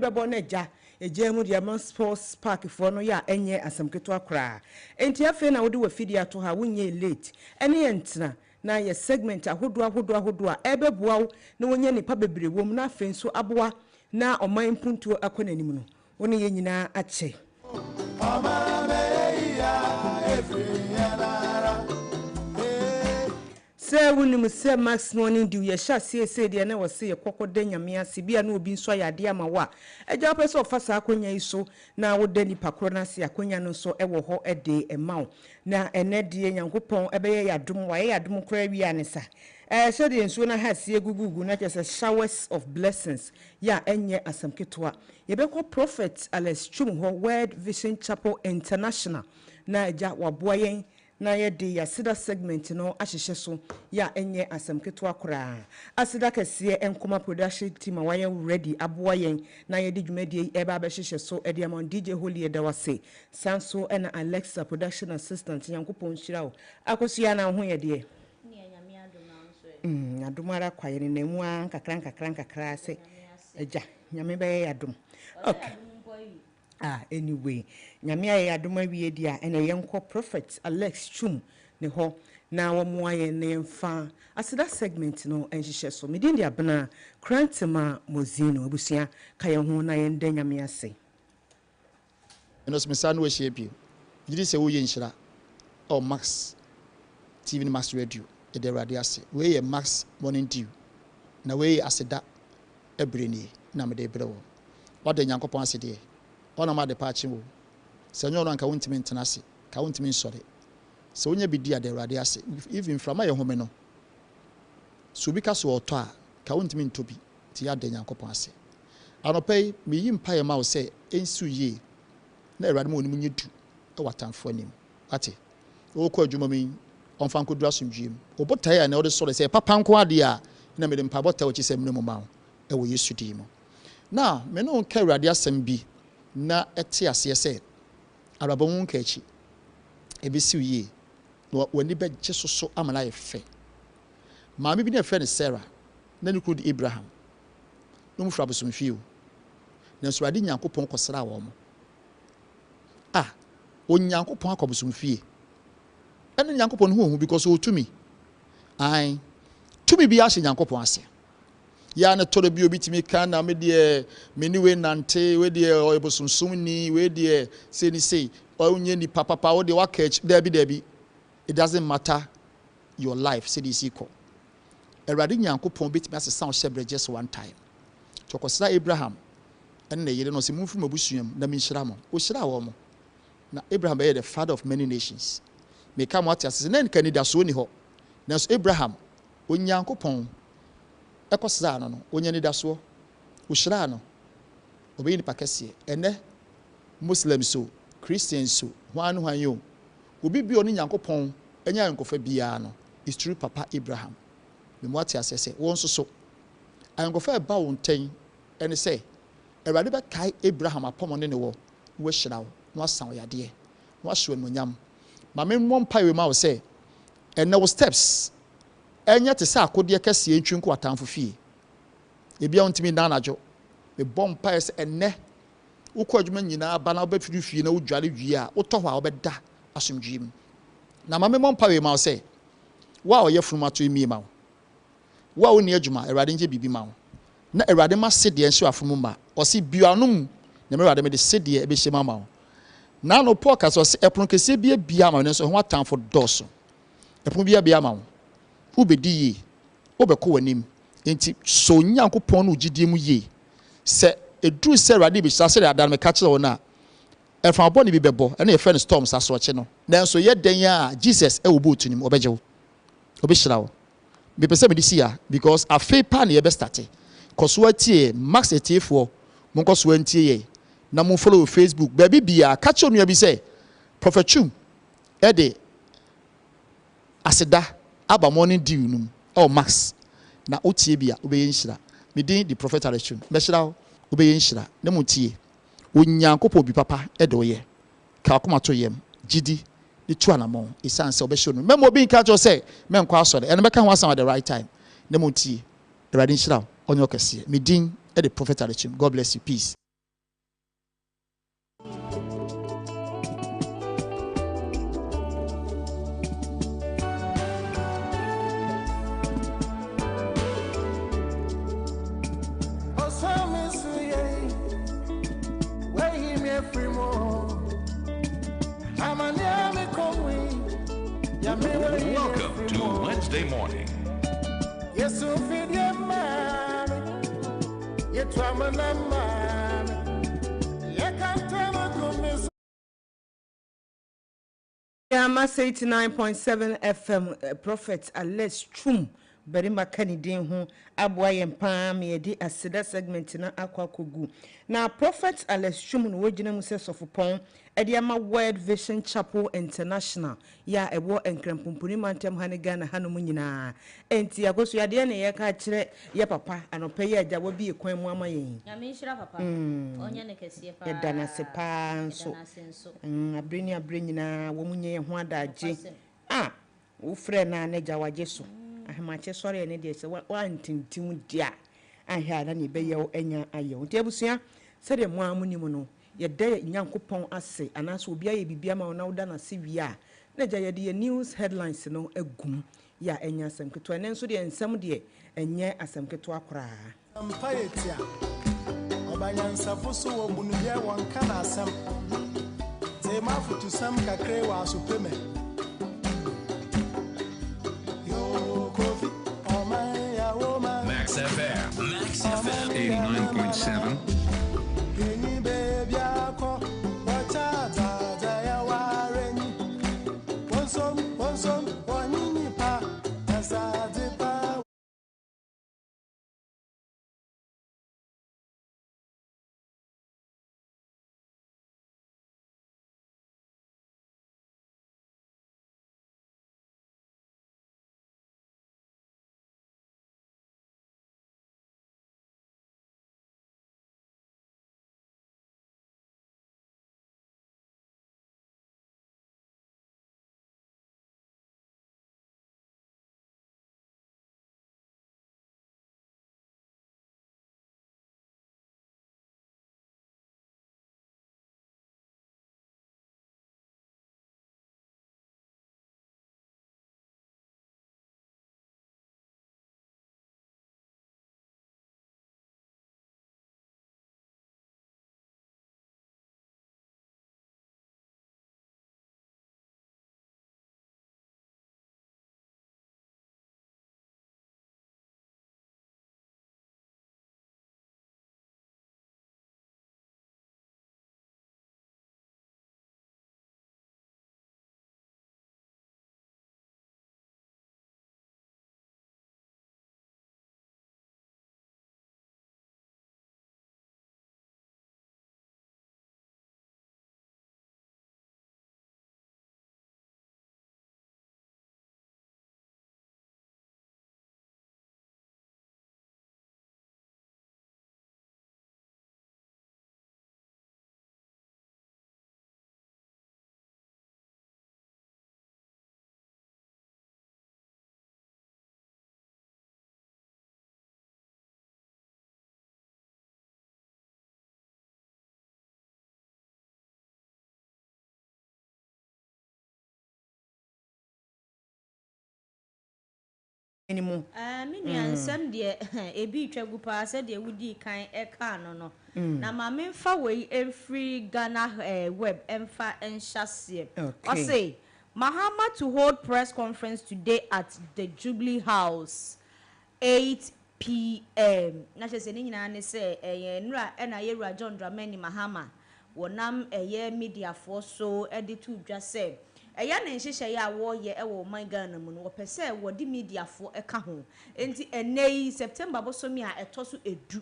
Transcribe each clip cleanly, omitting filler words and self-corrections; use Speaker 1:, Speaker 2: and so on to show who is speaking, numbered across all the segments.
Speaker 1: bebo na ja ejemu dia man sports park for no ya enye asem keto akra enti afi na wode wafidi ato ha wonye late ene yentina na ye segment ahodo a ebeboa na wonye nipa bebre wom na afi nso aboa na oman puntuo akonanim no woni ye nyina ache se woni se Max Morning Dew ye sha se de na wose ye kokode nyame ase bia na obi nso ayade ama wa eja pese ofasa akonya iso na wode nipa kro na se akonya no so ewo ho ede emaw na ene de nyankopon ebeye yadom wa ye yadom kra wi anesa so de nso na ha se gugugu na just showers of blessings ya enye asamketwa ye be ko prophet Alex Chum ho World Vision Chapel International na eja waboa yen na ye de ya sida segment no ahyehye so ya enye asamketo akora asida kese enkoma production team waye ready aboa yen na ye de dwumadie eba ba hyehye so e de amon DJ Holy Edawase sanso na Alexa production assistant yankopon hyirawo akosua na ho ye de
Speaker 2: ne nyame adom na
Speaker 1: adomara kwaye ne nemu an kakran se eja nyame be yadom okay anyway nyame aye adoma wie dia ene yenko prophet Alex Chum ne ho na wo aye ne mfa asida segment no enhihye so medin dia bena Krantema Mozino abusia kaye ho na ye nda nyame ase
Speaker 3: eno smisa no ehie bi yiri se wo ye nhira o Max TV Max Radio e de radio ase we ye Max Morning Dew na we asida ebreni na me de brewo wode nyankopon ase de ona ma de paachi wo se nyo no anka wontimi ntenase ka wontimi nsore se wonya bidi ade awrade ase even from my home no so bi ka so oto a ka wontimi ntobi ti ade nyankopon ase anopai mi yimpa ye ma wo se ensu ye na awrade ma onim nyedu e watanfo anim ate wo ko adwuma mi onfa nkodura somdwiem obotai a na wo de sore se papa nko ade a na me de mpa bota wo chi se mnemu ma wo e wo Yesu di mo na me no ka awrade asem bi na eti ase se arabon nka echi ebesi uye no wani be gye soso amana ye fe maami bi na fe ne Sarah na ni kudi Abraham no mfra bosomfie na so ade nyankopon kosra wo mo onyankopon akobosomfie ene nyankopon hu because o tumi ai tumi bi ahye nyankopon ase ya na toro bi obitimi kan na me de meniwe nante we de oyebosumsum ni we de say ni say onye ni papa wo de wa catch debi it doesn't matter your life say this equal erade nyankopon bitimi asesa o shebre just one time chokosra Abraham ene yele no se mumfu mabusuam na minhira mo o hira wo mo na Abraham be the father of many nations me come what asese na nka ni da so ni ho na so Abraham onyankopon ekosra no onye ni da so o hira no obe ni pakese ene Muslims so Christians so hwan yo obi bi oni nyankopon enya nkofa bia no is true papa Abraham me mo ati asese won so ankofa ba won ten ene say erade be kai Abraham apomone ne wo hira wo no asan yade no ahwe no nyam ma me mo mpa we ma wo say ene wo steps enya te sa akode kese entwi nko atamfo fie ebia ontimi na anajo me bom pa ese ene ukọ adwuma nyina ba na obefiri fie na udware wie a utọ hwa obeda asomdwim na ma me mo mpa we ma wo say wa oye frumato emi ma wa oni adwuma erade nje bibi ma na erade ma sede enso afomu ma o si bianum na erade me de sede e be hye ma na no podcast o se epon kese bia ma no so ho atamfo doso epon bia ma ubedi ye obekọ wanim enti so nyankopon no gidie mu ye se edru se erade bi sase de adan me ka kire wona efan boni bi bebo na ye friend storms asoche no nanso ye den a Jesus e wo botu nim obejewo obehira wo be pese me disi ya because afi pa na ye be start koso atie Max etiefo mo koso antie ye na mo follow Facebook baby bia ka kire no bi se Prophet Chum e de aseda aba Morning Dew num Max na otie bia obeye nhira me din the Prophet Alex Chum me hira obeye nhira na mo tie onyankopon bi papa e de oye ka akoma to yem gidi the two anamon isan se obehye no memo bi nka cho say menkwa asore ene beka ho asan at the right time na mo tie erade nhira onye okese me din e the Prophet Alex Chum. God bless you. Peace.
Speaker 4: Welcome to Wednesday morning.
Speaker 5: Yes, so feed your man. Yet, I'm a man. You can't tell a
Speaker 1: Yamasa 89.7 FM Prophet Alex Chum Berima Kanidin ho aboa yempa me yedi aseda segment na akwa kogu na Prophet Alex Chum no wagina mu se sofopon ede ama World Vision Chapel International ya ebo enkrempumpuni mantem hane Ghana hanom nyina enti agoso yade na ye ka kire ye papa anope ye agya wo bi ekwan mu ama yen
Speaker 2: ya me nhira papa onye ne kese pa
Speaker 1: edana se pa nso abreni nyina wo munye ye ho adaje wo frɛ na na gya wagye so ahemache sɔre ene de se wa ntintim dia ahia na ne bɛyɛ wo anya ayɛ wo tiabusua sɛ de mo amuni mu no ye de nyankopɔn ase anaso obi aye bibia ma na woda na se wi a na gya ye de news headlines no agum ya enya asɛm keto ene nso de nsɛm de enye asɛm keto akora
Speaker 5: mpayetia obanyansafo so wo bunubia won kana asɛm te mafutu sam kakre wa asopeme
Speaker 4: Max FM 89.7.
Speaker 1: anymore
Speaker 2: me nua nsɛm de ebi twagu pa sɛ de wudi kan ɛka no na ma me mfa wei every Ghana web emfa enhyase say Mahama to hold press conference today at the Jubilee House 8 p.m. na che se ni nyina ne se nura na yewura John Dramani Mahama wonam media for so editu dwa se eya na nhihye ya wo ye ewo man Ghana mu no wo pese wo di media fo eka ho enti enei September bosomi a etoso edu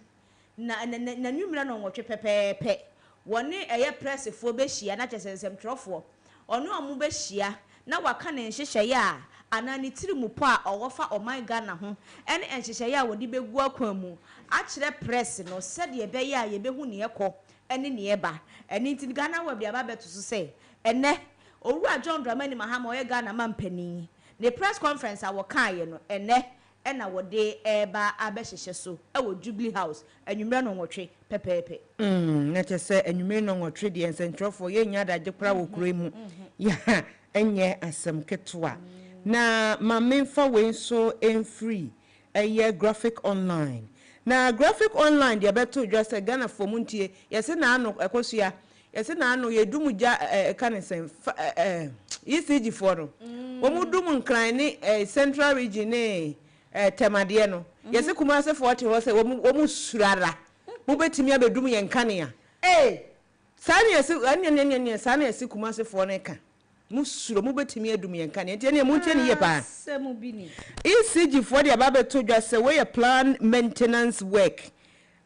Speaker 2: na nwumira no nwotwe pepepe woni press fo be hia na chesensem trofo ono amu be hia na waka na nhihye ya anani tiri mu po a owofa oman Ghana ho ene nhihye ya wo di begu akwan mu a kire press no sede be ya ye behu ne ekọ ene ne eba ene nti Ghana wa bia ba beto so se ene Owura John Dramani Mahama oye Ghana mampani ne press conference a wokaye no ene na wode eba abehyehe so wo Jubilee House anwumre no nwotwe pepepe
Speaker 1: na chese anwumre no nwotwe de ensentrofo ye nya da jekra wo kure mu ya enye asem ketwa na ma memfa we so free graphic online na graphic online de beto just Ghana for muntie yese na ano ekosua yɛse na ano yɛdum gya ka ne sɛn ECG for no wɔn dum nkran ne central region ne temade no yɛse Kumasi 40 hɔ sɛ wɔn surara mo betimi abedum yɛn kanea sane yɛse anya sane yɛse Kumasi for no ka mo suro mo betimi adum yɛn kanea nti ne mo ntie ne yɛ pa ECG for the ababeto dwa sɛ we a plan maintenance work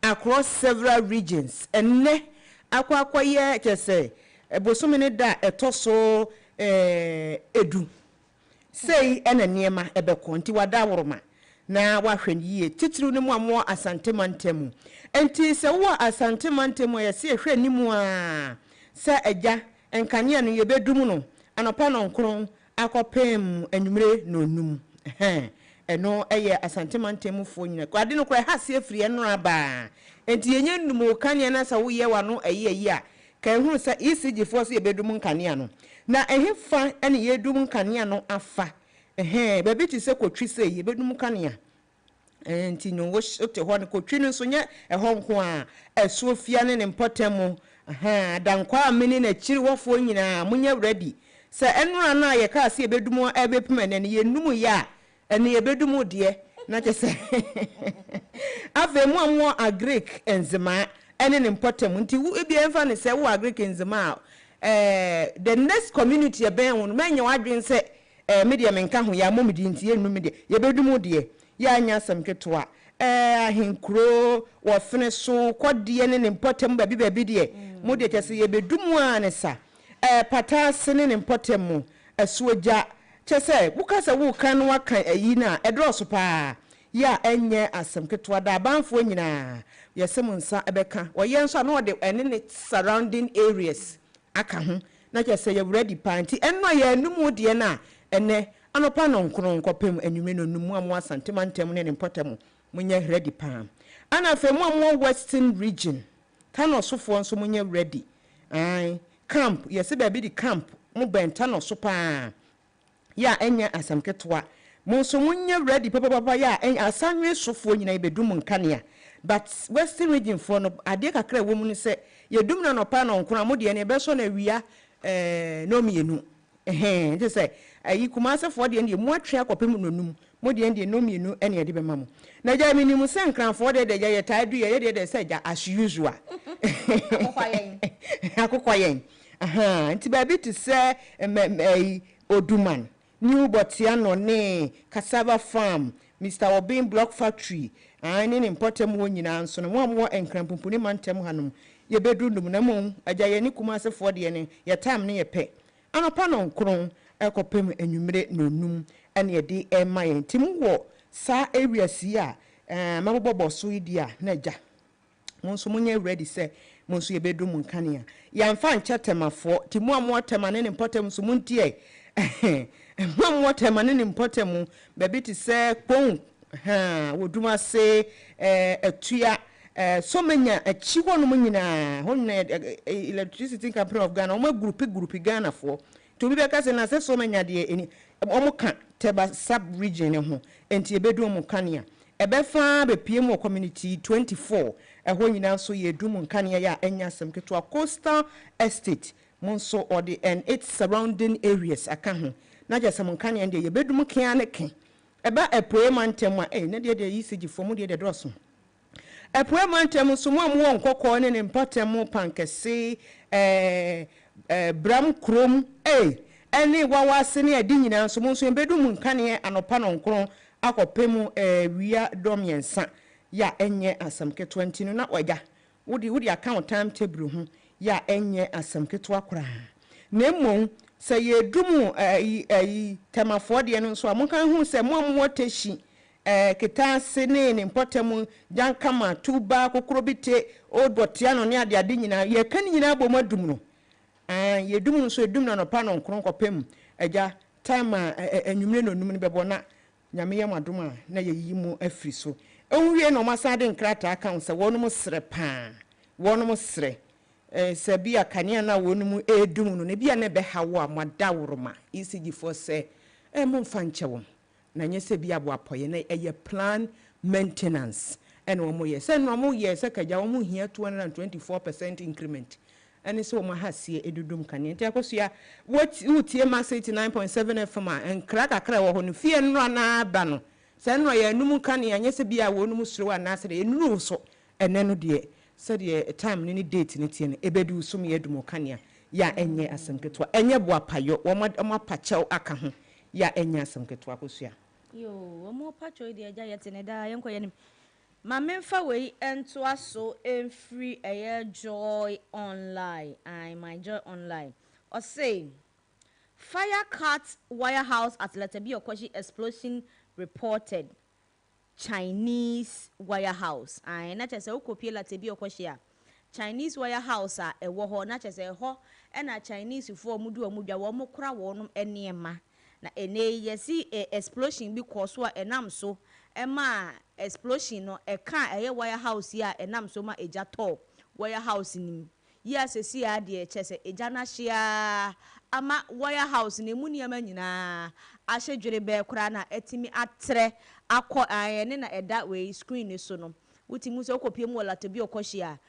Speaker 1: across several regions enne akwakoye kyese bosome ne da etoso edu sei ena niema ebeko nti wada woroma na wahwe yie titiri ne mu amo asante mantemu enti se wo asante mantemu yese ehwe nimu a se agya enkane no yebedum no anopa no nkron akopem anwumre no num eno eye asante mantemu fo nyina kwade no kra ha se afiri eno aba enti yenye num kane na sa wo ye wa no ayi a ka ehunu sa ECG fo so yebedum kane no na ehefa ene yedum kane no afa bebi ti se kotwi se yebedum kane enti no wo te ho ne kotwi no so nye eho nko a eso fia ne mpotemu dankwa amene na chiri wofo nyina munye ready se enura na ye ka se yebedum ebepem ene ne yenum ya ene yebedum de na chese ave mu amwo agric enzema ene ne mpotemu nti wo ebi enfa ne se wo agric enzema the next community e ben won menye wadwen se media menka ho ya momidi nti enu media yebedum de ya anya samketoa ahinkuro wo fene so kodie ne mpotemu babi de mo de chese yebedum anesa patase ne mpotemu asuoja chese bukasa wo kan waka ayi na edroso pa ya enye asamketoa da banfo nyina yesem nsa ebeka woye nso na ode ene ne surrounding areas aka ho na chese ye ready panti enno ya numu de na ene anopa no nkron kopem anwume no numu amu asantemantem ne mpotemu munye ready pan ana femu amu western region kano sofo nso munye ready camp yesi baby di camp mu benta no so pa ya enya asamketoa mo so munye ready papa ya asanwe sofo nyina ibedum nkanea but western region for no ade kakra wo mu ne se yedum na no pa no nkron amode ne be so na wia no mienu je say ayi Kumasi for de mu atwe akopem no num mo de no mienu ene de be mamo na ja minimu se nkran for de ye taidu ye de say ja as usual akokwayen nti ba bi to say Oduman New Botiano ne Cassava Farm Mr. Obin Block Factory ne importem wo nyina nso no mo enkranpumpu ne mantem hanom ye bedundum na mo aja ye ni Kumasi for de ne ye time ne ye pe anopa no nkron ekopem anwumre no num ene ye de emayen tim wo sa area si a mabobo so idi a na ja monso munye ready say monso ye bedum nkane a ya mfa nchetemafo timu amwo temane ne importem so muntie amwo temane ne importem baby ti say pon woduma se atua so manya achi hono nyina hono electricity company of Ghana o group Ghana for to be because na se so manya de eni o ka teba sub region ho enti ebedu mo kanea ebefa be PM community 24 ho nyina so ye dum kanea ya enya samketo coastal estate monso or the and its surrounding areas aka ho na je sam kanea de ye bedum kan ne ken eba epoemantem a na de ECG for mu de droso epoemantem so mu amwo nkokọ ne mpatem pankese bram krom eni wawase ne adi nyina so monso bedum nkane anopa no nkron akopem wia domiensa ya enye asamketo 20 no na oja wodi account timetable ho ya enye asamketo akora na mmom se yedum temafo de no so amonkan hu se mo teshi kitase ne mpotemu jankama tuba kokrobite odotiano ne ade nyina ye kan nyina bomadum no yedum so edum na no pa no nkron kopem aja time anwumre no num ne bebo na nyame ye madum a na yeyi mu afri so onwie no masade nkrata account se wonum sre pa wonum sre se bia kanea na wonum edum no ne bia ne be hawo a madawroma ECG for se mo mfa nchewo na nyese bia bo apoye na eye plan maintenance ene wo mo ye se no mo ye se kaja wo mo hia 224% increment ɛne sɛ wɔn ahasie edudum kane nti akosua wotie Max 89.7 FM a nkra kakra wɔ hɔ no fie nnura na ba no sɛ nnura yɛ enum kane anyɛ sɛ bia wɔnum suro anaasɛ de enuru so ɛnɛ no deɛ sɛ deɛ time ne date ne tie no ebedu sum yɛ dum kane ya enye asɛm ketewa enye boa payo wɔn apakyɛw aka ho ya enye asɛm ketewa akosua
Speaker 2: yo wɔn apakyɛw de agya yɛ tene da yɛnkɔ yɛ nim ma memfa wei ento aso free air joy online my joy online or say fire cut wire house at Latabi Okoshi explosion reported Chinese wire house na chese okopie Latabi Okoshi a Chinese wire house a ewo ho na chese ho na Chinese fo mudu omudwa wo mokora wonom enema na ene yesi explosion bi koso a enam so ema explosion no eka eye wire house ya enam so ma eja top wire house nim ya sesi ya de chese eja na hia ama wire house ne mu niam nyina ahedwere be kora na etimi atre akọ ne na eda we screen so no wutimu so okopie mu Latabi Okoshi a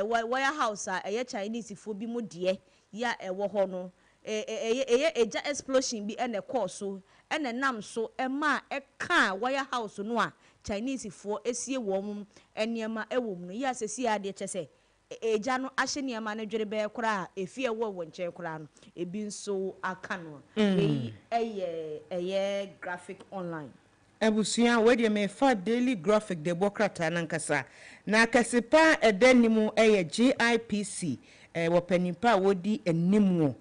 Speaker 2: wire house a eye Chinese fo bi mu de ya ewo ho no eja explosion bi ene course ene nam so ema eka wire house no a Chinese fo esie wom eniema ewom no ya sesi ade chese eja no ahye niema na dwere be kora efie wo nche kora no ebi nso aka no eye graphic online
Speaker 1: Ebusuya wedi me fa daily graphic democrat nankasa na kasepa edanimu GIPC wopanipa wodi animu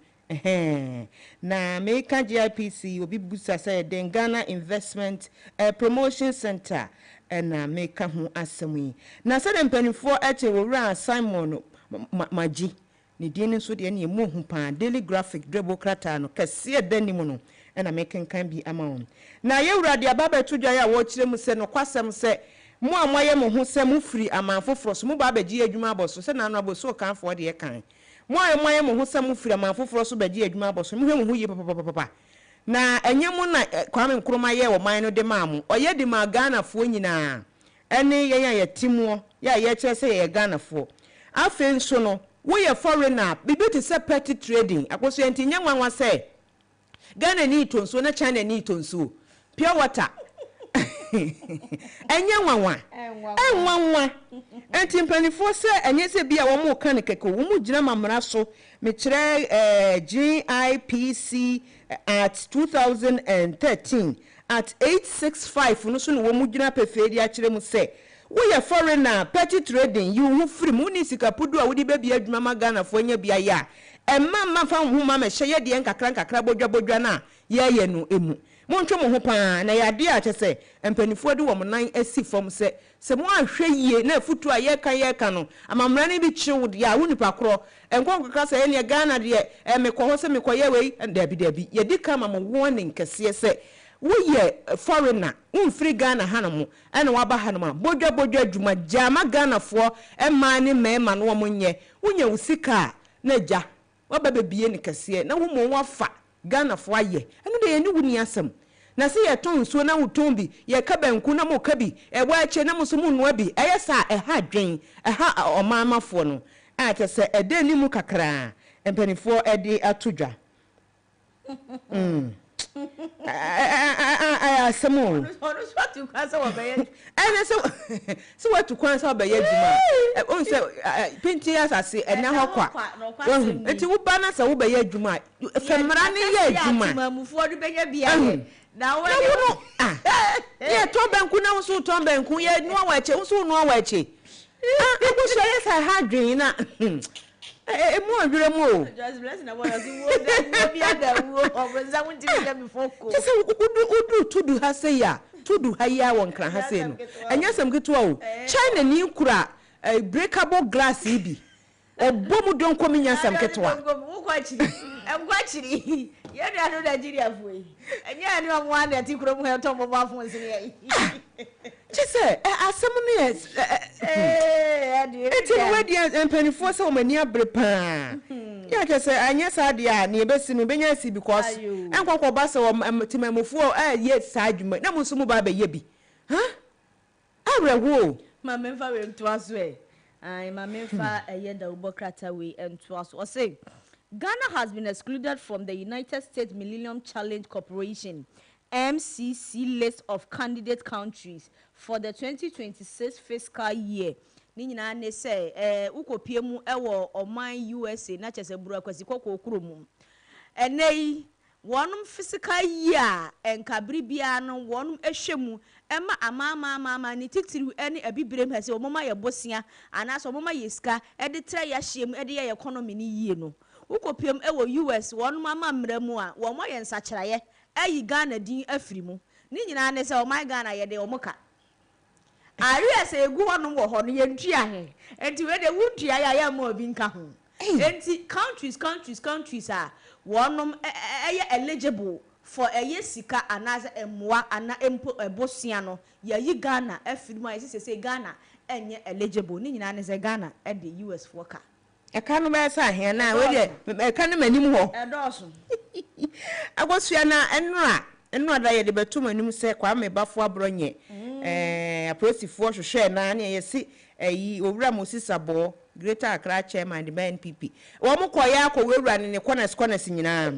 Speaker 1: na American GIPC obi busa say den Ghana Investment Promotion Center na meka ho asemi na say den panifo eche wura Simon Maji ni din so de na emu hu pa daily graphic democrat no kase edanimu no na mekenkan bi amount na ye wurade ababa tudwa ya wo kire mu se no kwasem se mo amoye mo ho se mu firi amanfoforo so mu ba baji adwuma aboso se na no aboso kan fo de kan mo amoye mo ho se mu firi amanfoforo so baji adwuma aboso mu hwe mo ye papa na enye mu na Kwame Nkrumah ye wo man no de maamu oye de ma Ghana fo nyina ene ye ya timuo ya ye kire se ye Ghana fo afen so no wo ye foreigner bibi te se petty trading akoso enti nyanwa se Ghana ni tonso na China ni tonso pure water enye nwanwa enti mpanifo se enye se bia wo mo kan keke wo mo gina mamra so me kire GIPC at 2013 at 865 no so no wo mo gina pefedi a kire mu se wo ye foreigner petty trading you hu free mu ni sika pudu a wo di be bia adwuma ma Ghana fo nya bia ya emma fa hu ma me hye de nkakra bodwa na ye no emu montwe mo ho pa na ya de a chese empanifo de wo mo nan asi fom se mo ahwe yie na afutu a ye kan no amamra ne bi chiwo de a woni pakro enkwankaka se ye ne Ghana de mekọ se mekoye wei dabi ye di kama mo warning kese se wo ye foreigner free Ghana hanamo ene waba hanoma bodwa adwuma jama Ghana fo emma ne mema no mo nye wonya usika na ja waba bebie ne kese na wo mo wafa Ghana fo aye ene de ye ni wuni asem na se ye ton so na wuton bi ye ka banku na mo ka bi ebo ache na mo so mu no bi eye sa ha dwen ha omamafo no a te se ede ni mu kakra empanifo ede atodwa asemo
Speaker 2: ono so tu kwasa wo be
Speaker 1: ene so watu kwansa be ye djuma on se pinti asase ene ho kwa enti wo ba na se wo be ye djuma femra ne ye djuma
Speaker 2: mamufo do be ye bia na wo
Speaker 1: ye to banku na so to banku ye no wa che so no wa che ebo so ye sa ha dwen na mo adwere mo
Speaker 2: just bless na boy asi wo bia da wo obonza wonti bia before ko
Speaker 1: just udu tudu ha se ya tudu ha ya won kran ha se no anya sam keto o China ni kura breakable glass ibi obomu don komi nya sam keto a
Speaker 2: wo kwa chiri ye dia no Nigeria foi anya ni omo ande ti kuro mu he to mo ba fon sini ya
Speaker 1: just asem no yes eti we dia empanifo se o mani abrepa ya just anya sa dia na ebesi no benya si because enkwankwo ba se o timamofo ye sa adwuma na muso mu ba ba ye bi ha awrewo
Speaker 2: ma memfa we to aso I Mamfa Ayeda Ubokrata we and to us or say Ghana has been excluded from the United States Millennium Challenge Corporation MCC list of candidate countries for the 2026 fiscal year. Nina ne say ukopie mu ewo oman USA na chese buru akwasi kokko okuro mu. Enei wonum physical year enkabri bia no wonum ehwemu ema ama ni titiri ene abibrem hase omoma ye bosia anaso omoma ye ska e de tra ya hiem e de ye economy ni yie no. Ukopiem ewo US wonum ama mramu a wo mo ye nsakiraye ayi Ghana din afiri mu. Ni nyina ne say oman Ghana ye de omoka. Ari ase egu honum wo ho no ye ntua he. Enti we de wuntua ya ma obi nka ho. Enti countries are wonum eligible for a sika anaza emwa ana empo ebosia no ya yi Ghana afiri mu ayese say Ghana enye eligible ni nyina ne say Ghana e the US for ka.
Speaker 1: E kanu ba sa he na we de e kanu manim ho.
Speaker 2: E doso.
Speaker 1: Agosua na enura da ye de betum anim se kwa me bafo abronye. Aposifo hwehwe na ne yesi eyi owura Mosisabo Greater Accra chairman the NPP. Wo mo koya akowura ne corners nyina.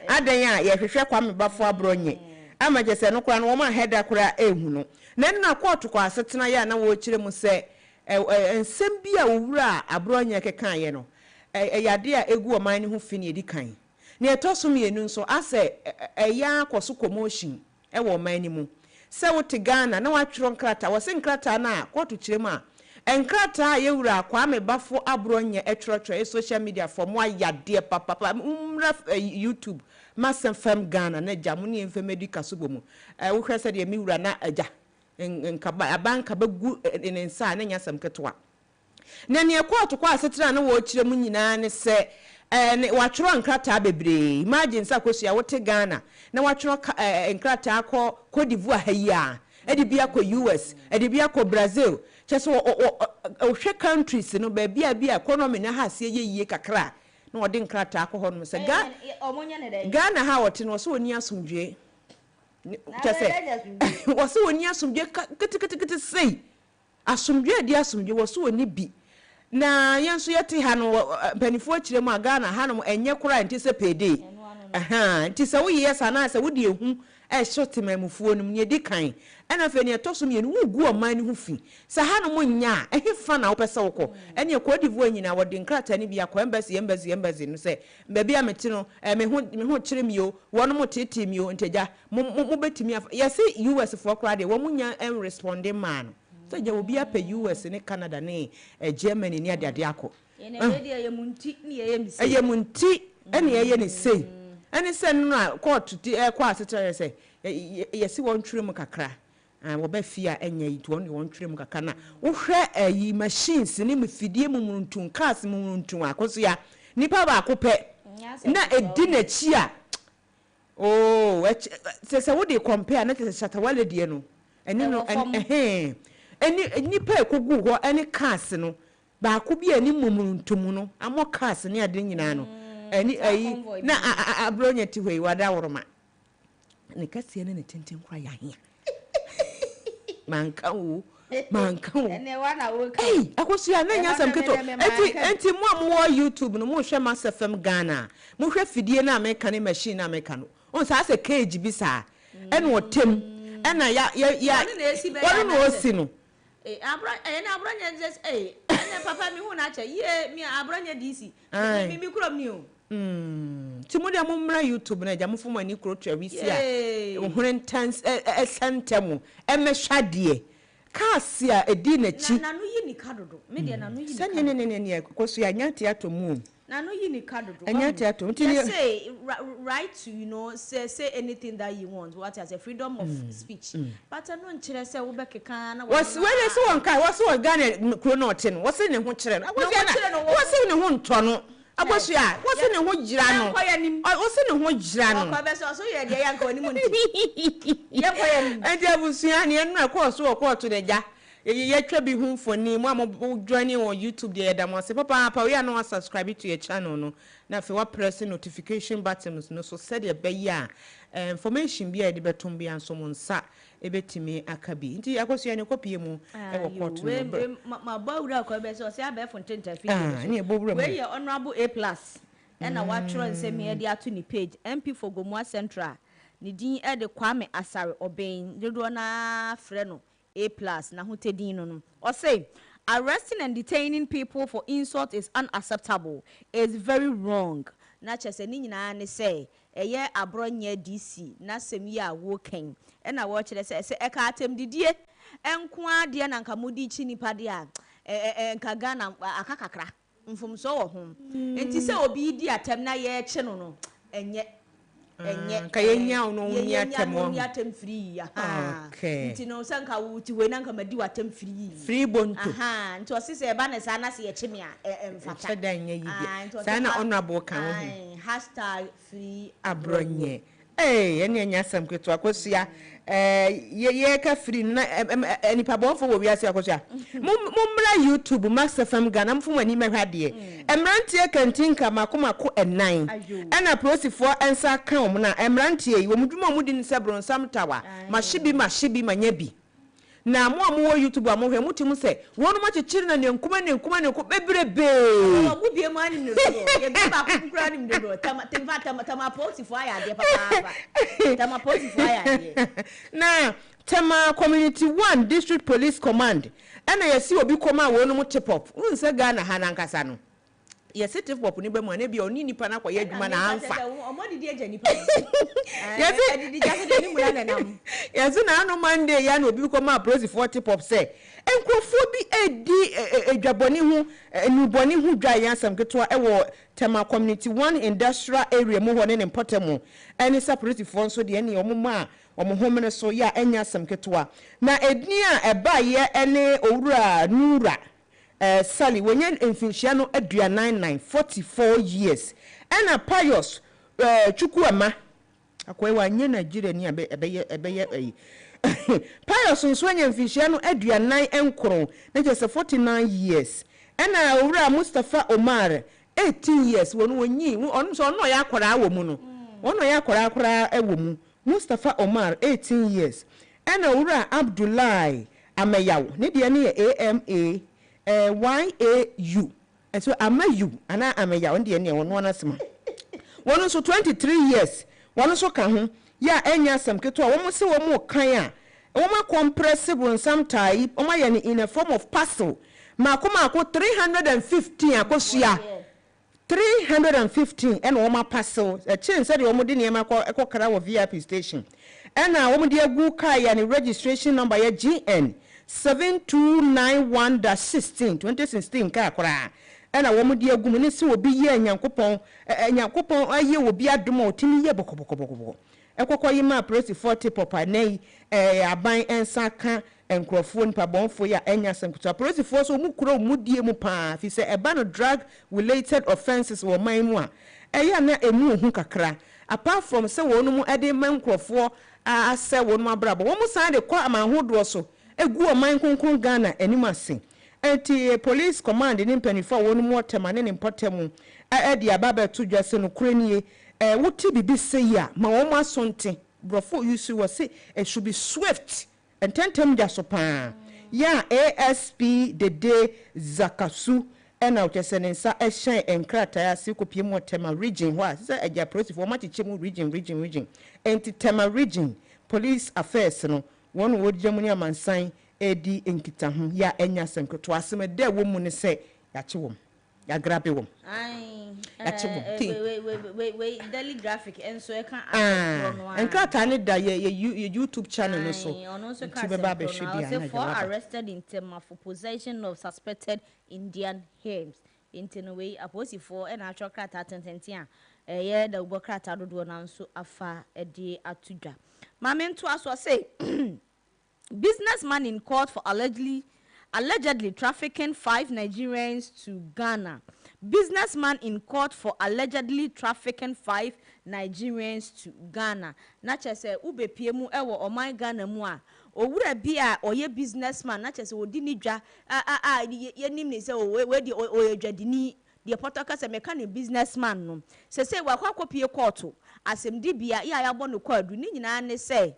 Speaker 1: Adan ya ye hwehwe kwa me bafo abronye. Amagese no kwa no wo ma header kura ehu no. Na nna court kwa asetena ya na wo kire mu se ensem bia owura abronye kekan ye no. Yade a egu o man ne ho fi ne edikan. Ne etosum ye nu nso ase eya akoso commotion e wo man ni mu. Se wote Ghana na watwiro nkrata wo se nkrata na kotu kiremu a enkrata yewura kwa me bafo abronye etwotwo social media for mo ayade papa YouTube Mass FM Ghana na jamu ne mfem edika sobomu wo hwese de mi wura na aja nkaba abanka bagu nensa na nyasam ketwa na ne kotu kwa asetira na wo kiremu nyina ne se watwiro nkrata bebre imagine sa kwesua wote Ghana na watwiro nkrata akọ Cote d'Ivoire hayi edi bia ko US edi bia ko Brazil cheso o hwe countries no ba bia economy na ha se ye kakra na odi nkrata akọ ho no se Ghana ha wote no so oni asomdwe chese wo so oni asomdwe kete sei asomdwe di asomdwe wo so oni bi na yenso yete ha no panifo akire mu Ghana ha no enye kura ntise pede ntise wo yesa na se wo di ehu short mamufuo no nye di kan ena fe ne tosum ye no gu o man hu fi sa ha no nya ehefa na wo pese woko ene Cote d'Ivoire nyina wo de nkrata ne bia ko embassy no se mba bia meti no me ho kire mi o wono mo tete mi o nteja mo betimi yesi US for kra de wo nya en responding man so je obi apa US ne Canada ne Germany ne ade akọ
Speaker 2: ene media ye munti ne ye mi
Speaker 1: se ye munti ene ye ne sei ene se no court kwa asetere se yesi won twirem kakra wo ba fia enya yi to won twirem kakra na wo hwe yi machines ne mfidie mumuntun cars mumuntun akoso ya nipa ba akopɛ na edi na chi a se wo dey compare na se Shatawale die no eni no eni nipa ekogu ho eni cars no ba akobi ani mumuntun no amo cars ne ade nyina no eni ayi na abronye ti hwe wada woroma ne kase ne tenten kwa ya hia manka wo
Speaker 2: ene wana wo ka
Speaker 1: akoso ya na nya sam keto enti mo amwo YouTube no mo hwe Mass FM Ghana mo hwe fidie na America ne machine na America no on sa se cage bi sa ene wotem ena ya wonu no osi no
Speaker 2: abranya just ene papa mi hu na cha ye mi abranya DC mi kurom ni o
Speaker 1: ti mo de mo mra YouTube na ja mo fo mani kro twawisi a ohun intense esentemu emehwade kasi a edi na chi
Speaker 2: na no yi ni kadodo me de na no yi
Speaker 1: sanye ne koso ya nyate atomu
Speaker 2: na no yi ni kadodo
Speaker 1: anyate atomu
Speaker 2: say right to say anything that you want what as a freedom of speech but no nkire say wo bekeka na
Speaker 1: was when say won kai was wo Ghana kro no ten was ne ho kire no was ne ho nto no abosu ya wose ne ho gira no wose ne ho gira no
Speaker 2: ko be so ye de yanka oni mu nti ye ko ye
Speaker 1: enti abosu ya ne enu ko so ko to de ja ye twa bi hu mfoni mo am joining on YouTube dey da mo say papa we are no subscribe to your channel no na fe wa press notification buttons no so said e be ya information bi e de betom bi anso mo nsa e betimi akabi nti akoso ne kopie mu e wo court no
Speaker 2: ma bawura ko be so say abefo ntenta fi
Speaker 1: ne bawura mu
Speaker 2: we ye honorable A+ na wa tro nse me de ato ni page MP for Gomua Central ni din e de Kwame Asare Oben dodo na frɛ no A+ na hotedin no or say arresting and detaining people for insult is unacceptable. It's very wrong. Na chese ni nyina ne say eye abronye DC na sem ya woken e na wo kire say eka atem didie enko ade na nka modi chi nipa de a nka Ghana akakakra mfom so wo ho enti se obi di atem na ye chi no enye
Speaker 1: ka yenya ono nya
Speaker 2: atem free
Speaker 1: okay
Speaker 2: nti no sanka wuti we na nka madi watem
Speaker 1: free bonto
Speaker 2: nti o sise ba na sa na se ye chimi a mfata
Speaker 1: sadan nya yibi sa na honorable kan wo
Speaker 2: #free
Speaker 1: abronye ene nya sam keto akosia ye ka free na nipa bonfo wo wiase akosia mummra YouTube Max FM Ghana mfo ani mahwade emrantie kantinka makomako enan ena prosifo ensa kan wo na emrantie yi wo mudwuma mudi ni sebron samtawa mashibi manyabi na mo wo YouTube amo hwe mutim se wonu ma chechiri na ne nkuma ne bebrebe
Speaker 2: wo bie mu ani no ye be ba kukura ni mdodo tama prosifo ayade papa tama prosifo ayade
Speaker 1: na Tema Community 1 District Police Command ena yesi obi koma wonu mu tip up unse Ghana hanankasa no yesi tip up ni be mu na bia oni nipa na koye adwuma na anfa
Speaker 2: omodi di agya nipa yesi didi jase de ni mu na nam
Speaker 1: yesi na anu Monday ya na obi koma approach for tip up say enkrofo bi edi adwaboni hu enuboni hu dwa yansam keto ewo Tema Community 1 Industrial Area mu ho ne mpotemu eni separate for so de eni omuma omohomene so ya enya samketwa na edni a eba ye ene owura nura Sally wenyen emfinhia no adua 44 years ena Pius Chukwuama akoe wa nye Nigeria ni ebeye Pius nso wenyen emfinhia no adua 9 enkoro na je 49 years ena owura Mustafa Omar 18 years wonu onyi onu so no ya akwara awo mu no onu ya akwara ewo mu Mustafa Omar 18 years ena owura Abdullahi Amayawo ne de ne AMA YAU so Amayu ana Amayawo de ne wono anasema wono so 23 years wono so ka ho ya enya samketo a womo se womo kan a womo compressible sometime womo ye ne in a form of parcel makoma ko 315 akosua 315 and woma parcel a chain said you mudi niema ko kara wo VIP station ena wo mudi agu kai ya ni registration number ya GN 7291-16 2016 ka akora ena wo mudi agu mu ni se obi ye nyankopon aye obi adom otimi ye bokobokoboko ekokọ yi ma press 40 popa nei aban ensa ka enkrofo nipa bonfo ya enya sankuta press for so mu kuro mu die mu pa fi se eba no drug related offenses wo man mu a eya na emu hu kakra apart from se wonu mu ede man krofo ase wonu mu abrabo wo mu san de kwa amanhodo so egu o man konkon Ghana animase enti police command ni mpanifo wonu mu otemane ne mpotemu edi ababa to dwase no kuranie wuti bibi say ya ma wo ma sonte brofo yusu wo say it should be swift and tentem jasopa ya ASP Dede Zakasu ena utesenensa ehyen enkrata ya sikopie mu Tema region ho a say eja process for matiche mu region enti Tema region police affairs no won wo djamuni amansan edi enkita ho ya enya senkoto asem de wo mu ne say ya chewom ya grabe wom
Speaker 2: wait daily graphic and so I can
Speaker 1: and Kratani da your YouTube channel no so
Speaker 2: for arrested in Tema for possession of suspected Indian hymns in Tenaway aposi for and actual krata 1010 yeah the krata do na so afa edi atuda mamen to aso say businessman in court for allegedly trafficking 5 Nigerians to Ghana. businessman in court for allegedly trafficking 5 Nigerians to Ghana. Na chese ube piemu ewo oman Ghana mu a owura bi a oye businessman na chese odi ni dwa yenim ni se we di oyedwadini de potoka se meka ne businessman no se wakwa kopie court asem di bia ya yabo no kwadu ni nyina ne se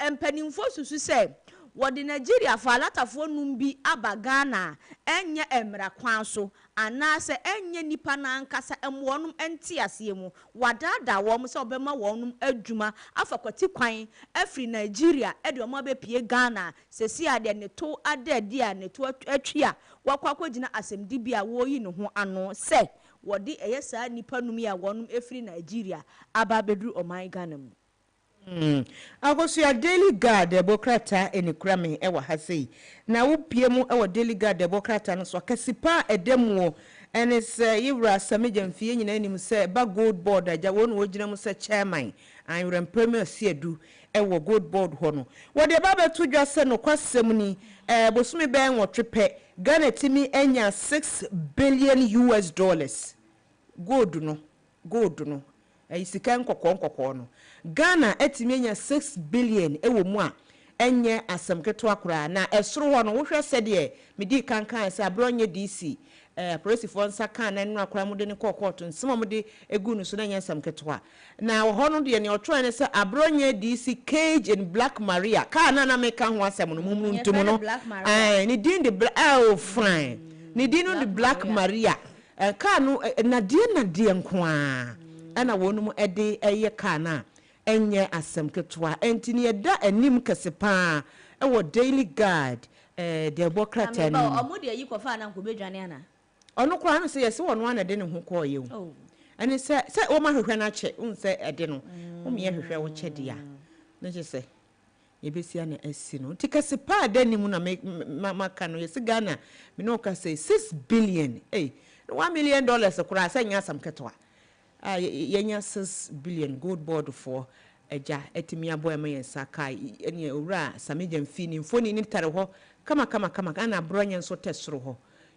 Speaker 2: empanimfo susu se wodi Nigeria fa alatafo num bi aba Ghana enye emra kwan so anase enye nipa na nkasa emwonum enti asemu wadada wo mo se obema wonum adwuma afakwati kwan afri Nigeria ede o mo abepie Ghana sesi ade ne to ade dia ne to atwia wakwakogina asemdi bia wo yi ne ho ano se wodi eyesa nipa num ya wonum afri Nigeria aba bedru oman Ghana mu.
Speaker 1: Agosu ya Daily Guard Demokrata enikrame ewa hasei na wopie mu ewa Daily Guard Demokrata no so kasipa edemu ene se yewra sameja mfie nyina anim se ba gold board aja wonu wogina mu se chairman anwrem premier siedu ewa gold board ho no wode ba beto dwa se no kwasem ni bosumi ben wotrepe Ghana timi enya $6 billion gold no sika nkokko no Ghana etimi enya $6 billion ewo mu a enye asem keto akura na esoro ho no wo hwe sede medi kankan se abronye DC police for nsa kan na nnu akura mu de ne kokoto nsema mu de egu no so na nya asem keto na ho no de ne otro ne se abronye DC Cage in Black Maria ka na meka ho asem no mumru ntumu no ni din de fine ni din no de Black Maria ka no na die nko a ana wonum ede eye ka na enye asem ketwa entini eda anim kasepa ewo Daily Guard Demokrata ni
Speaker 2: omudi ayi kofa na nkobedwane ana
Speaker 1: ono kwa no se yesi wono ana de ne ho ko ye o ani se wo ma hwehwe na che unse ede no wo me hwehwe wo che dia na che se yebesia na asi no tikasepa de ni mu na maka no yesi Ghana me no ka say $6 billion $1 million kura se nya asem ketwa yenya $6 billion gold board for eja etimi aboy ma yensa kai ene owura sameja mfini mfoni ni tare ho kama ana bronye nso tesoro ho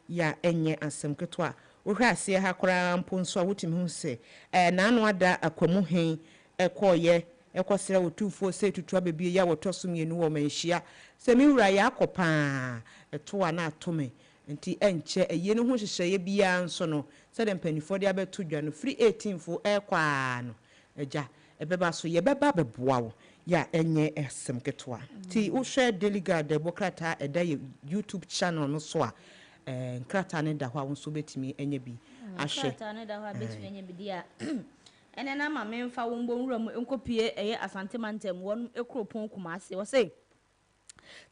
Speaker 1: ya enye asem ketwa wo hwa ase ha kora mponso a wotimi hu se na anu ada akwamu hen ekoye ekosera wotufuo se tutu abebie ya wotoso mienu wo manhia se mi wura ya akopa eto na atome nti enche eye no ho hyehyeye bia nso no se dem panifo de abeto dwa no free 18 fo ekwa no eja ebeba so ye beba beboa wo ya enye esem ketwa ti wo share Daily Guard Demokrata eda YouTube channel no so a nkrata ne da ho a so betimi enye bi ahwe
Speaker 2: nkrata ne da ho a betimi enye bi dia ene na ma memfa wo mbonwura mu enkopie eye Asante Mantem won ekropon Kumase wo say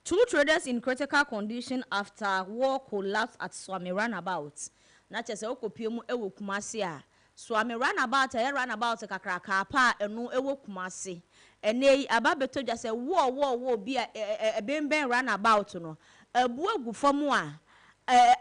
Speaker 2: 2 traders in critical condition after war collapse at Swami Roundabout. Na chese okopie mu ewo Kumase a Swami Roundabout kakraka pa enu ewo Kumase. Ene ababeto dwa se wo bi a bemben Roundabout no. Ebu agu famu a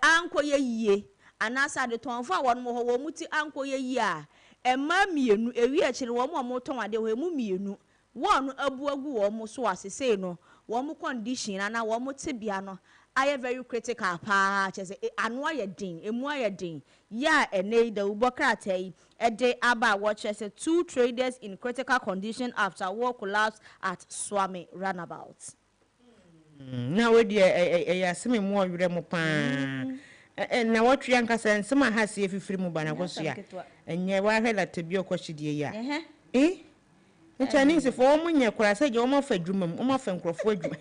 Speaker 2: ankoye yie anasa de tonfo a won mo ho wo muti ankoye yie a emma mienu ewi a kire wo mo ton ade ho emu mienu won abu agu wo mo so asese no wo mo condition na wo mo tebia no aye very critical pa chese anu aye din emu aye din ya ene da Ubokrata yi ede aba wo chese 2 traders in critical condition after war collapse at Swami Roundabout.
Speaker 1: Na we de aseme mu awere mo pa na watwe ankasa nsema hase efifiri mu bana koso ya enye wa hwela tebio kwashidie ya Chinese for munye kura se je o mo fa dwuma mu o mo fa nkrofo adwuma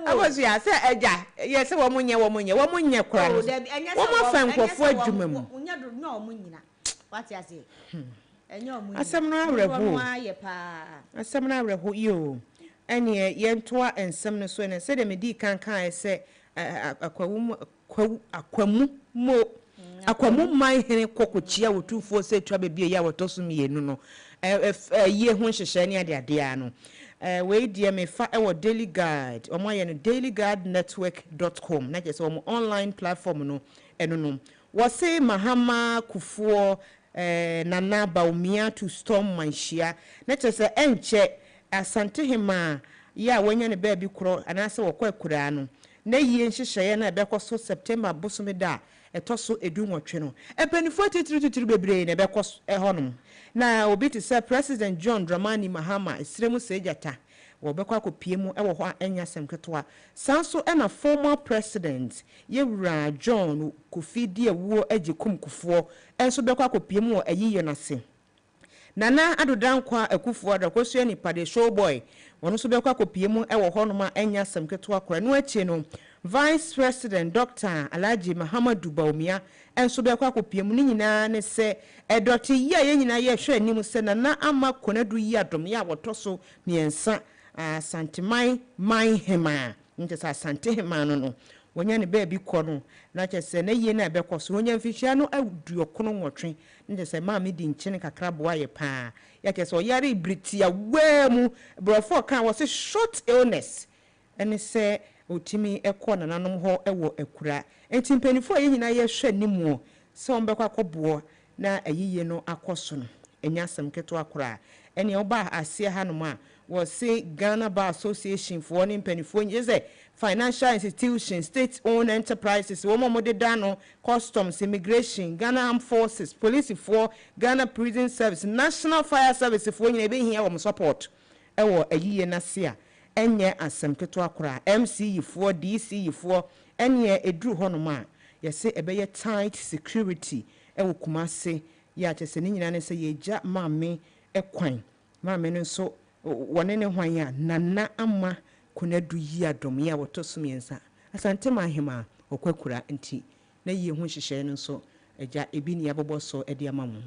Speaker 1: agosu ya se eja ye se wo munye kura no wo mo fa nkrofo adwuma mu
Speaker 2: unya do na o munyina wati ase enye o munyina
Speaker 1: asem no awreho yo ene ye ntoa ensem no so ne se de medi kankan se akwamu mai hene kokochia wotufuo se twa bebie ya wotoso mienu no ye ho hyehyɛ ne ade ano we die me fa ewo Daily Guard omo ye no dailyguardnetwork.com na je se omo online platform no eno no wo se Mahama Kufuor Nana Baumia to storm manhia na je se enche Asante Hima ya wanya ne baabi kro anase wo kwa kura no na yie nhyehyɛ na ɛbɛkɔ so September bosome da ɛtɔ so edu nwɔtwe no empanifo titiri bebree na ɛbɛkɔ ɛhɔnom na obi te sɛ President John Dramani Mahama esremu sejata wɔbɛkɔ akɔpie mu ɛwɔ hɔ a ɛnya asɛm ketewa sanso ɛna former president yewura John Kofi Diawuo agye kumkufoɔ ɛnso bɛkɔ akɔpie mu wɔ ayiye nase Nana Adodankwa Akufo Addo kosua nipa de showboy wɔn nso bɛkɔ akɔpie mu ɛwɔ hɔ no ma ɛnya asɛm ketewa kora no akyi no Vice President Dr. Alhaji Muhammadu Bawumia enso bɛkɔ akɔpie mu ne nyinaa ne sɛ ɛdɔte yi a yɛn nyinaa yɛ hwɛ anim sɛ Nana ama konadu yi adom ya wɔtɔ so miɛnsa Santemai man hema nti sɛ Asante hema no wonya ne baabi kɔ no na kyɛ sɛ na yie na ɛbɛkɔ so wonya mfihia no aduokono nwɔtwe nti sɛ ma me di nkyene kakra boa yɛ paa yɛ kyɛ sɛ ɔyare britia wɛmu brɔfo kan wɔ se short illness ɛne sɛ otimi ɛkɔ nananom hɔ ɛwɔ akura enti mpanifo a yɛ nyinaa yɛ hwɛ nimu sɛ on bɛkɔ akɔboa na ayiye no akɔ so no enya asɛm keto akora ɛne ɔba asia hanom a wɔ se Ghana Bar Association for ne mpanifo nyɛ sɛ financial institutions, state-owned enterprises, Womodedano, customs, immigration, Ghana Armed Forces, police for Ghana Prison Service, National Fire Service for you be here support. Ewo ayiye nasia. Enye asem keto akora. MC for DC for enye edru honoma. Yese ebeye tight security. Ewo Kumase ya chese ni nyina ne se yeja maame ekwan. Maame no so wone ne hwan ya Nana ama konadu yi adom ya woto so miensa Asante mahema okwakura nti na yie ho hyehyɛ no so agya ebi ne yabobɔ so ade amamu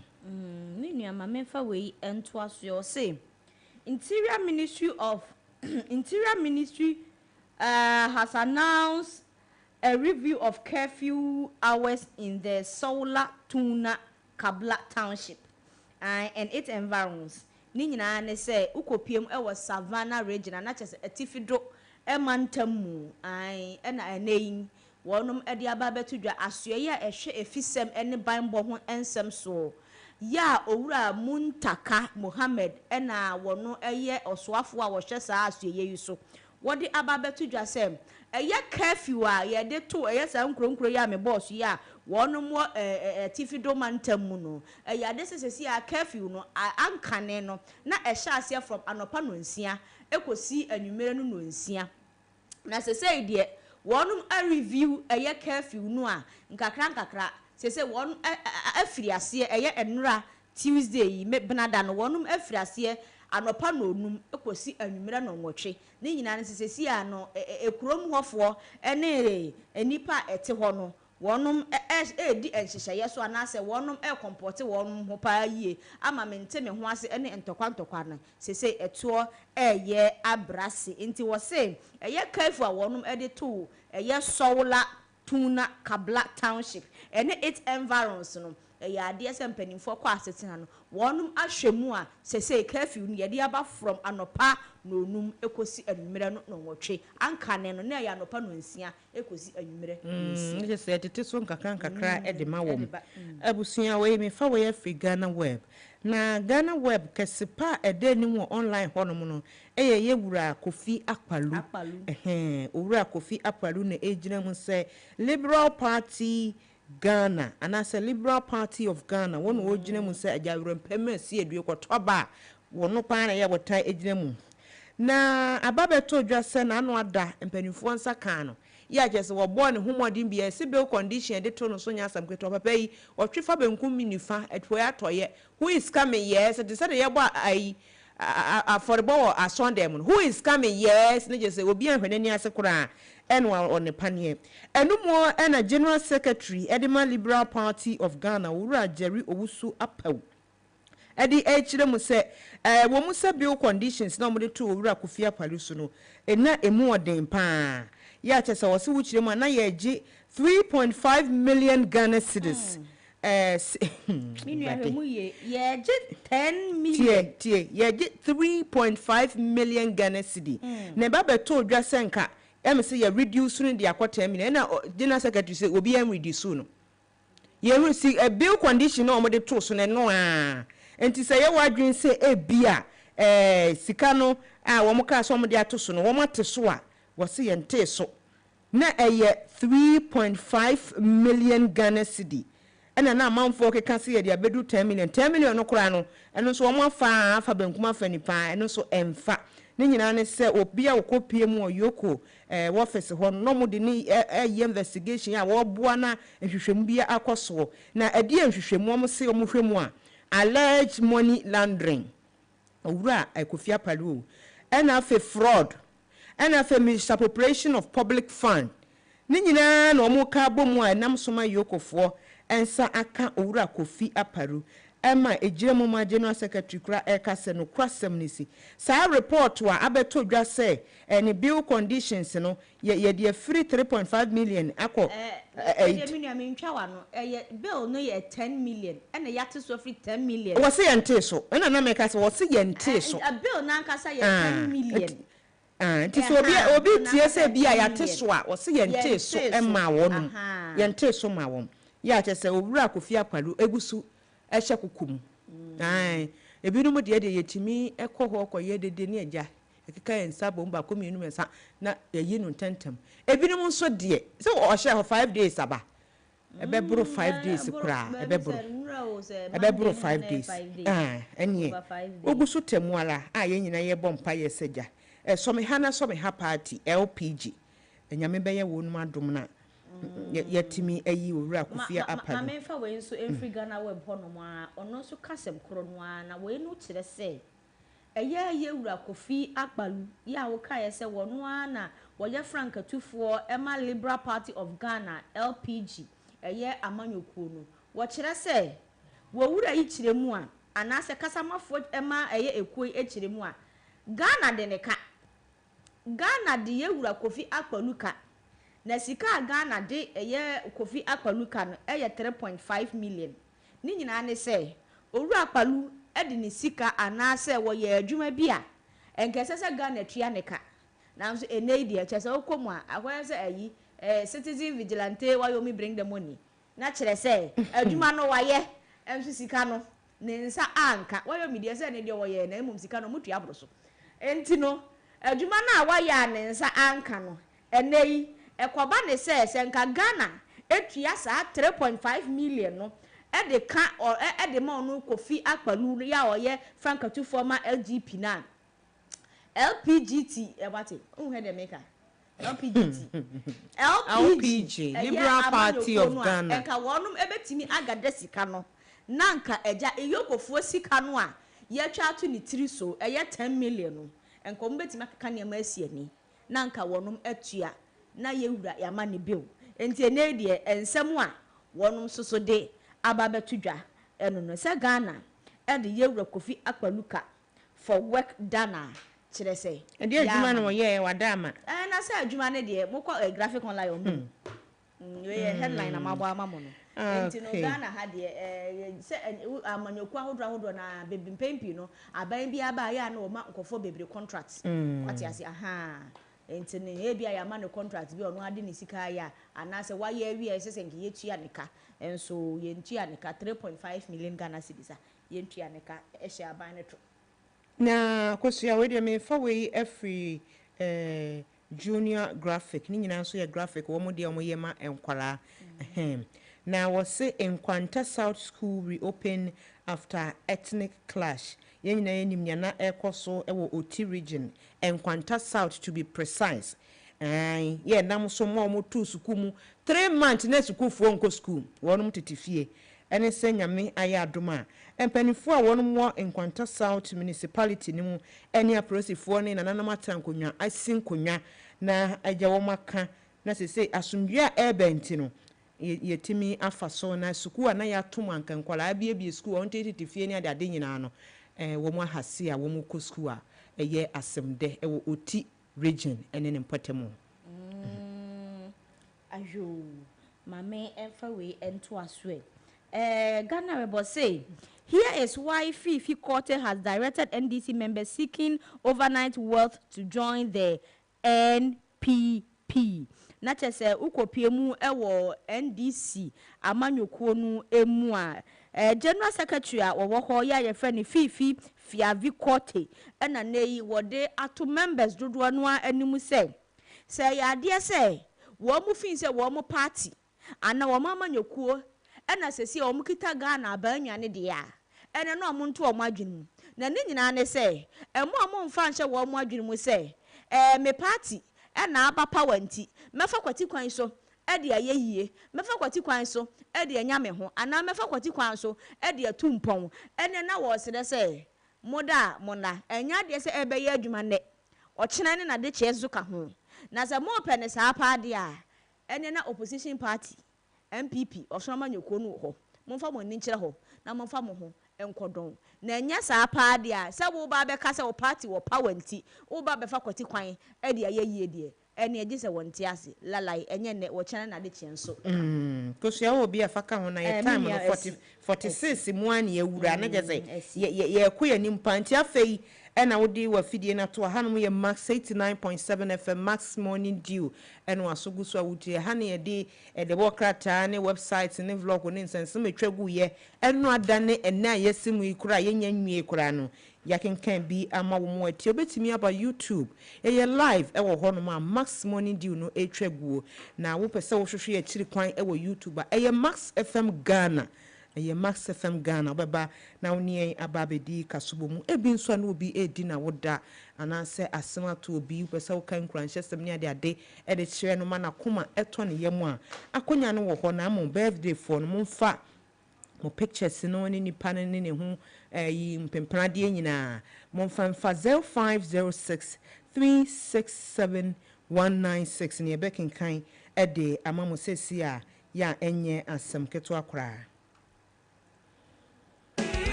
Speaker 2: ne nua mamemfa wei ento aso say Interior Ministry has announced a review of curfew hours in the Sola Tuna Kabla Township and its environs. Ni nyina ne se ukopiem e was Savannah region na chese atifido e mantamu ai e na eneyin wonum e de aba betudwa asoye ya ehwe efisem ene banbo ho ensem so ya owura Muntaka Mohammed e na wono eye osoafo a wo hwe saa asoye yi so wodi aba betudwa sem eye curfew a ye de to eye saa nkronkro ya me boss ya wonum tifido mantamu no ya de sesesi ya curfew no ankane no na ehya ase from anopa no nsia ekosi anwumere no no nsia na sesei de wonum a review eye curfew no a nkakra sesei won afiri ase eye enura Tuesday me benada no wonum afiri ase anopa no onum ekosi anwumere no nwotwe ne nyina ne sesesi a no ekrom hofo ene enipa ete ho no wonum di enhyehyeye so anase wonum comporte wonum ho pa yie ama mente me ho ase ene ntokwa no sese eto eye abrase nti wo se eye kafu a wonum de to eye Sola Tuna Kabla Township ene its environs no eye ade ese mpanimfo kwa asetena no wonum ahwemu a sese kafu no ye de aba from anopa no onum ekosi anwumere no nwotwe ankane no na ya anopa no nsia ekosi anwumere
Speaker 1: nje se tete so nkakra e de ma wom abusua we me fa we Afri Ghana Web na Ghana Web kesepa ede ni wo online honom no ye wura Kofi Akpalu owura Kofi Akpalu na ejina mu se Liberal Party Ghana and as a Liberal Party of Ghana one wo jina mu se ajawrem peme si edue kotoba wono pa na ye wotai ejina mu na ababeto dwase na anu ada mpanifo nsa kan no ya jese wo bo ne homodin bia sibe condition de to no so nya asam keto papa yi otwefa benkum minifa etwo ya toye who is coming yes it said ye bo ai affordable asondem who is coming yes ne jese obi anhwene ni ase kura enwa on panie enumo ena General Secretary Edema Liberal Party of Ghana Wura Jerry Owusu Apaw edi echire mu se wo mu se bill conditions na mo de to Wura Kofi Akpalu so no ena emu oden pa ya chese wo se wuchire mu na ye gi 3.5 million Ghana cedis
Speaker 2: minu ye gi 10 million
Speaker 1: ye gi 3.5 million Ghana cedi na ba beto dwa senka say you reduce the aquatem na General Secretary say obi am reduce no you see a bill condition no mo de to so no enti say you wadwen say e bia sika no wo mo ka so mo de ato so no wo mate so a wo say ente so na 3.5 million Ghana cedi ena na amanfo keka se ye de abedu 10 million no kora no eno so omo afa bankuma fa nipa eno so emfa ne nyina ne se obi a wokopie mu oyoko office ho no mo de ni investigation a wo boa na hwehwemu bia akoso na ade hwehwemu omo se omo hwemu a alleged money laundering owura Kofi Apalo ena fe fraud ena fe misappropriation of public fund ni nyina na omo ka bomu a nam soma yokofo ensa aka owura Kofi Apalo ema ejiremu ma general secretary kura ekase no kwasem nisi sa report wa abeto dwa se any bill conditions no ye de free 3.5 million akọ
Speaker 2: bill no ye 10 million ena yate so free 10 million
Speaker 1: wo se yente so ena na meka se wo se yente so
Speaker 2: a bill na nkasa ye 10 million
Speaker 1: ti so obi tie se bia yate so a wo se yente so ema wonum yente so ma won ya te se owura Kofi Apalo egusu ehye kukum ebinum de yetimi ekoho koye dede ne agya ekeka ensa bomba komienu mensa na yayi no tentem ebinum nso de se o hye 5 days aba ebebro 5 days kura ebebro 5 days enie ogusu temuala yenyina ye bompa ye segya so me ha party LPG enyame beye wonum adom na yetimi ayi owura Kofi Apalo
Speaker 2: mamemfa we nso emfri Ghana web hono ma ono nso kasem kro no na we no kire se ye owura Kofi Apalo ya wo ka ye se wono na wo ye Frank Atufo ema Liberal Party of Ghana LPG amanyokuo no wo kire se wo wura yi kire mu a anase kasamafo ema ekuo ekire mu a Ghana de ne ka Ghana de ye owura Kofi Apalo ka na sika Ghana de Kofi Apalo ka no 3.5 million ni nyina ne se owura Apalo de ni sika anase wo ye adwuma bia enkese se Ghana tua ne ka na nso enei de chese okomu a akoya se citizen vigilante why you me bring the money na kire se adwuma no waye enso sika no ne nsa anka why you me de se ne de wo ye na emum sika no mutu abro so enti no adwuma na waye ne nsa anka no enei ekoba ne se nka Ghana etua sa 3.5 million no de ka or de ma onu Kofi Apalo ya oye Frank Atufo ma LGP na LPGT wate unhe de maker LPG
Speaker 1: Liberal Party of Ghana
Speaker 2: enka wonum ebetimi agada sika no na nka eja eyokofuo sika no a ye twa to ni tiri so 10 million no enka mbetimi akaka ne ma asiani na nka wonum atua na ye wura ya ma ne bill enti ene de ensem a wonum soso de ababetudwa eno no se Ghana e de ye wura Kofi Apalo ka for work dana kire se
Speaker 1: e de adwuma no ye wadama
Speaker 2: na se adwuma ne de mokọ graphic online on we headline na mabo amamo no enti no Ghana ha de se amanyoku ahodo na bebi pempi no aban bi aba ya na o ma nkofo bebre contracts kwati ase enti ne bia ya ma no contract bi ono ade ne sika ya anase wa ye wi ese nke ye tua ne ka enso ye ntua ne ka 3.5 million Ghana cedis a ye ntua ne ka ehye aban ne to
Speaker 1: na kwesua we de me fa we every junior graphic ni nyina so ye graphic wo mo de mo ye ma enkwala na wo se Nkwanta South School reopen after ethnic clash yenyina yenim nya na ekoso ewo Oti region Nkwanta South to be precise ye nam so mo tu school mu 3 months na school fo nko school wonum tetifie ene se nyame aya adoma empanifo a wonum wo Nkwanta South municipality ni mu ene aprosifo ne nananam atankonwa asinkonwa na agya wo maka na sese asumdwe a ebenti no yetimi afaso na school na ya tom anka nkwala bie school on tetifie ne ade nyina no wo mu ahase a wo mu ko school a eye asemde ewo Oti region ene ne mpotemu
Speaker 2: ayo mame emfa we ento aswe Ghana Rebo say here is why Fifi Court has directed NDC members seeking overnight wealth to join the NPP. Nache se ukopie mu ewo NDC amanyokuo nu emu a General Secretary a wo ho ya ye friend Fifi Fiavi Court na nei wode ato members dodo no animu say ya de say wo mu fin se wo mu party ana wo mama nyokuo ena sesi wo mu kita Ghana abanwane de a ene no mo nto wo adwene mu na ne nyina ne se emo mo mfa nche wo mo adwene mu se me party ena aba power nti mefa kwati kwan so e de ayeyie mefa kwati kwan so e de anya me ho ana mefa kwati kwan so e de atumpon ene na wo se de se moda mona enya de se ebe ye adwuma ne ochena ne na de chezo ka ho na se mo pene sa pa de a ene na opposition party MPP osoma nyoko no ho momfa mo ni nkire ho na momfa mo ho enkodon na enya sa pa de a se wo ba be ka se wo party wo power nti wo ba be fa kwati kwan e de ayeyie de ene eje se wonte ase lalai enye ne wo chena na de chenso
Speaker 1: kosua wo bi afaka ho na ye time no 46 mu an ye wura na je se ye koya ni mpanti afei ena wodi wa fidie na to hanom ye max 89.7 FM max morning dew ena wasogu so awutie ha na ye de krata ne website ne vlog ne nsensem atwagu ye eno adane ena yesimu ikura ye nyanwie ikura no yakenkan bi ama wo mo atie obetimi aba YouTube ye live e wo hono ma max morning dew no etwaguo na wo pese wo hwehwe ya chiri kwan e wo YouTube e max FM Ghana ye max FM Ghana baba na woni ababedi kasubo mu ebi nso na obi edi na woda anase asema to obi pese wo kan kranhyesem ne ade e de kire no ma na koma eto ne yemu a akonya no wo ho na mo birthday for no mfa mo pictures no ni nipa ne ho yi mpempena de nyina mo mfa 0506 367 196 ne bekenkan e de amamo sesi a ya enye asem keto akora.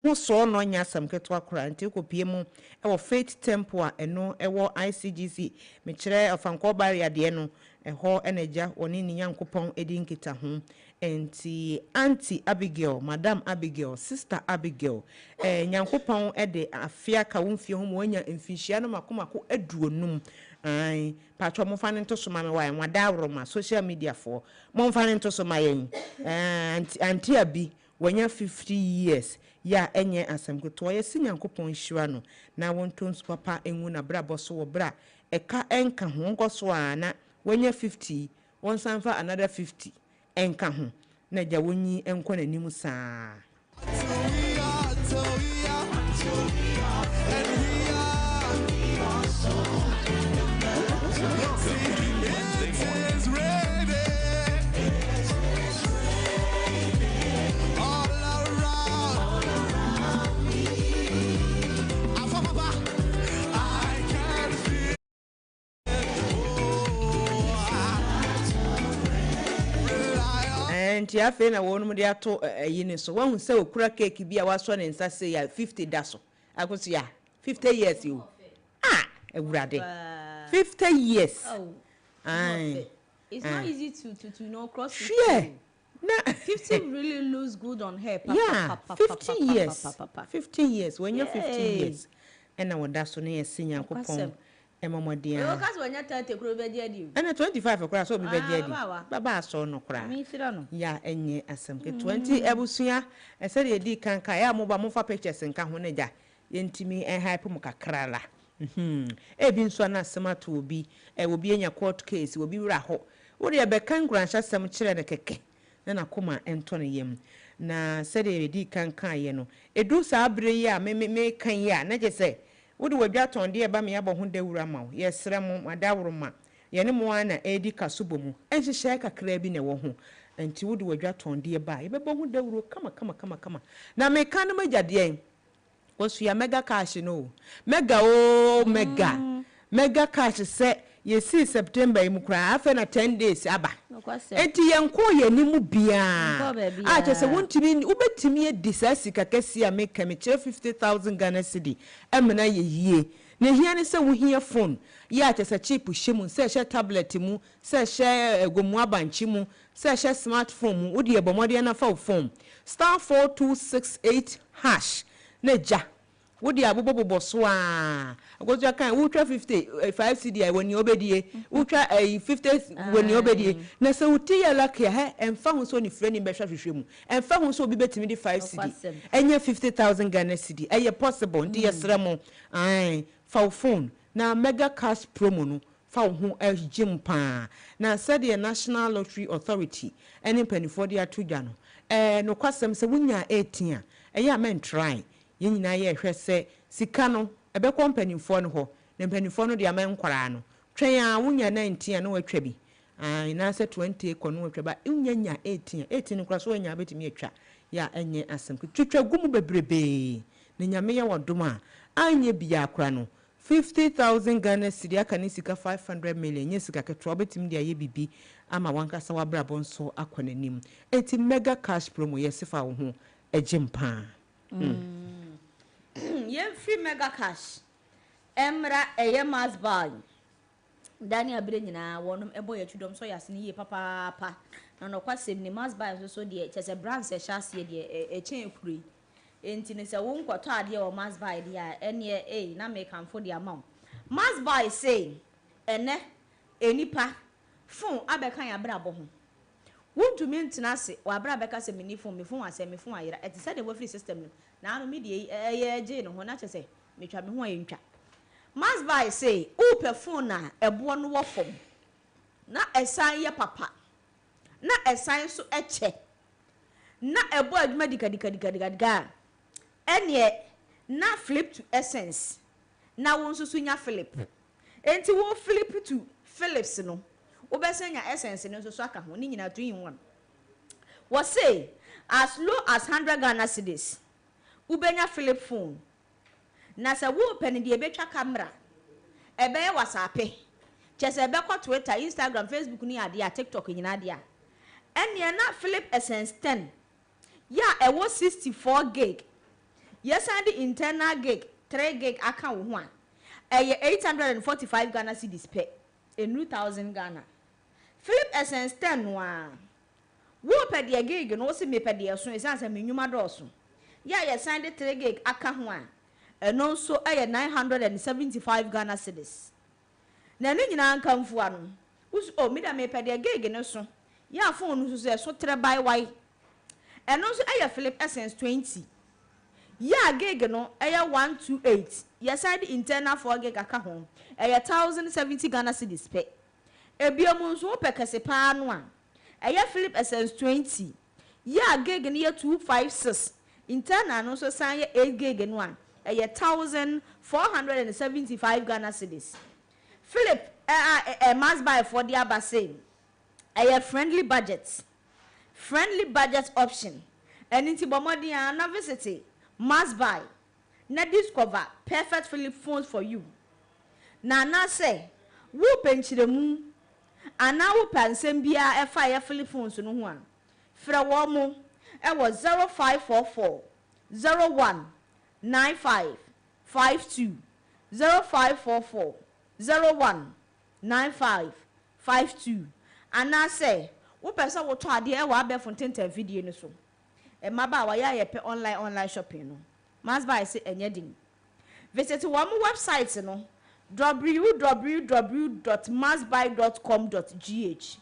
Speaker 1: ho so no nya asam keto akora nti ko pie mu e Faith Temple a eno e ICGC me kire ofanko barrier de no ho enaja woni ni Nyankopon edi nkita ho enti Auntie Abigail, Madam Abigail, Sister Abigail Nyankopon de afia ka wonfie ho mo anya mfinhia no makomako aduonum ai patro mo fane nto so ma me wa en wada awroma social media for mo fane nto so ma yen Auntie Abi wanya 50 years ya enye asem keto ye si Nyankopon hira no na wonto papa enwu na bra boso wo bra eka enka ho ngoso ana wanya 50 won sanfa another 50 enka ho na ja wonyi enko na nimu saa nti afi na wonu de ato yini so wahu se okura cake bi a waso ne nsa se ya 50 daso akoso ya 50 years you ewurade 50 years
Speaker 2: it's not easy to know cross 50.
Speaker 1: Sure. Na
Speaker 2: 50 really looks good on her.
Speaker 1: 50 years when you're 50 years and I would so near senior coupon Emamodian.
Speaker 2: You cast when you're 30 crore be dead.
Speaker 1: And 25 across so be dead. Baba so no cry. Ya enye asem ke 20 ebusuya e said ye di kan ka ya mo ba mo fa pictures nka ho neja yentimi en hype mu kakra la. E bi nso na asema to obi e obi enya court case obi wura ho. Wo de be kan gransha asem kire ne keke. Na koma ento ne yem. Na said ye di kan ye no. Edu sa abre ye a me kan ye a na je say wo de wadwa ton de ba me abo ho dawura ma wo. Yesre mo madawroma. Ye ne mo ana edi kasubo mu. Enhihye kakra bi ne wo ho. Enti wo de wadwa ton de ba ye bebo ho dawuro kama. Na me kan no magyade osu ya mega cash no. Mega mega cash se ye see September im kra afa na 10 days aba. Enti yenko ye nimu bia. Che se wontimi ubetimi edisasi kakasi a make me 50,000 Ghana cedi. Emna ye yie. Na hia ne se wo hia phone. Ya che se chip hwemu, se hye tablet mu, se hye gomu abanchi mu, se hye smartphone mu, wo de ebomode na fa phone. *4268# neja wodi abobobo so a agojo kan utwa 55 cedi when you obedie utwa 50 when you obedie na se uti ya lake ha emfa ho so ni freni behwa hwehwemu emfa ho so obi betimi di 5 cedi enye 50,000 Ghana cedi eye possible ndi yesre mo ai fa phone na mega cash promo no fa ho agim pa na said the National Lottery Authority ene penifo dia tudwa no no kwasem se wunya 18 eye amen try yenyina ye hwese sika no ebe company fo no ho na mpanifo no de amen kwara no twen a wunya 19 no watwa bi na se 20 ko no watwa ba unyanya 18 kwara so wanya betimi atwa ya enye asem twitwa gumu bebrebe na nyame ye wodoma anye biya kwara no 50,000 Ghana cedi aka ni sika 500 million nye sika ketro betimi de aye bibi ama wankasa wabrabo nso akwanenim eti mega cash promo yesifa wo ho agimpa
Speaker 2: Ye free mega cash emra eye mass buy Daniel abire nyina wonum ebo ya tudom so yase ni ye papa na no kwasem ni mass buy so de chese brands e hyase de echen ekuri enti ne se wo nkwoto ade o mass buy de a ene na make am for the amount mass buy say ene enipa fun abekan ya brabo ho wontumi ntina se wa bra beka se mini phone me phone ase me phone ayira eti say the free system no na no me de je no ho na che se me twa me ho ayentwa mass buy say u pe phone na ebo no wo fom na esan ye papa na esan so eche na ebo aduma dikadikadikadiga ene na flip to essence na won so nya flip enti wo flip to Philips no obesenya essence no so aka ho ni nyina 2 in 1 was say as low as 100 Ghana cedis ubenya flip phone na se wo pen de betwa camera ebe ye WhatsApp chese ebe kwa Twitter Instagram Facebook ni ade ya TikTok nyina ade ya ene na flip essence 10 ya ewo 64 gig yes and the internal gig 3 gig account one 845 Ghana cedis pay a new 1,000 Ghana Philip Essence 10 one wo pɛ de gig no se me pɛ de so esan se menwuma dɔɔso ya signed the 3 gig account one ɛno nso 975 Ghana cedis na ne nyina nkamfo ano o me da me pɛ de gig no so ya phone no so 3 by y ɛno nso Philip Essence 20 ya gig no 128 ya signed the internal 4 gig account 1,070 Ghana cedis pay ebiamu nso wo pɛ kɛse paa no a Philip Essence 20 ya gig no 256 internal no so sign 8 gig no a 1,475 Ghana cedis Philip must buy for the abase friendly budget option and into bomodia na visit must buy na discover perfect Philip phones for you na say wo penchiremu ana wo pansem bia fire Philip phones no ho a fra wo mo was 0544 01 95 52 0544 01 95 52 and I say what person will try the air be fontaine video no so e maba wa ya pe online shopping no must buy say enyedin visit one website no www.mustbuy.com.gh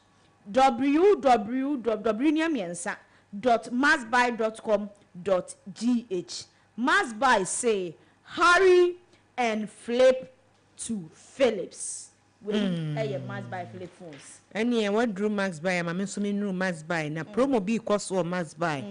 Speaker 2: www.mustbuy.com.gh must buy say hurry and flip to Philips with must buy Philip phones
Speaker 1: any what drew max buy am me so me no max buy na promo bi cost or max buy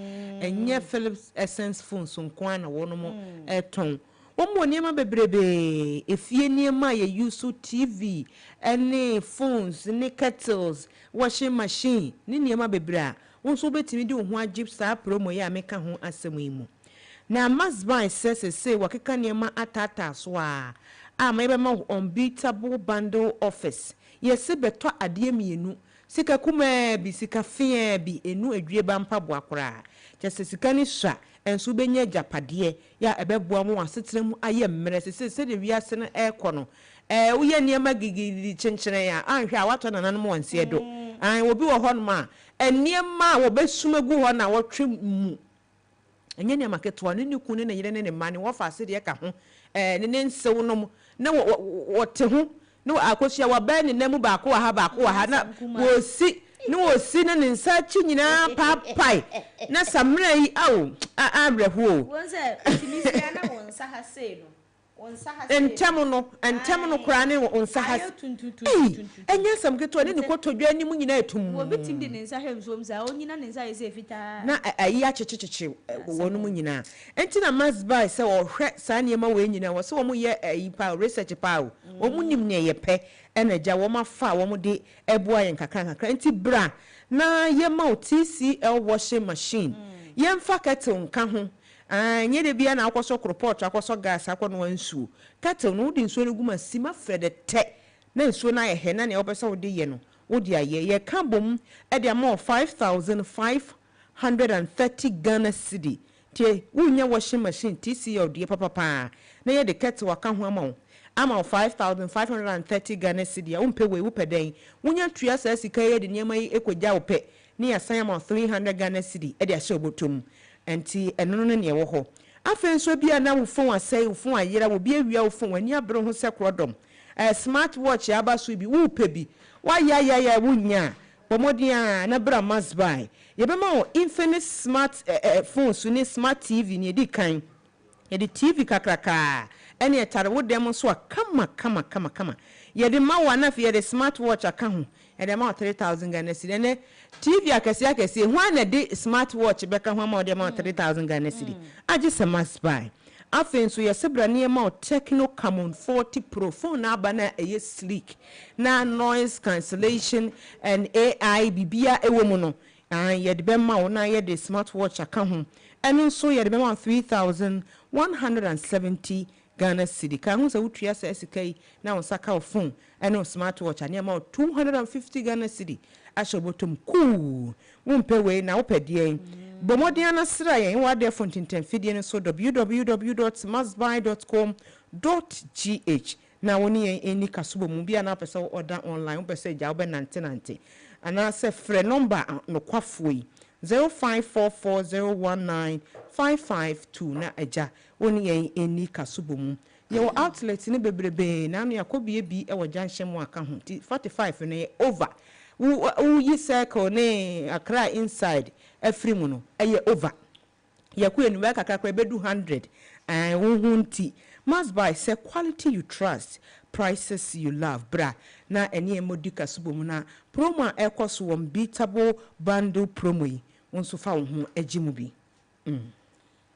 Speaker 1: enye Philips Essence phones so nko na wono mo eton omo niema bebrebe efie niema ye use TV any phones ni kettles washing machine ni niema bebra won so betimi di ho agip sa promo ya meka ho asem imu na max buy say wakeka niema atata so a maybe ma unbeatable bundle office yesi beto ade mienu sika kuma bi sika fie bi enu adwie ba mpa boakora kyese sika ni swa enso benya japade ya ebeboa mo asetere mu aye mmere se de wiase no ekono uye niema gigidi chenchene ya anhwe awato nananom wanse do an obi wo ho no ma eniema wo besumagu ho na wotwe mu enye niema keto ne kunu ne yire ne mane wo fa ase de ka ho ne nsew no na wote ho no akosia wa ba ne namu ba ko ha na wosi ne nsa chi nyina papai na samra yi awo abrɛho
Speaker 2: won se timisia na won sa ha sei no
Speaker 1: entemu no kura ne onsa ha enya sam keto ne kotodwa ni mu nyina etum
Speaker 2: wo bitim de ne nsa hemsom sa onyina ne nsa yese fita
Speaker 1: na ayi achechecheche wonu mu nyina enti na mass buy se wo hwɛ sa niema we nyina wo se wo mu ye ayi pa research pa wo mu nim ne ye pɛ energy wo ma fa wo mu de eboa yen kakra enti bra na ye ma TCL washing machine ye mfa kettle nka ho nye de bia na akoso kropot akoso gas akono wansuo kettle no di nsuo no guma sima frede te na nsuo na ye he na ne obesa wo de ye no wo di aye ye ka bom e de am 5,530 Ghana cedi tie wunya washing machine TCL de papa na ye de kettle waka ho ama 5,530 Ghana cedi a umpe we wo peden wunya tua sa sika ye de nyema yi ekogya wo pe ni asan ama 300 Ghana cedi e de ahye obotom enti eno no ne wo ho afen so bia na wo fon asai wo fon ayera wo bia wia wo fon ani abro ho se krodom smart watch aba so bi wo pe bi wa ya wunya pomodia na bra must buy ye be ma Infinix smart phone so ni smart TV ni edi kan ye di TV kakraka ene etare wo dem so kama ye di ma wa na fi ye di smart watch aka ho ye di ma 3,000 Ghana cedi ne TV akese ho na di smart watch beka ho ma de ma 3,000 Ghana cedi agi se must buy afen so ye sebra ne ma Techno Camon 40 Pro phone na aba na eye sleek na noise cancellation and AI bibia ewo mu no ye de be ma na ye di smart watch aka ho eno so ye de be ma 3,170 Ghana city ka hu se wotria se sika yi na won saka phone and no smartwatch ani ma 250 Ghana city ashobotom cool wompe we na wopedie bomodin anasra yen wa de fontinten fidie no so www.mustbuy.com.gh na woni yen eni kasubo mu bia na pese order online wo pese ja wo be nante ana se frɛ number no kwafo yi 0544019552 na eja woni yen eni kasubo mu ye wo outlet ni bebrebe na no yakobie bi e wo junction mu aka ho 45 no over yi circle ne Accra inside every mu no eye over yakuye no we kakakra bedu 100 hunti must buy say quality you trust prices you love bra na eni emodika subomu na promo ekoso unbeatable bundle promo yi wonso fa wo ho agimu bi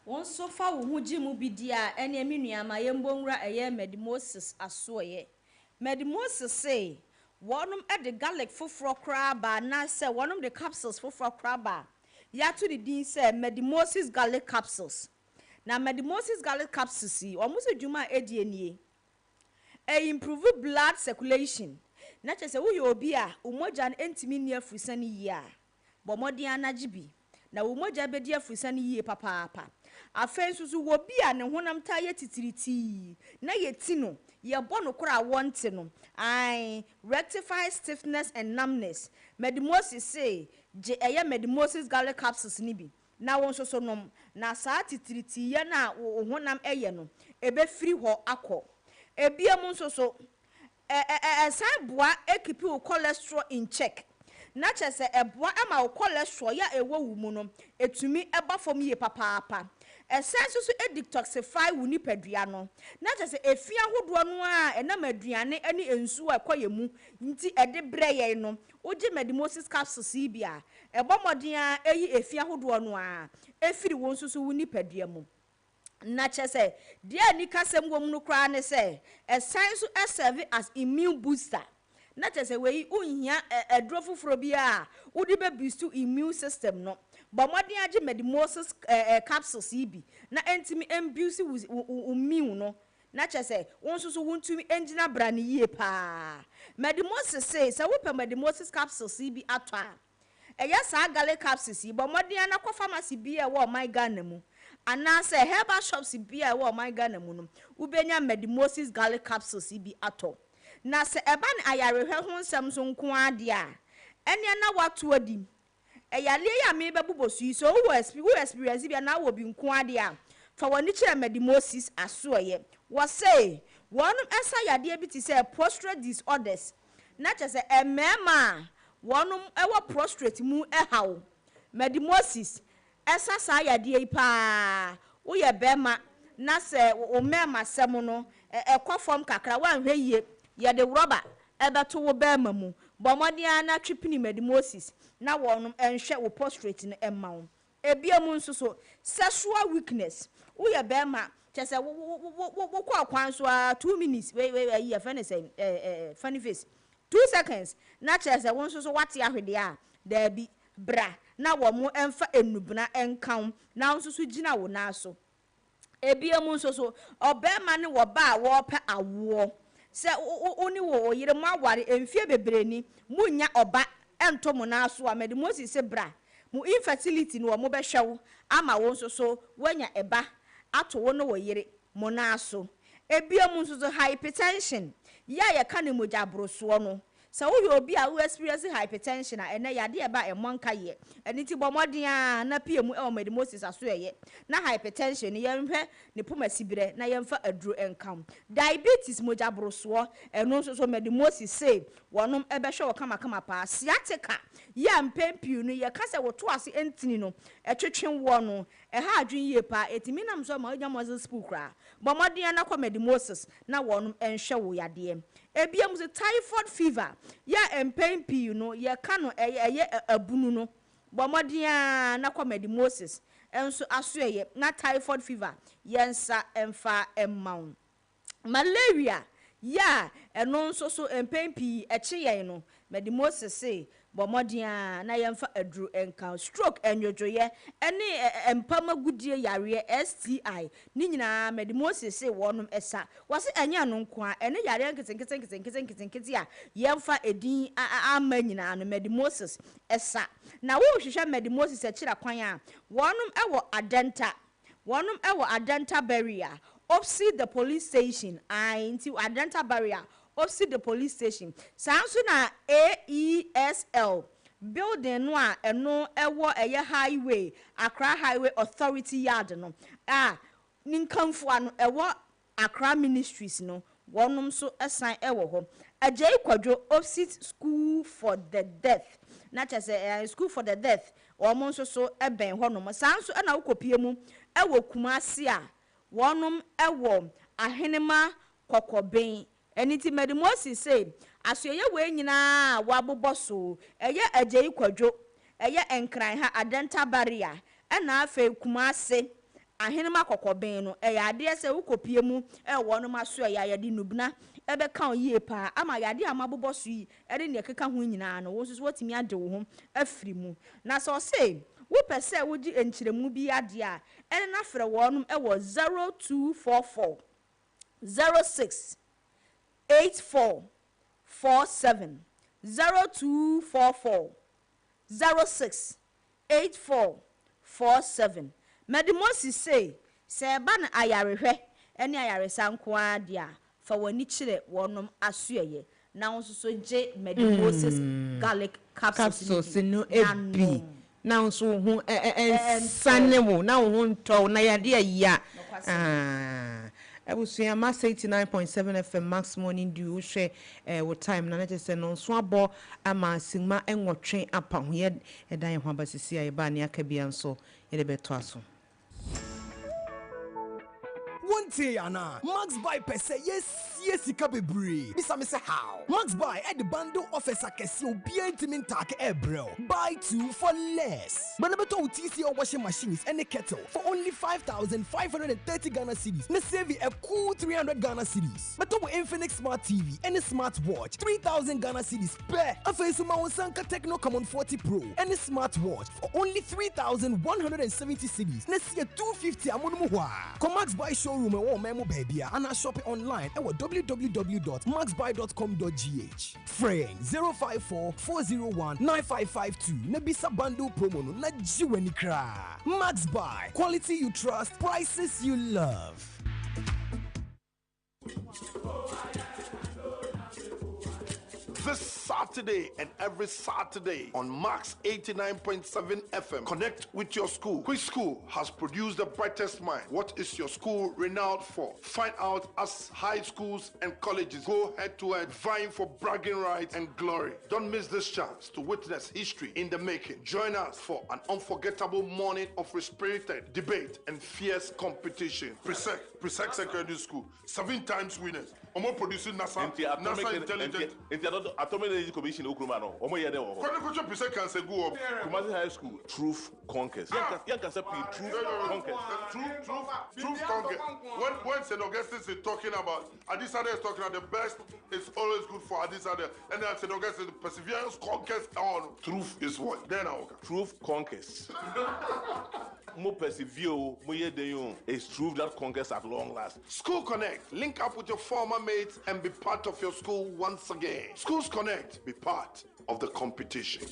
Speaker 2: wonso fa wo ho gimu bi dia eni eminuama yembonwura eye Medimosis asoye Medimosis say wonum the garlic foforo kra ba na say wonum the capsules foforo kra ba ya to the din say Medimosis garlic capsules na Medimosis garlic capsules yi omuso djuma edi enie improve blood circulation na chese wo yo obi a umoja entimi ni afusani yi a bomodi anagibi na umoja bedi afusani yi papa afensusu wo bi a ne honam ta ye titiriti na ye ti no ye bono kora wonte no rectify stiffness and numbness Medimosis say je eye Medimosis garlic capsules ni bi na won so nom na saa titiriti ye na wo honam eye no ebe firi ho akọ ebia mu so san boa ekipi wo cholesterol in check na chese eboa ama wo cholesterol ya ewo wu mu no etumi eba fom ye papa essence so detoxify wu ni padua no na chese efia hodo no a enam aduane ani ensu akoye mu nti ede breye no oji Medimosis capsules bia ebomoden a eyi efia hodo no a efiri won susu wu ni padua mu na chese dia ni kasem wom no kra ne se essence so serve as immune booster na chese we unhia edro foforo bia udi be boost immune system no bomodin age Medimosis capsules bi na entimi embuse immune no na chese wonsusu wuntumi engina brane yie pa Medimosis say se wo pe Medimosis capsules bi atwa eya sa garlic capsules bomodin na ko pharmacy bi e wo my Ghana mu ana say herbal shops bi e wo my Ghana mu no ubenya Medimosis garlic capsules bi ato na se eba na ayarehwe ho nsem so nko ade a ene na wato adim eyale ya me bebubosu so wo experience bi na wo bi nko ade a fa woni kire Medimosis asoye wo say wonum esa yade bi ti say prostate disorders na chese emema wonum ewo prostate mu ehaw Medimosis esa sa yade pa wo ye bema na se o mema sem no ekofom kakra wan hweye ye de rubber ebeto wo bema mu bomodia na twipini Medimosis na wonum enhwe wo prostate no emawo ebia mu nso so sexual weakness wo ye bema chese wo kwa kwan so 2 minutes we ye fene say funny face 2 seconds na chese won so wate ahwede a da bi bra na wo mu emfa enubna enkan na nso so gina wo na so ebia mu nso so obema ne wo ba wo pe awo se oni wo yire mu aware emfie bebreni munya oba ento mu na so a Medimosis se bra mu infertility no mo be hwewo ama wo nso so wanya eba ato wo no wo yire mu na so ebia mu nso so hypertension ya ye ka ne moja broso no se wo yo bi a wo experience hypertension a ene yade eba emonka ye eni ti bomoden a na piemu e Medimosis aso ye na hypertension ye nhwe ne pomasibire na ye mfa aduro enkam diabetes moja broso eno nso so Medimosis say wonum ebe hwe wo kama pa sciatica ya mpempiu no ye kase wo to ase entini no etwetwen wo no ha adwen ye pa etimi nam so ma onya mozel spukra bomoden na kwa Medimosis na wonum enhwe wo yade ebia mu typhoid fever ya empempi no ye ka no eye abunu no bomoden na kwa Medimosis enso asoye na typhoid fever yensa emfa emmaun malaria ya eno nso so empempi echiyen no Medimosis say bomodia na yemfa aduru enka stroke enyojoye ene empama gudie yare STI ni nyina medimosis se wonum esa wase anya no nko a ene yare nkete a yemfa edin ama nyina no medimosis esa na wo hwehwe medimosis a kira kwan a wonum ewo adenta barrier opposite the police station into adenta barrier opposite the police station sanso na AESL building no a eno ewo eye highway Accra Highway Authority yard no ninkamfo ano ewo Accra Ministries no wonum so esan ewo ho Ajay Kwadwo opposite school for the deaf na chese school for the deaf omo so eben ho no sanso na ukopie mu ewo Kumasi a wonum ewo ahenema kokoben eniti medimosis say asoye we nyina waboboso eye Ajay Kwadwo eye enkran ha adenta barrier na afa Kumasi ahenema kokoben no ade se ukopie mu wonum aso ya de nubna ebe kan yie pa ama yade amaboboso yi ede ne keka ho nyina no wo so watimi ade wo ho afiri mu na so say wo pese wo di enchiremu bi ade a ene na frɛ wonum 0244 06 8447 0244 06 8447 medimosis say se ba na ayarehwɛ ene ayaresa nko ade a fa wani chire wonum asueye na won so je medimosis garlic capsules
Speaker 1: no ebi na so ho sanewo na ho nto na yade ayi Ebusua Max 89.7 FM Max Morning Dew hwe wo time na nete se no so abo ama sigma enwotwe apa ho ye edan ho abasisi aye ba ne aka bia nso ye de beto aso
Speaker 6: One day, Anna, Max Buy per se, yes, sika bebre. Bisa me say how? Max Buy at the bundle offers a kesi obi entimin take ebro. Buy 2 for less. Banabeto TC or washing machines and a kettle for only 5,530 Ghana cedis. Na save a cool 300 Ghana cedis. But we Infinix Smart TV and a smartwatch 3,000 Ghana cedis per. A face of Sanka Techno Common 40 Pro and a smartwatch for only 3,170 cedis. Na see a 250 amonumuwa. Come Max Buy showroom and memo baby and I shop it online at www.maxbuy.com.gh. Frame 054 401 9552. Nebisa bundle promo no na jiweni kra. Max Buy, quality you trust, prices you love.
Speaker 7: This Saturday and every Saturday on Max 89.7 FM. Connect with your school. Which school has produced the brightest mind? What is your school renowned for? Find out as high schools and colleges go head to head, vying for bragging rights and glory. Don't miss this chance to witness history in the making. Join us for an unforgettable morning of respirited debate and fierce competition. Presec Secondary School, 7 times winners. Omo producing NASA Intelligent.
Speaker 8: Atomic Energy Commission Okrumano. Omo yede wo.
Speaker 7: Kwani presec can say go up.
Speaker 8: Kumasi High School, Truth Conquest. Yan can say Truth Conquest.
Speaker 7: Truth Conquest. When St. Augustine is talking about, Adisade is talking about the best is always good for Adisade. And then St. Augustine, perseverance, conquest on. Truth is what? Then I
Speaker 8: Truth Conquest. Mo persevere, mo yedeyon. It's truth that conquers at long last.
Speaker 7: School Connect. Link up with your former mates and be part of your school once again. Schools Connect. Be part of the competition.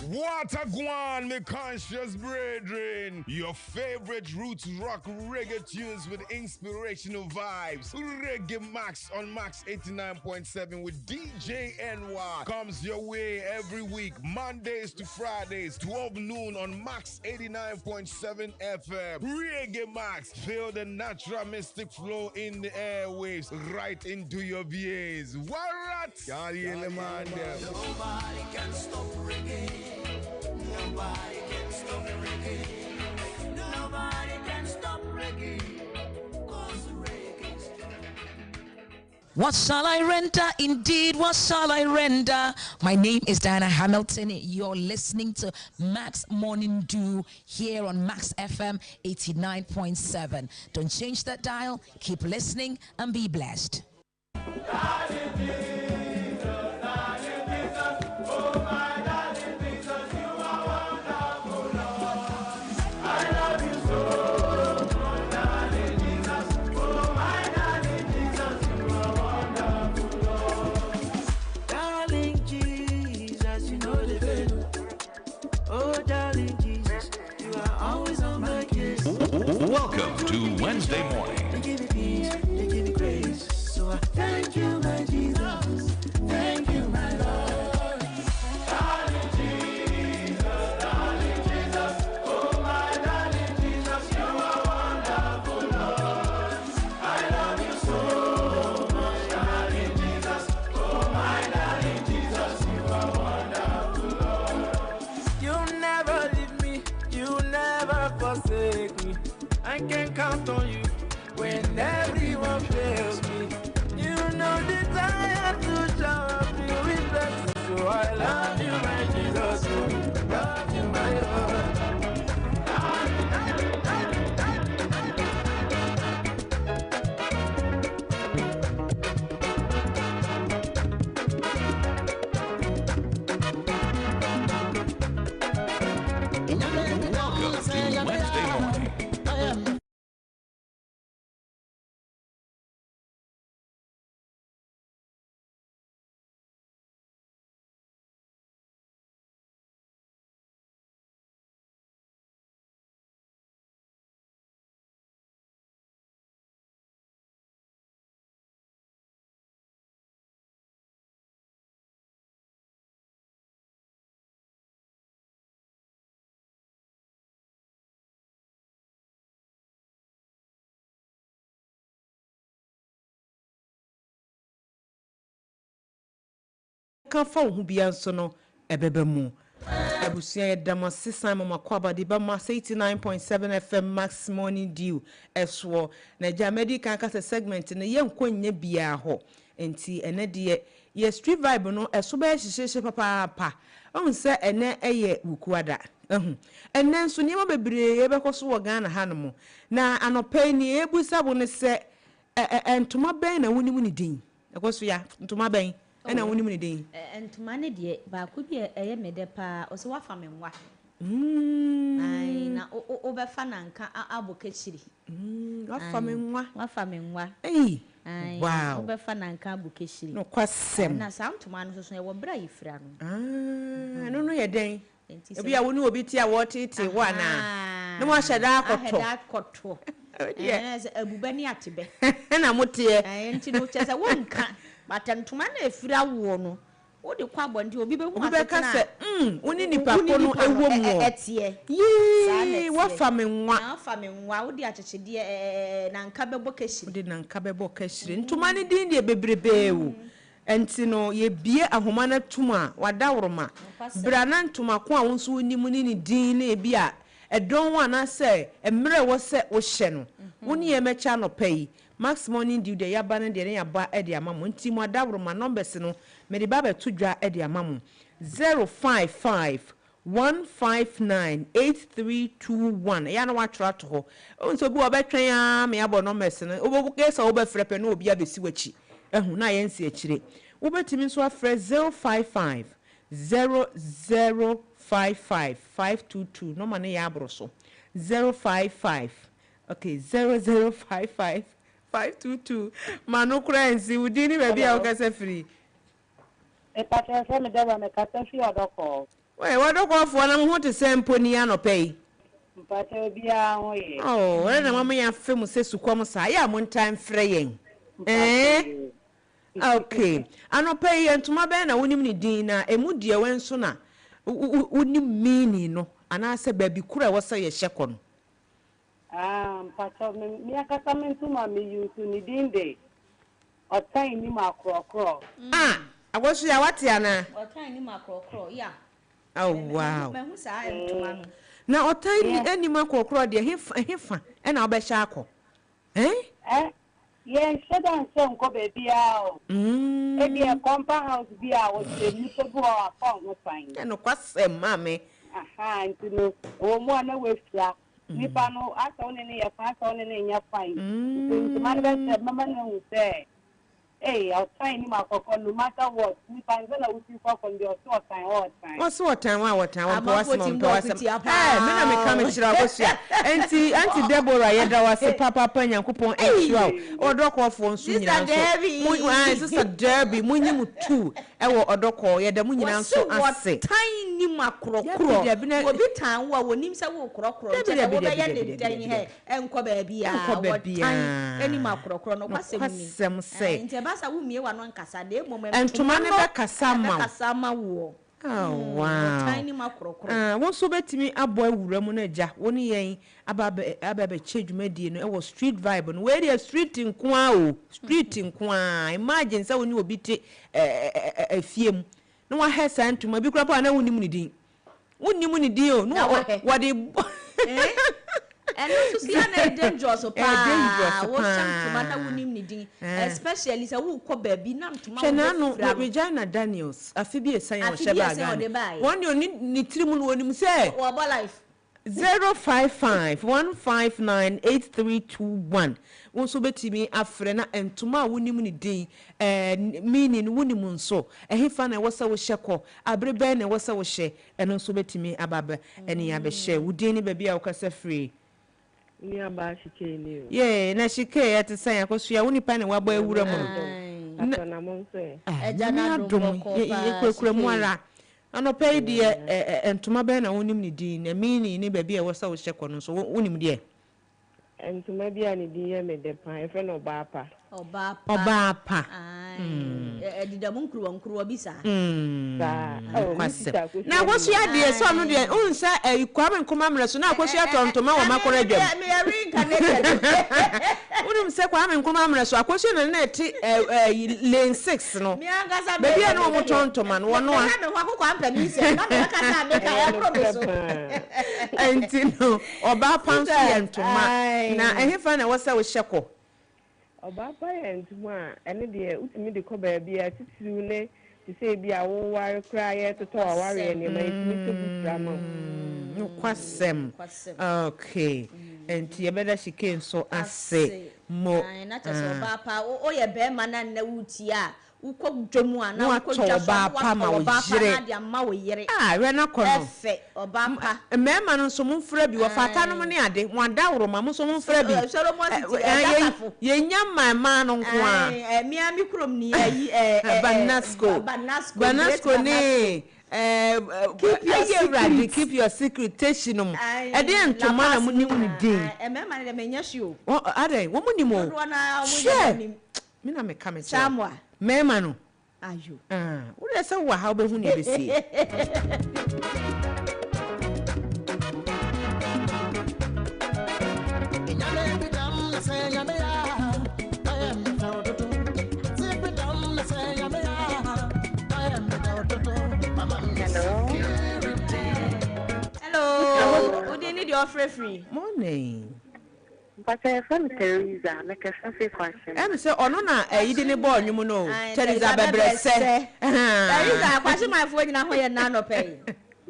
Speaker 9: What a guan, me conscious brethren. Your favorite roots rock reggae tunes with inspirational vibes. Reggae Max on Max 89.7 with DJ NY comes your way every week, Mondays to Fridays, 12 noon on Max 89.7 FM. Reggae Max, feel the natural mystic flow in the airwaves right into your ears. What?
Speaker 10: Nobody can stop reggae. Nobody can stop reggae. Nobody can stop reggae. 'Cause reggae is
Speaker 11: What shall I render? Indeed, what shall I render? My name is Diana Hamilton. You're listening to Max Morning Dew here on Max FM 89.7. Don't change that dial. Keep listening and be blessed.
Speaker 4: Welcome to Wednesday morning.
Speaker 10: Thank you, my Jesus. Thank you, my Lord. Darling Jesus, oh my darling Jesus, you are wonderful, Lord. I love you so much, darling Jesus, oh my darling Jesus, you are wonderful, Lord. You never leave me, you never forsake me. I can count on you when everyone fails me. You know the desire to shower me with blessings. So I love you, my Jesus. So love you, my Lord.
Speaker 4: Welcome to Wednesday morning.
Speaker 1: Kan fa ho bia nso no ebebe mu abusia yedama sesan mama kwaba de ba ma 89.7 FM Max Morning Dew eso na ja medical kasa segment ne ye nkonye bia ho enti ene de ye street vibe no eso ba hihye papa on se ene eye wukuada ene nso niam bebre ye bekoso wo Ghana hanmo na anopa ni ebusabo ne se entoma ben na woni mu ni din ekoso ya ntoma ben ena woni mu ni din
Speaker 2: entoma ne de ba ko bi eye mede pa o se wa fa menwa ai na o be fa nanka abokachiri
Speaker 1: wa fa menwa
Speaker 2: ai wow o be fa nanka abokachiri
Speaker 1: no kwasem
Speaker 2: na sa ntoma no so e wo bra yifra no
Speaker 1: no ye den ebi a woni obi ti a wo tete wa na no mo hyeda akoto
Speaker 2: abubani atebe
Speaker 1: na motie
Speaker 2: enti no chese wonka batantuma na efira wo no wo de kwa bondi obi be hu
Speaker 1: asete woni nipa ko no ewo mu
Speaker 2: etie
Speaker 1: yi wa fa menwa
Speaker 2: wo de achechede na nka bebo kashiri
Speaker 1: wo de na nka bebo kashiri ntuma ne din de bebrebe wo enti no ye bie ahoma na tuma wadaworoma bra na ntuma ko a wo nso ni mu ni din na ebi a edon wa na se emre wo se wo hye no woni ye mecha no pai Max Morning Dew de yaba ne de yaba e de amamu nti mu adaworoma numbers no me de ba to dwa e de amamu 055 159 8321 ya na watra to ho nso bi obetwen ya me abo numbers no obo kesa obo frepe na obi abesi wachi ehu na ye nsi akire wobetimi nso afre 055 0055 522 no mane ya abro so 055 okay 0055 522 manu krenzi udini baby a okase free
Speaker 12: e pata se me deba me kata fi odoko
Speaker 1: we wadoko fo na ho te sempo ni anopai
Speaker 12: pata bia ho ye
Speaker 1: oh we na mama ya fem se sukom sa ya mo ntan frɛ yen okay anopai entuma be na wonim ni din na emu die wenso na wonim mini no ana se baby kura wo se ye hyekɔ no
Speaker 12: mpacho mi akasa mentuma mi yusu ni dinde otan ni makrokro
Speaker 1: agwasu ya wate ana
Speaker 2: otan ni makrokro ya
Speaker 1: oh wow
Speaker 2: me hu sa entuma no
Speaker 1: na otan ni ani makrokro de hefa na obehya akọ
Speaker 12: Yes, shut down some go baby out. Maybe a compound house be out with the new people are found no fine.
Speaker 1: And of course, mammy.
Speaker 12: Aha, and to know, oh, one way flat. Nipano, I saw in your fast on in your fine. To manifest, Mamma will say, hey, I'll sign him up no matter what. Nipan gonna will see for from your short time all time.
Speaker 1: What's what time? I'm watching Mina me come chira Auntie Deborah yeda wase papa panya kupon extra. Odoko for nsu nyina so. Sister Derby munyimu 2 ewo odoko yeda mu nyina so ase.
Speaker 2: Tiny makrokro. Obi tan wa wonim se wo krokro. Nche wo be ye ne dan he enko ba bia. Any makrokro no kwasem
Speaker 1: say.
Speaker 2: Nche basa wo mie wa no nkasa de moment.
Speaker 1: Entuma ne be kasa ma
Speaker 2: wo.
Speaker 1: Oh wow.
Speaker 2: Tiny makrokro.
Speaker 1: Won so betimi abo awura mu na ja. Woni yen ababe chedwumadi no e wo street vibe no. We dey street nkoa o. Street nkoa. Imagine say woni obi te afiem. No wa hesa ntuma bi kura pa na woni mu ni din. Woni mu ni din o. No wa de
Speaker 2: and also see an dangerous pa wo chantuma na wonim ni din especially say wo ko baby na ntuma
Speaker 1: wo Regina Daniels afibi esan o sheba one you ni tirimu no wonim say
Speaker 2: wo bo life
Speaker 1: 055-159-8321 won so betimi afre na entuma wonim ni din meaning wonim nso ehefa na wosa wo hyeko abrebe na wosa wo hye eno so betimi ababa ene ya be hye wudin ni baby a wo kasa free
Speaker 13: ni aba shike ni o
Speaker 1: na shike ya te san yakosua woni pa ne wabo awura mu
Speaker 13: no na mo nso
Speaker 2: eja na dum
Speaker 1: ye kwekura mu ara ano pay de entuma be na wonim ni din na mini ni baby a wosa wo hyeko no so wonim de
Speaker 13: entuma bia ni din ye me de pan e fe no ba pa
Speaker 1: oba pa
Speaker 2: edida munkruwa nkruwa bisa
Speaker 1: na kwosua de so no de unsa kwame nkoma mreso na kwosua tontoma wo makora adwam
Speaker 2: me reincarnated
Speaker 1: unum se kwame nkoma mreso akwosua na na ti lane 6 no baby na wo tontoma no wono a
Speaker 2: na me kwakọ ampa mi se na me kasa me ka ya promise
Speaker 1: entino oba pa so ye ntoma na ehefa na wosa wo hyeko
Speaker 13: Obapa yentuma ene de utimi de ko ba bia titiru ne ti se bia wo ware kra ye toto aware ne mai timi to busra no
Speaker 1: no kwasem okay enti yebeda shike nso ase mo
Speaker 2: na tese obapa o ye be ma na na wuti a ukọ dwomu ana ukọ
Speaker 1: dwa pa ma wo jire we na kono
Speaker 2: efe obapa
Speaker 1: mema no so mumfra bi wo fata no ne ade wanda woro ma so mumfra bi ye nyama ma no nko a
Speaker 2: mia mi krom ni ayi
Speaker 1: banasco ne keep your secret teshinum e de ntoma na muni din
Speaker 2: mema ne menya shio
Speaker 1: ade wo muni mo mina me kame
Speaker 2: chamwa
Speaker 1: mema no
Speaker 2: ayo
Speaker 1: wo de se wa ha be hu ne be si
Speaker 2: hello we need your free
Speaker 1: morning
Speaker 12: but from Teresa make a fancy question
Speaker 1: em say ono na yidi ne ball nwum no Teresa bebrese
Speaker 2: Teresa kwashi my phone na ho ye na no pay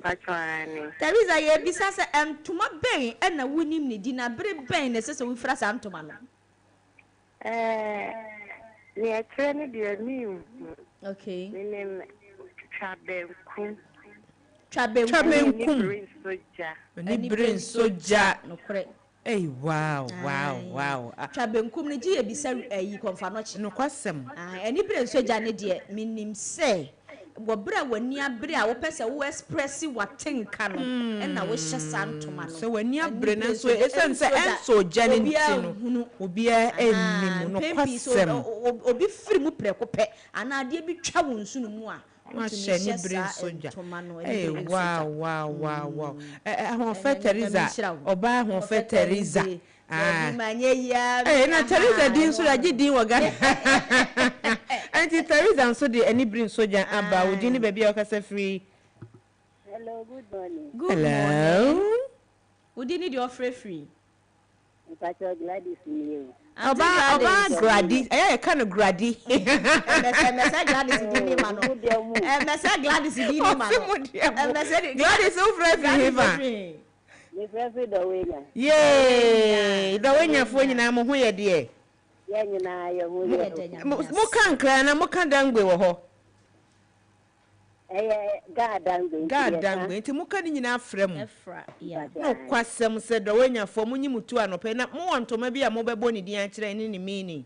Speaker 12: bachwani
Speaker 2: Teresa ye bisa se entuma ben e na wonim ne di na bere ben ne se we fra sa ntuma no
Speaker 12: ne training de mi
Speaker 2: okay
Speaker 12: name
Speaker 1: Chabenkum ni brain soja
Speaker 2: no kore
Speaker 1: hey wow
Speaker 2: Chabenkum ni ji e bisa yi konfa no chi
Speaker 1: no kwasem
Speaker 2: eni brain soja ne de minim se wo bra wani abre a wo pese wo express watenka no e na wo hye santoma no
Speaker 1: so wani abre na so esense enso jane ntino obi ennim no kwasem
Speaker 2: obi firi mu prekope ana ade bi twa wo nsu no mu a
Speaker 1: ma sheni brain soja hey wow ho fe Teresa oba ho fe Teresa na Teresa din so da gidi waga anti Teresa nso de any brain soja aba odi ni baby o kasa free
Speaker 12: hello good morning
Speaker 2: morning odi ni de offer free
Speaker 12: Pacho Gladys ni
Speaker 1: Oba gradi. Kind of gradi.
Speaker 2: Mese Gladys di ni ma no. Mese Gladys di ni ma no. Mese
Speaker 1: Gladys o friend
Speaker 12: Me friend the way.
Speaker 1: Yay! The way you for nyina mo ho ye de.
Speaker 12: Yeah, nyina ye ho ye.
Speaker 1: Mo kan kra na mo kan dangwe wo ho.
Speaker 12: God dangwe.
Speaker 1: Nti mo kan nyina afra mu.
Speaker 2: Efra, yeah.
Speaker 1: No kwasem se the way you for mo nyimutu anope na mo wantoma bi a mo bebo ni din akire ni meaning.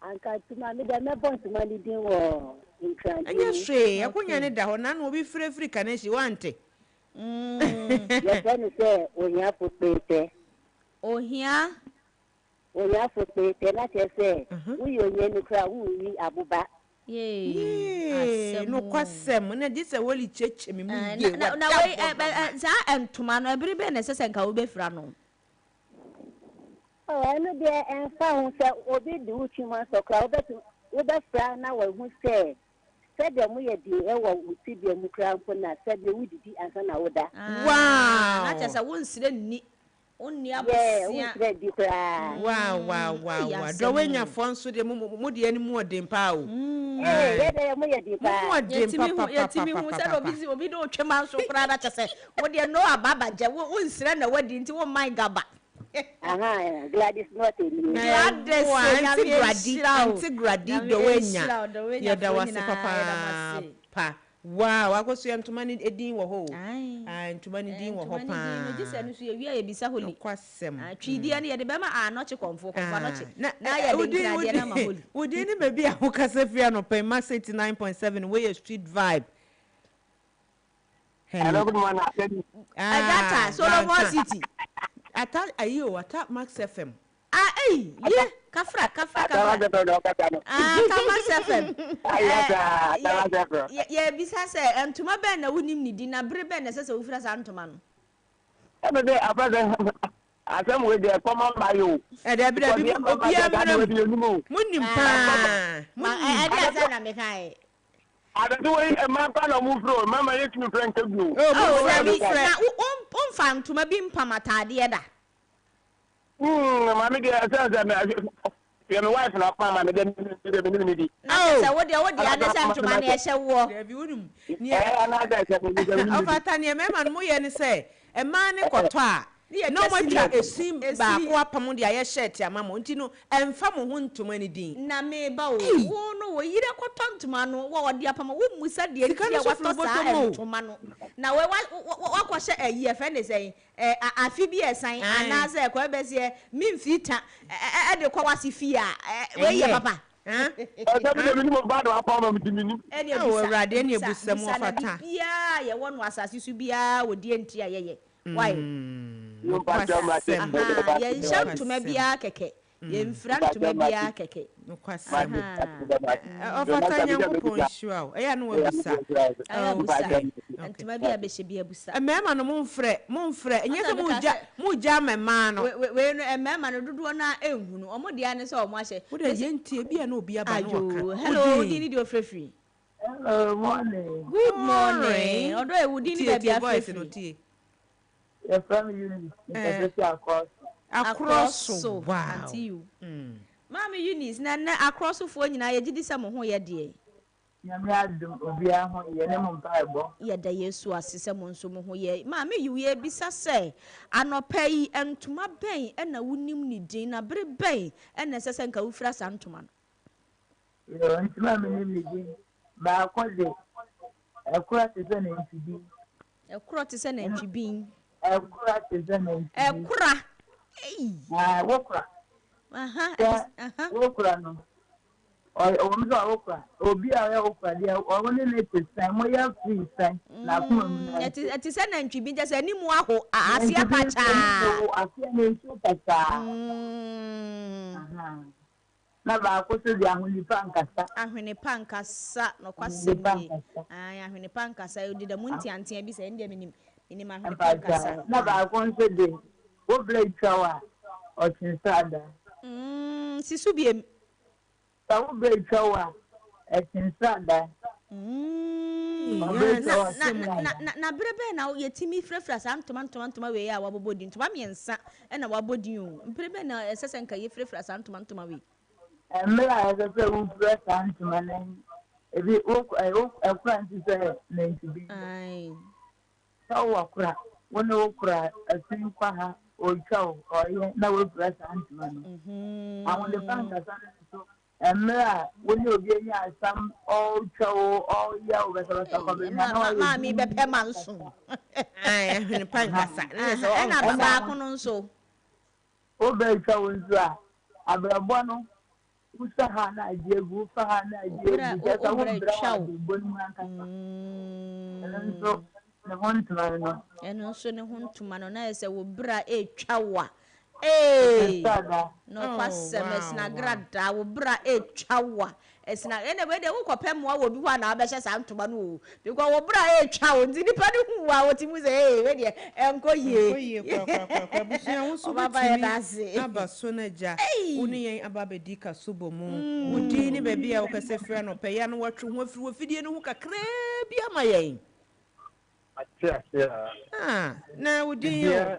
Speaker 12: Anka tuma me da me bon tuma ni din wo nkran.
Speaker 1: Anya hwe akonya ne da ho na no obi frefri kaneshi wante.
Speaker 12: Yes, I say ohia fopete.
Speaker 2: Ohia
Speaker 12: fopete na say we onye ni kra wi abuba.
Speaker 1: Yeah. No kwasem na di se woli cheche me mu ye.
Speaker 2: Na we za entuma no ebiri be na sese nka wo be fra no.
Speaker 12: Oh, eno de enfa hu se obi di uchi ma so kra wo be fra na wo hu se said mu ye di e wo uti bi mu kra mpo na said we didi ansa na woda.
Speaker 2: Wow. Na chese wo nsire ni onni abosia.
Speaker 1: Wow. Do we nya fon so de mu de ani mu odin pa o.
Speaker 12: De mu ye di pa.
Speaker 1: Mu odin pa.
Speaker 2: Yetimi hu se obi do twema so kra na chese wo de no ababa je wo nsire na wadi nti wo man gaba.
Speaker 12: Gladys not in
Speaker 1: Anti-gradi the way ya da wase papa wow akoso ya ntumani edin wo ho ntumani din wo ho pa
Speaker 2: gise no so ye wi ebisa holi
Speaker 1: kwasem
Speaker 2: twidi ne ye de bema anoche konfo anoche na ya de gradi na ma holi
Speaker 1: wodi ni mebi a wo kasa fia no pe Max 89.7 wey street vibe.
Speaker 14: Hello, good morning.
Speaker 2: Agata Solomon City.
Speaker 1: Ata Max FM.
Speaker 2: Yeah, kafra. Max FM. Yeah, bisa se entuma be na wonim ni di na bre be na se wofira sa ntuma no.
Speaker 14: Ebe de abada asem we de common bayo.
Speaker 1: De bre bi obi munim pa.
Speaker 2: Ma ade asa na me kai.
Speaker 14: Adadu we ma pa na mu fro mama yet mi friend kebu.
Speaker 2: Na umfa ntuma bi mpamatade da.
Speaker 14: Mama de asa me ya me wife na pa ma me de me di.
Speaker 2: Na wo de anasa ntuma na ye hye wo.
Speaker 1: De bi unum.
Speaker 14: Ana da se me de me.
Speaker 1: Ofata ne mema no ye ne se e ma ne kwoto a no matwa esim ba ko apam de aye shirt amamo nti no emfa mo ho ntoma ni din
Speaker 2: na me ba wo no wo yire kwoto ntoma no wo de apam wo musa de nti ya wato sa ntoma no na we wakwahye ayi efe ne sei afi bi esan anaza ekwa besie mimfita de kwa wasi fi a we ye papa
Speaker 1: Rade ne busam ofata
Speaker 2: bia ye wono asase su bia wo die nti ayeye why ye sham to me bia keke ye mfra to me bia keke
Speaker 1: nokwasam ofata nyankopon shuaw eya no wabusa
Speaker 2: ntuma bia be hye bia busa
Speaker 1: mema no momfre enye se muja mema no
Speaker 2: we no mema no dodo na ehunu omo dia ne se omo ahye
Speaker 1: wo de ye ntie bia na obi aba no waka
Speaker 2: hello dini di ofrefri
Speaker 14: hello morning
Speaker 2: good morning odo e wudi ni bia ofrefri
Speaker 14: your family unit
Speaker 2: across wow auntie you mama Eunice na across fo nyina ye gidi se mo ho ye de
Speaker 14: nyame adum obi aho ye ne mo mpaebo
Speaker 2: ye da Yesu asese mo nso mo ho ye mama yu ye bisa se anopa yi entuma ben na wonim ni din na bere ben na sese nka wo fira sa ntuma
Speaker 14: no yo ntuma me ni din ba ko de ekura te se na ntidi
Speaker 2: ekura te se na ntwibin
Speaker 14: ekura te se na ntidi
Speaker 2: ekura
Speaker 14: wokura wokura no o mzo wokura obi a ya wokura dia o ne ne tesan mo ya free san na kuma mu na
Speaker 2: eti se na ntwibin je se ni mu aho asia pacha
Speaker 14: asia ne nsu pacha na ba ko so dia ahuni pankasa
Speaker 2: no kwasem ahuni pankasa odi da munti antia bi se ndie minim ahuni pankasa
Speaker 14: na ba ko so de wo blade trawa o tinsada
Speaker 2: sisu biem
Speaker 14: ta wo blade trawa e tinsada
Speaker 2: na brebe na yetimi frefra sa ntoma we ya wabobodi ntoma miensa na wabodi o brebe na esese nka ye frefra sa ntoma we
Speaker 14: Mela ya se un frefra ntoma na ebi okura nti se na ntibi ai so wakura wona okura asin kwa ha otwa o na we frefra ntoma no awon de panga sa so Emra, when you get some all show, all yell,
Speaker 2: Mammy, be pemanso. I am in a pancasa, and I'm back on so.
Speaker 14: Oh, very show, Abrabono, Usahana, dear Gufahana, just a woman, so the one to man,
Speaker 2: and also the one to Manonese will bra a chawa. Eh, no pass na grada wo bra e twawa esna anyway de wo kopem wa wo bi wa na abehye sa ntoma no because wo bra e twawo ndi nipa ni hu wa wo ti mu se we de enko ye
Speaker 1: kwa busia wo so betimi aba so na ja woni yen aba bedika subo mu wodi ni ba bia wo kase frɛ no pɛ ya no watwe ho afiri wo fidie no hu kakra bi ama yen na wodi yo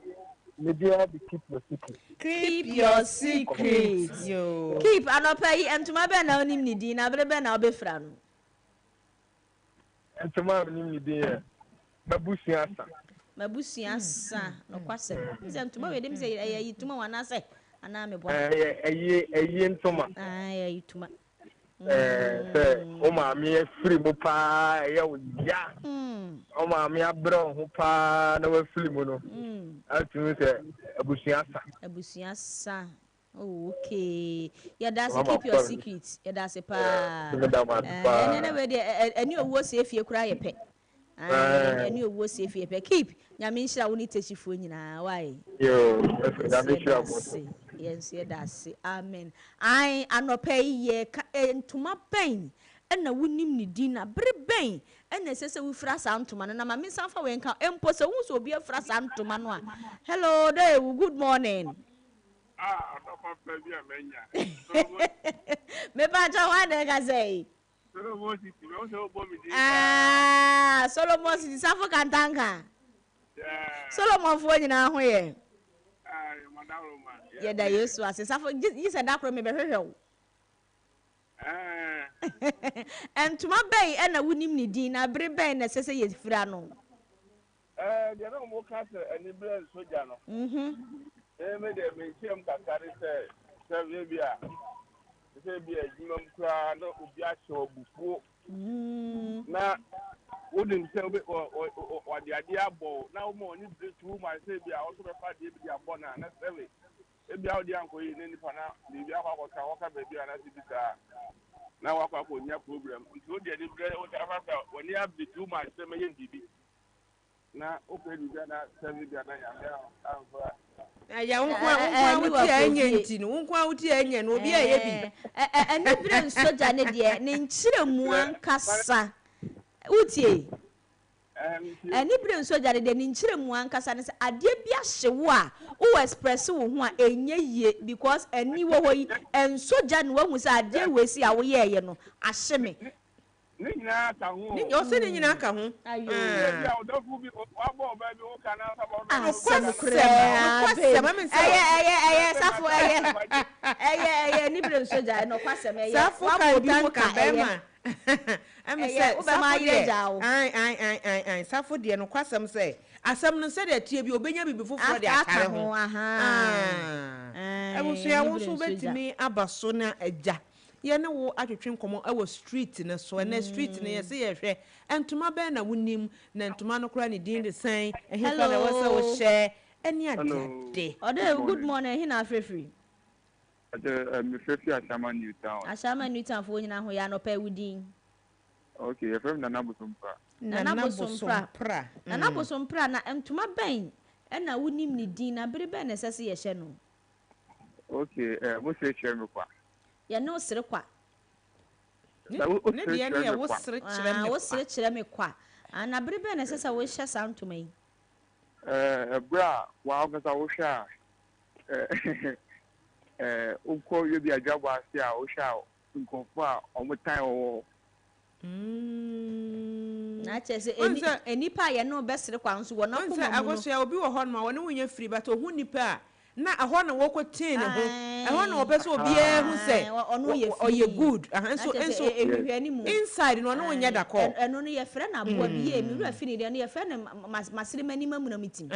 Speaker 15: media be keep your secret.
Speaker 2: Keep your secret.
Speaker 1: Yo.
Speaker 2: Keep anopa yi entuma be na onim ni din na bere be na obefra no.
Speaker 15: Entuma onim ni din mabusia asa.
Speaker 2: Mabusia asa no kwase. Nze entuma we dem se yi tuma wana se ana me bwa.
Speaker 15: Eyi entuma.
Speaker 2: Eyi tuma.
Speaker 15: Se o ma mi free mo pa ya o ya. O ma mi abro ho pa na we free mo no. Atu se abusia sa. Oh, okay. Yeah, that's keep your secret. Yeah, that's a pa. Anyway, any of us if you cry a pet. Any of us if you pet. Keep. Yamisha only takes you for why? Yes, yeah, that's it. Amen. I not pay ye to my pain. And na wunim ni dina breben and necessary we frasa antuma na ma me sanfa we nka empo se hu so obi frasa antuma no a hello there good morning no papa bia menya
Speaker 2: me ba ja wa de ga say
Speaker 15: Solomon City me so bo mi di
Speaker 2: Solomon City sanfa kantanka Solomon fo nyina ho ye
Speaker 15: madaroma
Speaker 2: ye da Yesu ase sanfa yi se da kro me be hwehwe and to my bay and a winning ni dina brebe na sese ye fra no
Speaker 15: they no mo ka se ani bre soja no me de me chem ka kare se bia jimam kra no obi a che obufuo na wodin se obi o de ade abo na wo mo ni bre tu ma se bia o so be fa de bia abo na sele ebia odi anko yi ni nipa na bia akwa ka waka be bia na sibisa na wakwa ko nya program nti odi ani bre o ta fa woni abdi too much se me yen bibi na o pe di na sebe bia na ya me anfa
Speaker 1: aya wonkwa wuti anya nti no wonkwa wuti anya no obi aye bi
Speaker 2: ani bre soja ne de ne nkyiremu ankasa wuti ani bre soja de ne nkyiremu ankasa ne se ade bia hyewo a o express wo ho a enye ye because ani wo hoyi en soja ne wo hu se ade we si a wo ye no ahye me
Speaker 15: ni nyina ka ho
Speaker 1: ni o se ni nyina ka ho
Speaker 2: ayo
Speaker 15: bia o dofu bi o abo ba bi o kana sa ba
Speaker 2: no kwasem safo ni bre soja no kwasem
Speaker 1: safo ka bi mo ka be ma
Speaker 2: say Obama ire jawo
Speaker 1: ai safo de no kwasem say asem no say de tie bi obenya bibi foforo de akare ho ebuso ya wo so betimi abaso na agya ye ne wo atwetwe nkomo e wo street ne so na street ne ye se ye hwe entuma be na wonim na entuma no kra ne din de san ehipa na wo se wo share eni ade
Speaker 2: odo good morning hi na afrefri
Speaker 15: me fefi Ashama
Speaker 2: Newtown fo nyina ho ya no pa wudin
Speaker 15: okay efem na nabosompra
Speaker 2: na entuma ben na wonim ne din na bere ben na sese ye hye no
Speaker 15: okay mo se hye me kwa
Speaker 2: ya no sere kwa
Speaker 1: ne de ne wo sere kire me kwa na bere
Speaker 2: ben na sese wo hye santuma yi
Speaker 15: bra wa ogasa wo hye uko yobi ajabo asia o hye nkonfo a omutan o
Speaker 2: na kyese enipa ye no besere kwa nso wo na ko mo
Speaker 1: agoso ya obi wo ho no ma wo ne wonya free but ohu nipa na aho na wo ko tin ne ho aho na wo pese obi e hu se oye good so inside no no wonya da ko
Speaker 2: eno no ye frɛ na boa bi ye mi ru afini de no ye frɛ na masere mani mamu na mitim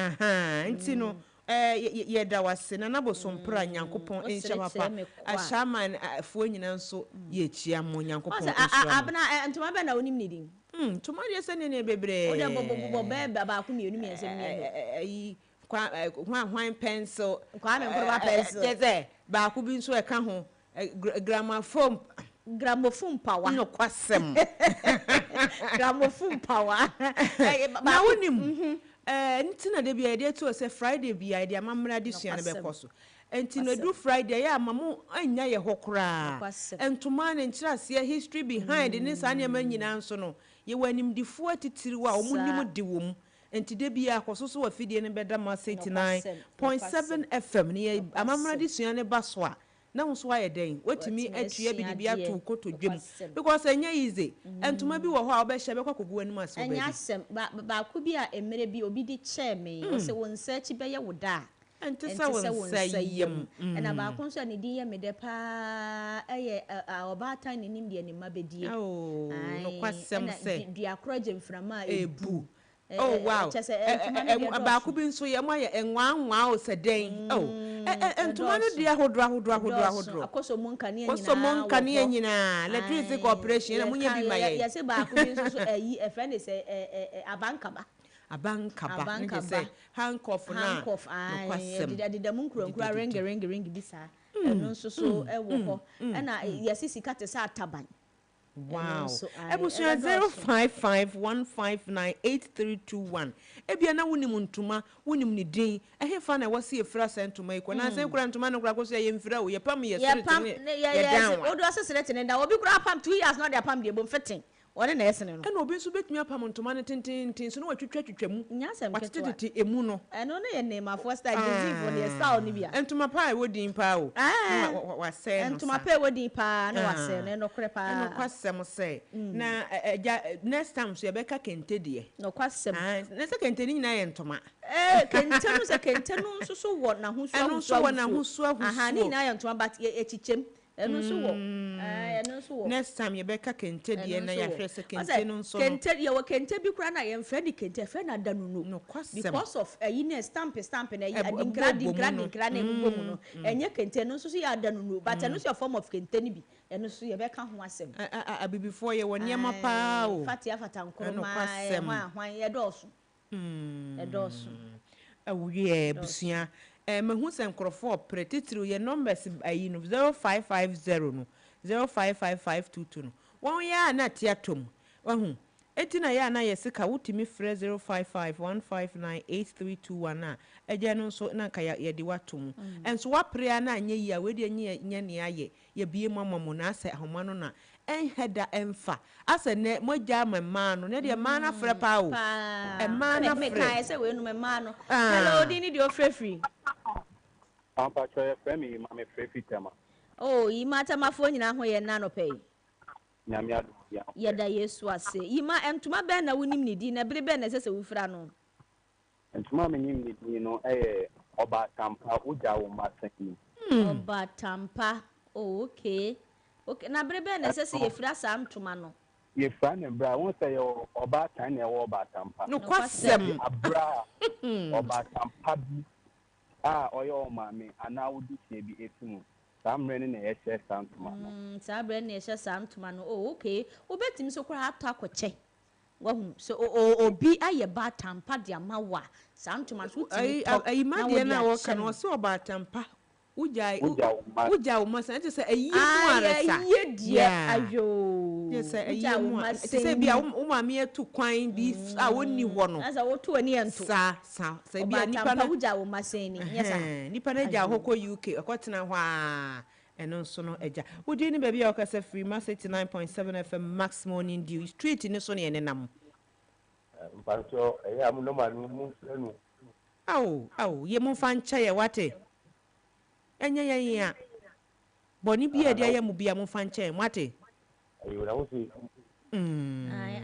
Speaker 1: nti no ye da wase na naboso mpra nyankopɔn enhya papa ashaman afo nyina nso ye chia mo nyankopɔn
Speaker 2: abna ntoma be na onim ne din
Speaker 1: ntoma de se ne bebre
Speaker 2: o de bobo be ba ko mienu mi ensem ne
Speaker 1: yi hwan pencil
Speaker 2: kwa me nkoro ba pencil
Speaker 1: jeze ba ko bi nso e ka ho gramophone power
Speaker 2: no
Speaker 1: kwasem
Speaker 2: gramophone power
Speaker 1: na wonim ntina de bia de to say Friday bia de amamra de sua ne be koso entino do Friday ya amamu anya ye hokora entoma ne nkyerase history behind ne sa ne manyina nso no ye wanim difo atitiri wa omunim de wom enti de bia koso so wa fidie ne beda ma 89.7 FM ne amamra de sua ne baso a na nso aye den wetimi atue bi de bia to koto dwem because enya easy entuma bi wo ho a obehye be kwakogu anim aso
Speaker 2: be enya asem ba ko bi a emere bi obi di che me o se won search be ye woda
Speaker 1: enti se won sayem
Speaker 2: na ba ko nso ne din ye me de pa eye obata ne nim de ne mabedie
Speaker 1: no kwasem se
Speaker 2: dua kroje mframa
Speaker 1: ebu oh wow ba ko bi nso ye mo ye enwanwa o se den entuma no dia hodro
Speaker 2: akoso monka
Speaker 1: ne nyina electric corporation na munya bi maye
Speaker 2: ya se ba ko bi nso ayi e friend say abankaba
Speaker 1: nje say handcuff na
Speaker 2: no kwasem de mun kura ring bisa eno nso so e wo ho na yasisi kate sa ataban
Speaker 1: wow ebusuya 0551598321 ebia na wonim ntuma wonim ne din ehefa na wose efra sentuma iko na se kura ntuma no kura ko so ye mfra wo ye pam ye street ne ye down
Speaker 2: odo asesere ne da obi kura pam 2 years no dey pam dey bom fitting one na esene no
Speaker 1: ena obi nso betumi apam ntuma ne tintin so no watwetwa mu
Speaker 2: nyasem ketwa
Speaker 1: watete emu no
Speaker 2: eno no ye nema for star disease ne style ni bia
Speaker 1: ntuma pa wodin pa o wa se no
Speaker 2: ntuma pa wodin pa na wa se no kore pa
Speaker 1: no kwasem se na next time so ye beka kente de
Speaker 2: no kwasem
Speaker 1: na se kente ni nyina ye ntuma
Speaker 2: kente no se kente no nso so wo na ho so aha ni nyina ye ntuma but echichem eno so wo
Speaker 1: next time you beka kente de na ya hwese kente no so
Speaker 2: kente ye wo kente bi kura na ye mfra di kente fe na danunu
Speaker 1: no kwasem
Speaker 2: because of na stamp na ye adinkra na ebubo mu no enye kente no so ya danunu but eno so form of kente ni bi eno so ye beka ho asem
Speaker 1: before ye wo niam pa o
Speaker 2: fatia fatankroma hwan ye doso
Speaker 1: awuye busia mahu se nkrofo pretitiri ye numbers ayi no 0550 no 055522 no won ya na tiatom wahu etina ya na yesika wutimi frɛ 0551598321 a eje no so na nka ye de watom enso wapre na anye yi a we de nye ne aye ye bie mamamo na ase ahoma no na enheda emfa ase ne moja mema no ne de ma na frɛ pa o ma na
Speaker 2: frɛ kai se we no mema no hello dini de ofrefri
Speaker 16: ampa choye frɛ me ma me frɛ fitama
Speaker 2: oh yi mata mafo nyina ho ye na no pɛ
Speaker 16: nyame adu
Speaker 2: ya da Yesu ase yi ma entuma be na wonim ne di na bere be na sese wufra no
Speaker 16: entuma me nim ne di no oba tampa uja wo masani
Speaker 2: oba tampa oh okay na bere be na sese ye fra sa ntuma no
Speaker 16: ye fra ne bra won say oba tan na wo oba tampa
Speaker 1: no kwasem
Speaker 16: abra oba tampa bi oyo maame ana wodi tie bi efimu samre ne yeshe santuma no
Speaker 2: sabre ne yeshe santuma no oh okay obetim so kura ato akoche wahu so obi aye ba tampa de amawa santuma so timi
Speaker 1: ai ma de na wo kan wo so oba tampa uja uma san te say ayi mu aresa
Speaker 2: ayi die ayo
Speaker 1: yes ayi mu te say bia uma me etu kwan bi a woni ho no
Speaker 2: asa wo to ani ento
Speaker 1: sa bia nipa
Speaker 2: na uja uma sen ni yesa
Speaker 1: nipa na ja hoko UK akotena ho a eno nso no eja wodi ni baby akasa free mass 89.7 FM Max Morning Dew street ni so ne nenam
Speaker 16: mpancho am no manu mu enu
Speaker 1: aw ye mu fan cha ye wate enye ya boni bia dia ya mu bia mu fan cha wate
Speaker 16: ayo na wo si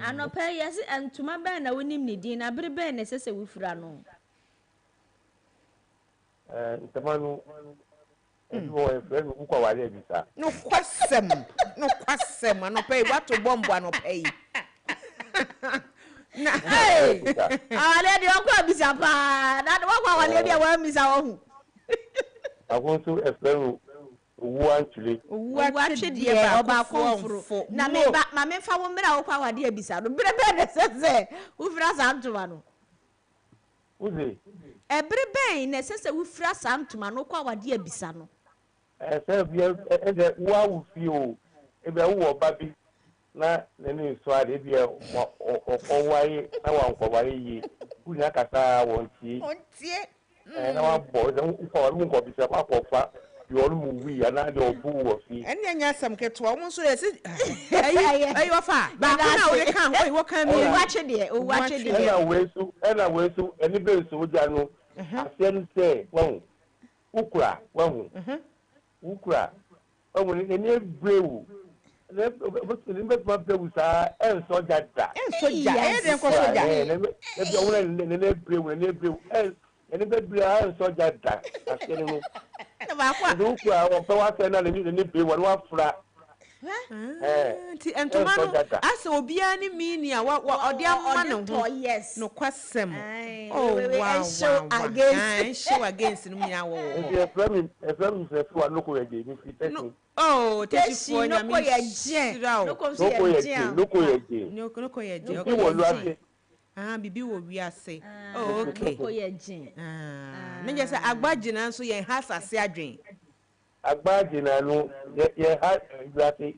Speaker 2: Anopa yes ntoma ben na wonim ne din na bere ben na sese wufura no.
Speaker 15: Ntoma no no e friend ku kwa wale bisa.
Speaker 1: No kwasem anopa yi wato bombo anopa yi. Na
Speaker 2: hey ale de okwa bisa pa na de okwa wale bia wa bisa wo hu.
Speaker 15: Agonso e friend
Speaker 2: Uwatwe de oba konfro na me ba ma me fa wo mira wo kwa wade abisa no bere be ne sese ufira santuma no
Speaker 15: uze
Speaker 2: bere be ne sese ufira santuma no kwa wade abisa no
Speaker 15: se bia e wa wo fi o e be wo ba bi na ne so ade bia o waye na wa nko waye yi unya kasa wontie na wa bo de ko bisa kwa fa you all we and I don't fool of you.
Speaker 1: And then yes, some get to almost so yes. Hey, wafa. But now we can't wait. What can we watch it? Watch it.
Speaker 15: And I will so any bill so jano. I send say, well, Ukra, well, Ukra. Oh, when any brave. Let my bills are and so that.
Speaker 1: And so, yeah, and so that.
Speaker 15: If you only brave and any bed so that. I said, Ukra, or Pawaka, and the new one was flat.
Speaker 1: And tomorrow, I saw Biani Minia, what or dear yes, no question. Oh, wow, show against me.
Speaker 15: A friend is for local again.
Speaker 1: Oh, that's for no Bibi will be a say. Oh, okay. Ninja say Agbajina so ye has a say drink.
Speaker 15: Agbajina no ye had
Speaker 1: Agbajina.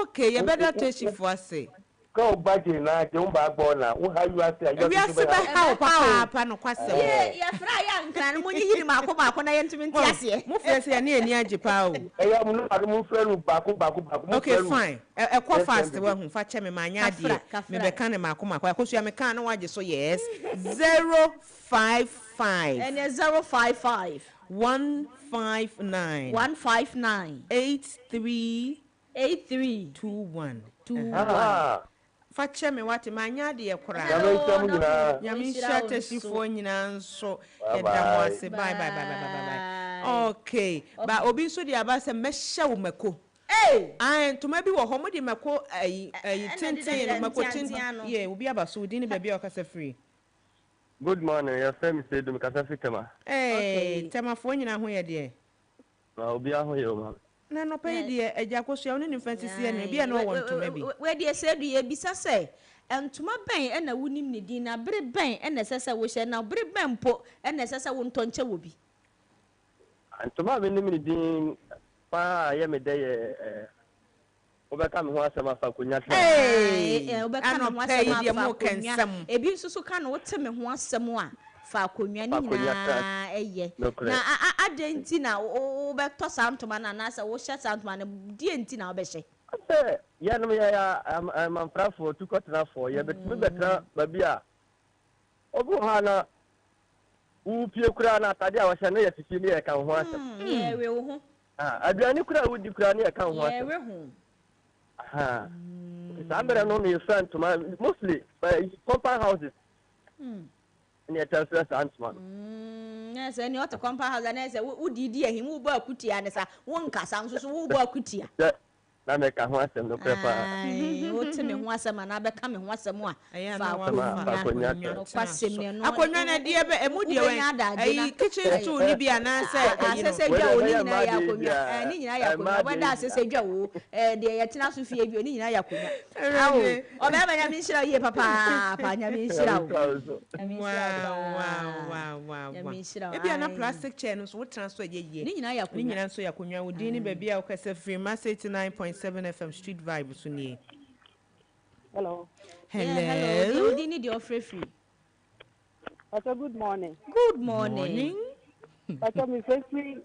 Speaker 1: Okay, you better take it for say.
Speaker 15: Go Bajina, don't back bona. Who have you say?
Speaker 1: We are super how papa no kwase.
Speaker 2: Yeah, fry and when you hear my come when I enter in Tiasie.
Speaker 1: Move yes near Japan.
Speaker 15: I am not move friend back.
Speaker 1: Okay, fine. A quite fast one for chemi manya dear. Me be can makoma kwa kosu ya me kan no so yes. 055
Speaker 2: and 055
Speaker 1: 159 8321 Fache me wate manya de ekora. Nyame shate sifo nyina nso edamo ase bye. Okay. Ba obi nso de abase mehye wo mako. Ai to maybe wo homo de mako tenten mako tenten. Yeah, obi abaso odi ni baabi okasa free.
Speaker 15: Good morning. Your friend say do me kasa fitema.
Speaker 1: Tema fo nyina ho ye de.
Speaker 15: Na obi aho ye o.
Speaker 1: Na no pay de eja koso oni ni fantasy na bia na wo ntoma bi.
Speaker 2: We de say do ye bisa say entoma ben na wonim ne din na bere ben na sese wo hye na bere ben po na sese wo ntonche wo bi.
Speaker 15: Entoma ben ne din pa ye me de ye obeka me ho asema fa konya tra.
Speaker 2: Obeka me ho asema fa konya. Ebi nsusu ka no wote me ho asem a fa konya ni na eye na adenti na wo be to santoma na na se wo hye santoma na die enti na wo be hye
Speaker 15: ya no ya am frafo to kotra for ya betu betra babia obu ha na u pie kura na atade a wo hye na ya titi ni e kan ho asem
Speaker 2: ye we wo ho
Speaker 15: aduani kura wudi kura ni e kan ho asem
Speaker 2: ye we ho
Speaker 15: Sambere no me friend to my mostly compound houses ni etanse santman
Speaker 2: yes any other compound house na say udidi ehim wo ba akutia ne sa wo nkasa nso so wo ba akutia
Speaker 15: na me ka ho asem no prepa
Speaker 2: wo te me ho asem na be ka me ho asem a fa
Speaker 15: akonya
Speaker 1: akonya na die be emudie we ayi kitchen tool ni bia na say
Speaker 2: asese dwa oni nyina ya akonya ni nyina ya akonya weda asese dwa wo de ye tena so fie bi oni nyina ya akonya awo o be ma nya mi shira ye papa pa nya mi shira wo
Speaker 1: wow e bia na plastic chair no so wo transfer ye
Speaker 2: ni nyina ya akonya
Speaker 1: ni nyina so ya akonya wo din ni ba bia wo kase free mass 89.7 FM street vibe so ni.
Speaker 12: Hello.
Speaker 2: Hello. You need your free.
Speaker 12: Good morning.
Speaker 2: Good morning.
Speaker 12: Pacho mi free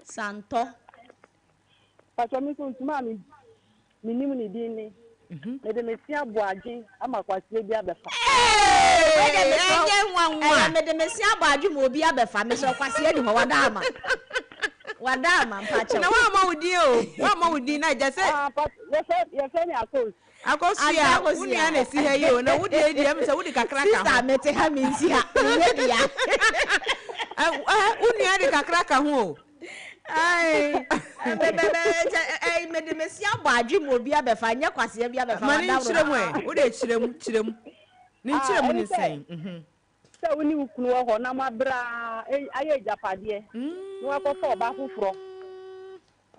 Speaker 12: Santo. Pacho mi so tuma mi nimu ni dini. Me de mesia boaji ama kwase bia befa.
Speaker 2: Me de mesia boaji mo bia befa me so kwase ni ho wada ama. Wada ma mpacho.
Speaker 1: Na wa ma wudi o. Wa ma wudi na je say.
Speaker 12: Yes, any akos.
Speaker 1: Akosia, uni ana si ha yi o na wudi edi am say wudi kakra ka.
Speaker 2: Sister mete ha mi nsi ha. Ye dia.
Speaker 1: Uni ana kakra ka ho o.
Speaker 2: Ai. Me de mesi abo adwe mo bi abefa nya kwase bi abefa
Speaker 1: wada. Mani chirem wudi chirem. Ni chirem ni sen.
Speaker 12: Se woni ukunu ho na mabra aye japade no akofo oba fufuro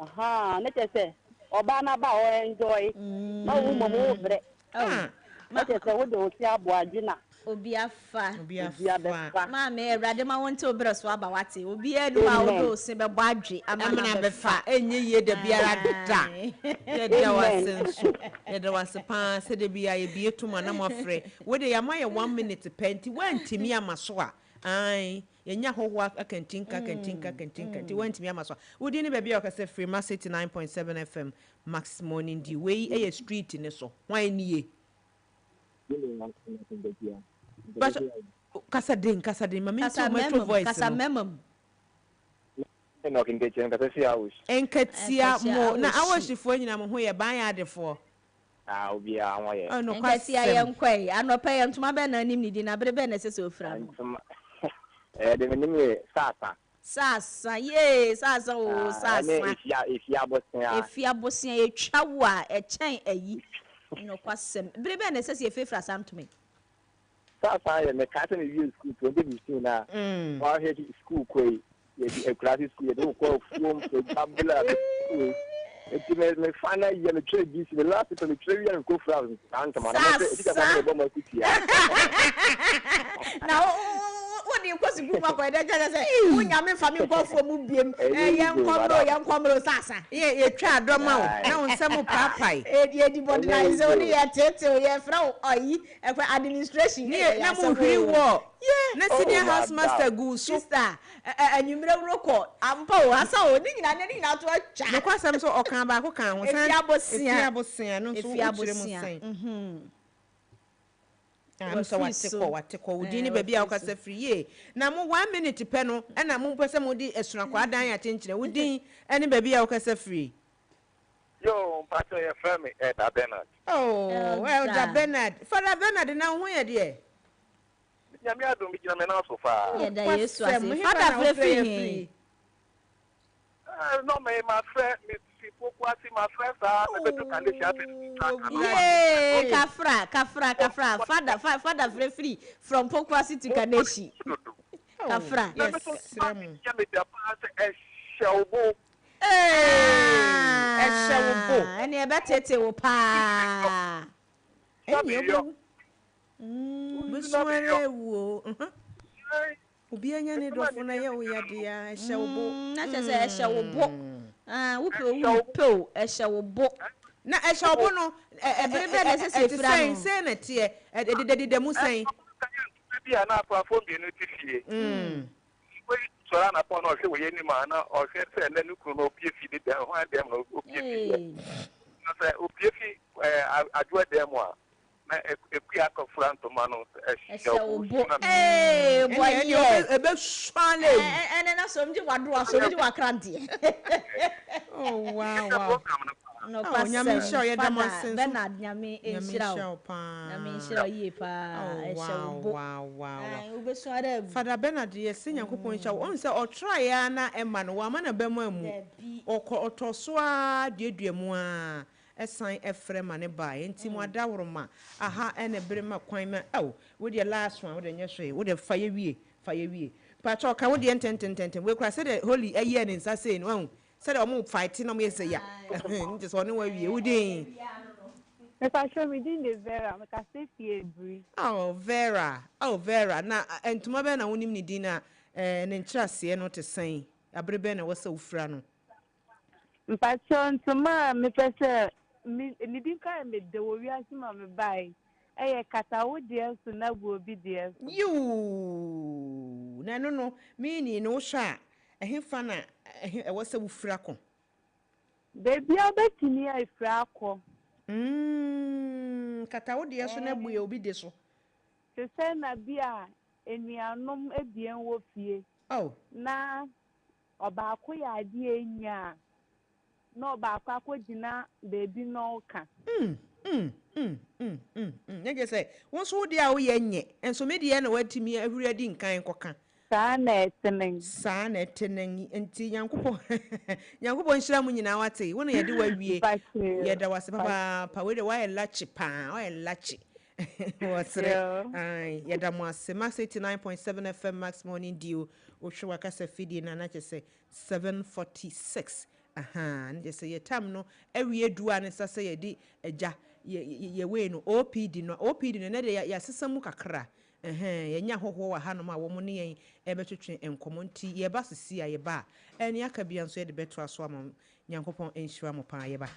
Speaker 12: aha ne tese oba na ba o enjoy ma wo mo mo bre ma tese wo de o ti abo adwina
Speaker 2: obi afa ma me erade ma wonte obre so aba wate obi enu ma wo do se be bo adwe amana befa
Speaker 1: enye ye de biara da ye de wasenso ye de wasepa se de bia ye bietuma na mofre wo de ya ma ye 1 minute penti wantimi amaso a ai yenya hoho akantinka ti wantimi amaso wo di ni be bia o ka se free mass 89.7 FM Max Morning di we e street ni so wan ni ye But Casadin, mami to metro voice.
Speaker 2: Casa memum.
Speaker 17: No can get you hours.
Speaker 1: Enkatia mo na awashifo nyina mo ho ye ban adefo.
Speaker 17: Obi a won ye.
Speaker 1: No
Speaker 2: kwasia ye nkwai anopa ye ntuma be na nim ni di na bere be na sese ofra no.
Speaker 17: De nim ye sasa
Speaker 2: ye sasa o sasa.
Speaker 17: Efia
Speaker 2: bosia ye twa wo a e chen ayi. No kwasem bere be na sese efefra sam to me.
Speaker 17: Sasa ye me kata ni view school 2015 na wa he school koi ye di class school ye do ko form so babla school eti me final year me trade this the last time me trade year ko France anka ma na e tika ka bo ma kuti ya
Speaker 2: na wodi ko si group akwa de jaja say unya me fa me ko fo mu biem ye nkomro sasa
Speaker 1: ye twa adoma o na onsem papai
Speaker 2: ye di modernize oni ye tete ye fra oyi ekwa administration
Speaker 1: na mo hiri wo na senior house master gu
Speaker 2: sister anyumre roko ampa o asa o ni nyina to atwa
Speaker 1: ne kwasam so okan ba ko kan ho san efiabosia no so uchire mu sen am so wateko udi ni baby akasa free ye na mo 1 minute pe no na mo pese mo di esurakwa dan ya chenchire udi ene baby akasa free
Speaker 17: yo mpacho ye fami Elder Bernard
Speaker 1: Elder Bernard Father Bernard na ho ye de
Speaker 17: nyame adom bi gina me na so fa
Speaker 2: ye da Yesu ase Father free
Speaker 17: no me my friend me Pokwasi my friends are better
Speaker 2: Kafra Father free from Pokwasi to Kaneshi Kafra
Speaker 1: yes
Speaker 2: and you better wo pa
Speaker 1: obi anya ne dofo na ye wo ya dia ehyewobo
Speaker 2: na chese ehyewobo wo ehyewobo
Speaker 1: na ehyewobo no
Speaker 2: ebrebe na sese fira no
Speaker 1: sen na tie de mu sen
Speaker 17: bia na afafo bi no tifie we sora na pon no hwe we ni ma na o hwe se na nuku no opie fi de ho adem no opie fi na se opie fi adwo dem a na ekuya ko franto mano
Speaker 2: ehyewobo boy
Speaker 1: ebe swale
Speaker 2: ene na somji wado somji wakrante
Speaker 1: oh wow
Speaker 2: no pass
Speaker 1: nyame show ye demonstration
Speaker 2: Bernard nyame enshira nyame enshira ye pa ehyewobo
Speaker 1: wow
Speaker 2: ube sware
Speaker 1: Father Bernard ye se Yakopon enshira on se o try ya na ema no wa ma na be mu otosoa dueduemu a esan efre ma ne ba enti mu adaworoma aha ene berema kwan ma we the last one we the nyehwe we the fire wie pacho ka we the enten we kra say the holy aye ne nsa say no say the omo fight no me say ya nti so ne wa wie we din
Speaker 12: me pa show me din de Vera me ka say fie bri
Speaker 1: Vera na entuma be na wonim ni din na ne nkyerase no te san abrebe na wasa ufra no
Speaker 12: mpacho ntuma me pese ni din ka me de wo wi asima me bai eye kata wo de so na go obi de
Speaker 1: you na no me ni no hwa ehfa na wasa ufra ko
Speaker 12: baby abetini afra ko
Speaker 1: kata wo de so na bu ye obi de so
Speaker 12: se se na bia enuanom ebien wo fie na ọbaako yɛ adeɛ nya na ọbaako akɔgyina beebi n'ɔka.
Speaker 1: Nyɛ sɛ wɔn nso de a woyɛ nyɛ nso me deɛ na watumi ahuri adi nkan kɔka.
Speaker 12: Saa na ɛtene.
Speaker 1: Saa na ɛtene nti Nyankopɔn nhyira mu nyinaa wate wo na yɛde wawie yɛda wase papa we de wayɛ lachi pa wayɛ lachi wɔsere ai yɛda mo ase Max 89.7 FM Max Morning Dew wohwe wakasa fidie na na kyɛ sɛ 7:46 ne kyɛ sɛ yɛ tam no awie dua ne sɛ yɛde agya yɛwe no OPD no ne de yɛasesa mu kakra yɛnya hoho wa hanom a wɔn ne yɛn ɛbɛtwetwe nkɔmɔ nti yɛba sisi a yɛba ɛne aka bia nso yɛde bɛto aso ama Nyankopɔn enhyira mo paa yɛba.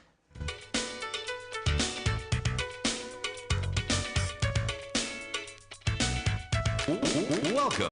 Speaker 4: Welcome.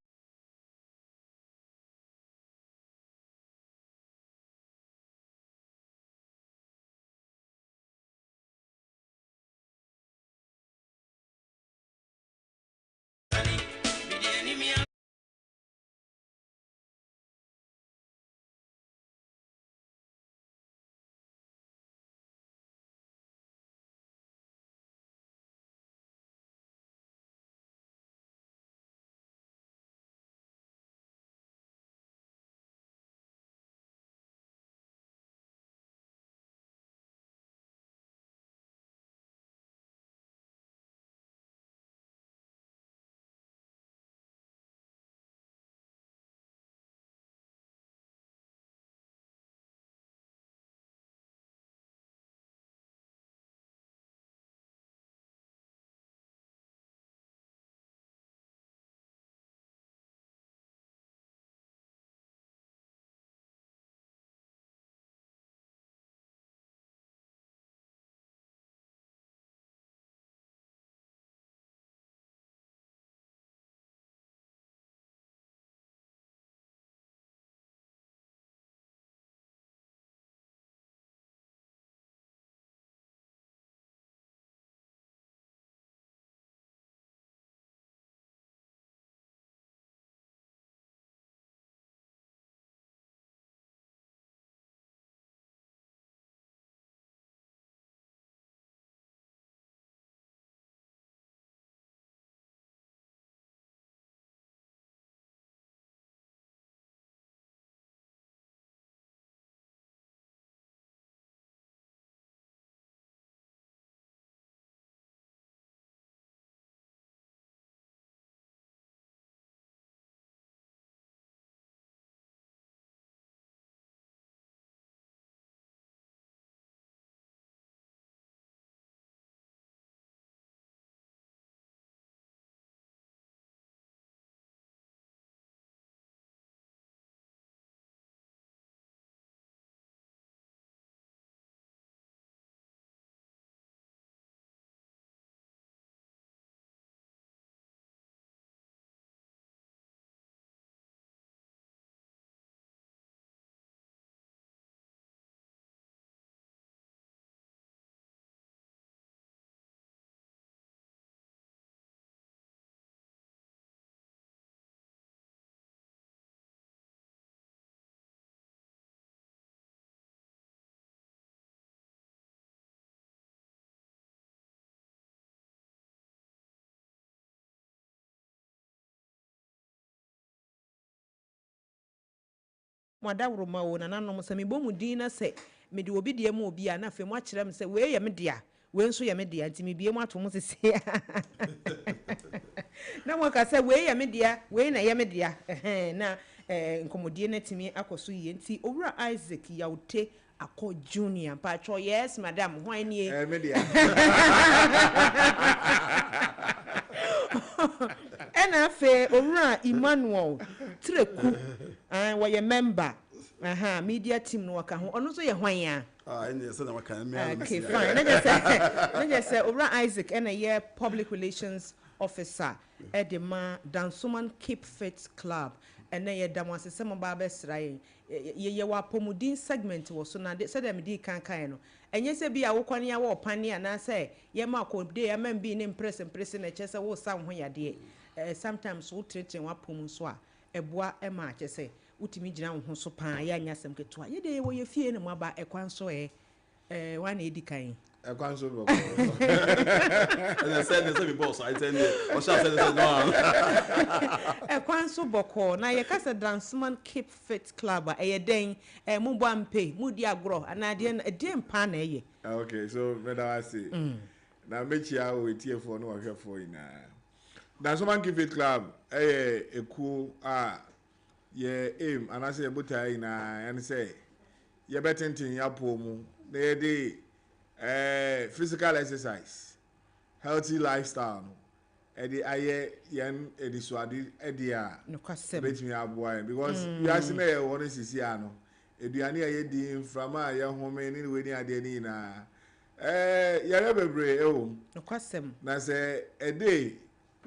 Speaker 1: Mwadawro ma wo na nanom se mebɔ din na se me de obi de mu obi a na fe mu akyerɛ me se we ye me dia we nso ye me dia nti me bie mu ato mu sese na mo ka se we ye me dia we na ye me dia na nkomodie na timi akoso yie nti owura Isaac Yaute Akọ Junior pa cho yes madam hwan nie
Speaker 18: me dia
Speaker 1: ena fe owura Emmanuel Treku were member media team no waka ho ono so ye hwan ya
Speaker 18: ene se na waka me
Speaker 1: okay fine na just say owura Isaac ena ye public relations officer at the Dansoman Keep Fit Club ena ye damwase se mo ba be sraye ye wa pomudin segment wo so na se dem di kankan no enye se bia wo kwane ya wo pane ana se ye ma ko de ya man bi ne impress na che se wo sam ho yade sometimes wo treating wa pom so a eboa e ma che se utimi gina wo ho so pa ya nya asem keto ye de wo ye fie ne mo aba ekwan so wa na edi kan
Speaker 18: ekwan so bo
Speaker 19: and I said be boss I tell you o sha said no
Speaker 1: ekwan so boko na ye kasa Dansman Keep Fit Club e ye den mo bo ampe mo di agro ana de mpa na ye
Speaker 18: okay so me da I say na mechi a o etiefo no wa hwefo ina Dansman Keep Fit Club eku ye aim and I say butai na and say ye betentin ya pomu na ye dey physical exercise, healthy lifestyle. Edi aye yen edi swadi edi
Speaker 1: no kwasem
Speaker 18: betimi aboa because you ask me won sisi ano eduane aye di mframa aye home ni we ni ade ni na yare bebre no
Speaker 1: kwasem
Speaker 18: na say a day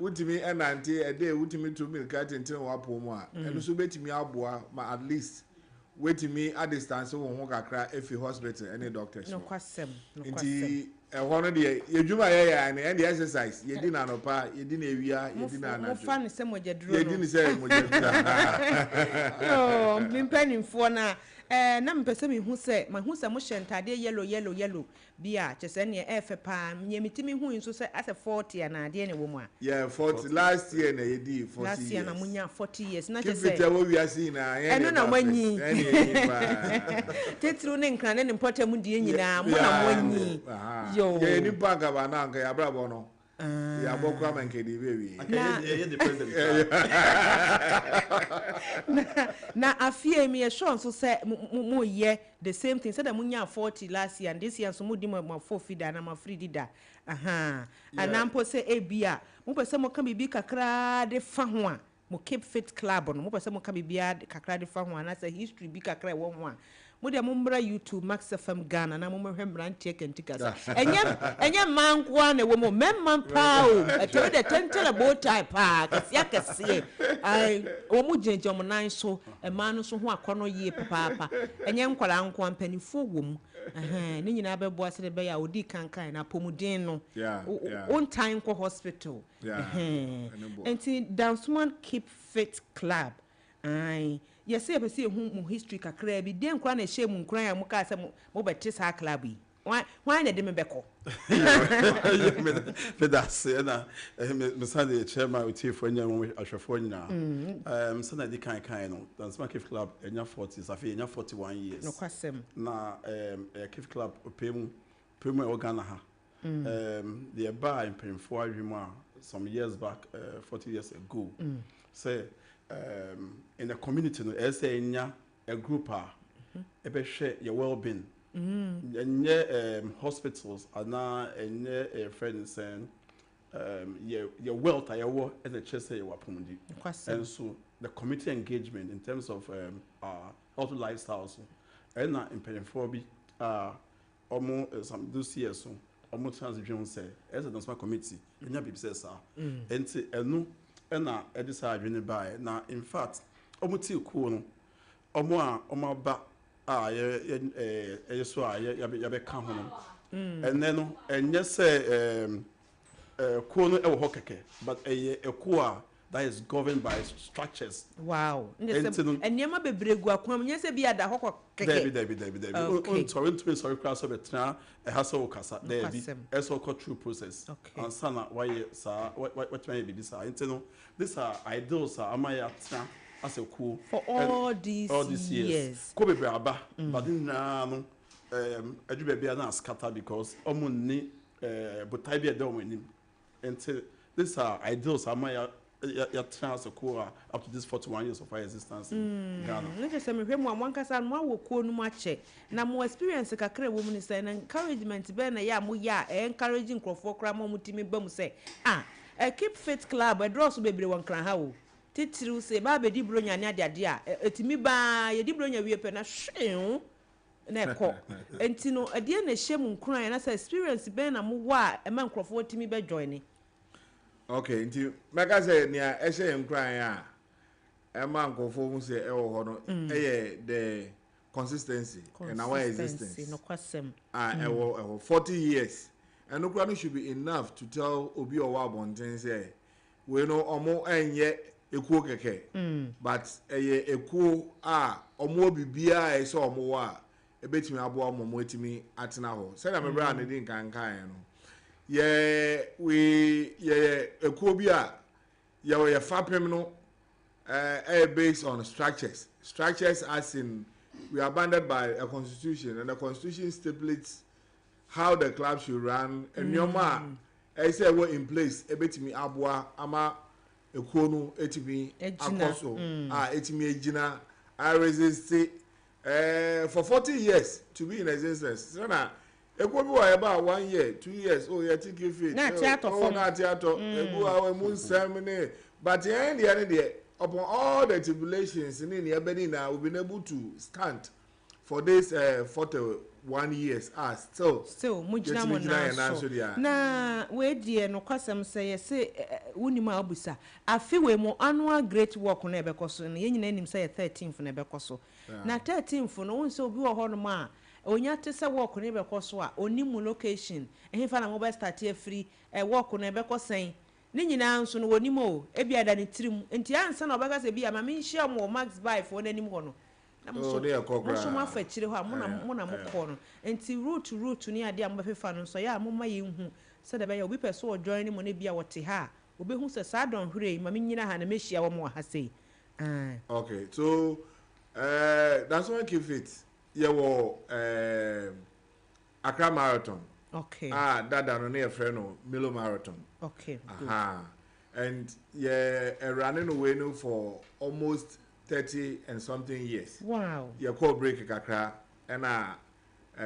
Speaker 18: utimi enante a day utimi to milk atentin wa pomu a eno so betimi aboa ma at least wetimi a distance wo ho kakra efi hospital any doctors
Speaker 1: no kwasem
Speaker 18: nti ehwo no de yedwuma ya na and exercise yedi na nopa yedi na ewia yedi na na
Speaker 1: mo fa ne se mojeduro
Speaker 18: yedi ni se mojeduro
Speaker 1: oh mimpanimfo na na mpese mi hu se ma hu se mo hyentade yellow bia chese ne efe pa nyemitimi hu nso se ase 40 na ade ne wo mu a
Speaker 18: yeah 40 last year na yedi 40
Speaker 1: last year na munya 40 years na chese
Speaker 18: kifite wo wiase na ye
Speaker 1: eno na manyi tetru ne nkran ne mpota mu die nyina mo na manyi yo
Speaker 18: ye ni baga ba na nka ya brabo no ya bokwa mankedi bewi
Speaker 19: ye the president
Speaker 1: na afie mi e sure so say mo ye the same thing said that munya 40 last year and this year so mo di mo 4 feeder na ma free dida anampo say ebia mo pese mo kan bibi kakra de fa ho a mo Keep Fit Club no mo pese mo kan bibi kakra de fa ho na say history bi kakra e wo ho a mo de mo mbra YouTube Max FM Ghana na mo hwe mbrantie kentikasa enye mankwa na wo mo memman pa o eto de tentele bow tie pa kase ai wo mo genje mo nan so e man no so ho akono yie papa enye nkwara nkwa mpanifo wo mu ni nyina bebo ase de be ya odi kankan na pomuden no on time ko hospital enti Dansman Keep Fit Club ai yes e be say hu history kakra bi den kra na hye mu nkran ya mu ka se mo beti sa club yi why na de me beko
Speaker 19: me da se na me sa de chairman with you for nya mo ahwefo nya so na di kan no Dansman Keep Club enya 40 safi enya 41 years
Speaker 1: no kwasem
Speaker 19: na Keep Club pemu e Ghana ha the bar in Pemfo Adwuma some years back 40 years ago say in the community no say nya a group e be share your well-being hospitals ana friends and your wealth ayewo and the chest say you apomundi and so the community engagement in terms of healthy lifestyles and in Pemfo bi almost some this year so almost transition say as a Dansman committee nya bibi say sa enti enu na edisa adwene bae na in fact omuti ku no omo ba ye so ya be ka ho no enne no enye se ku no e wo keke but ku that is governed by structures.
Speaker 1: Wow. Eniema bebregu akwam nye se bi ada hokọ keke.
Speaker 19: Debi. Sorry class of etra e hasa okasa. Debi. Eso go through process. And sana why sa what may be this no these are ideals amaya tra as a cool
Speaker 1: for all these years.
Speaker 19: Ko bebre aba but na no adube bia na scatter because omunni botai bia de omunim. Until these are ideals amaya ya trans ko up to this 41 years of our existence in Ghana.
Speaker 1: No just me hwemu amwankasa no awoko no mu ache na mo experience kakra wo mu ni say na encouragement be na ya mo ya encouraging crofo kra mo mutimi ba mu say Keep Fit Club draw so bebre won kran ha wo titiru say ba be di bronya ne ade a etimi ba ye di bronya wie pe na hwen na ekọ enti no ade na hye mu nkran na say experience be na mo wa e ma crofo timi be join ni.
Speaker 18: Okay, nti meka say nia ehye nkran a e ma nkofo mu say e wo ho no the consistency and our existence
Speaker 1: no kwasem
Speaker 18: e wo 40 years and no should be enough to tell obi owa abonten say we no omo enye ekuo keke but ekuo a omo bibia e so omo wa ebetimi abo omo etimi atena ho say na me bra na din kankan no we ekuo bi a ye fapem no based on structures as in we are bounded by a constitution and the constitution stipulates how the club should run and nyoma I say we're in place ebetimi aboa ama ekuo no etimi akoso etimi ejina I resist for 40 years to be in existence so na ekuo bi wa about 1 year 2 years you take it
Speaker 1: na theater
Speaker 18: egu awe mun semine but in the end there upon all the tribulations in the Benin we've been able to stand for this 41 years still
Speaker 1: mujina mo na we die no kwasem say unima abusa afi we mo annual great work na ebekoso na yenyina anim say 13th na ebekoso na 13th no won say obi wo ho no ma onya te say work na ebekoso a onimu location ehefa na mobile start free work na ebekosen ni nyina nso no wonimo ebia da ne tirim enti ansa na obaka se bia ma me nhia mo max buy for nanim ho no na mo so ma fa chire ho mo na mo ko no enti route ni ade am befefa no so ya mo ma ye hu se da be ya obi person o join mo na bia wote ha obi hu se sa don hwere ma me nyina ha na me hia wo mo ha sei
Speaker 18: okay so that's why keep it ye wo Accra Marathon.
Speaker 1: Okay.
Speaker 18: That no near friend no Milo Marathon.
Speaker 1: Okay.
Speaker 18: And running away no for almost 30 and something years.
Speaker 1: Wow.
Speaker 18: You call break kakra and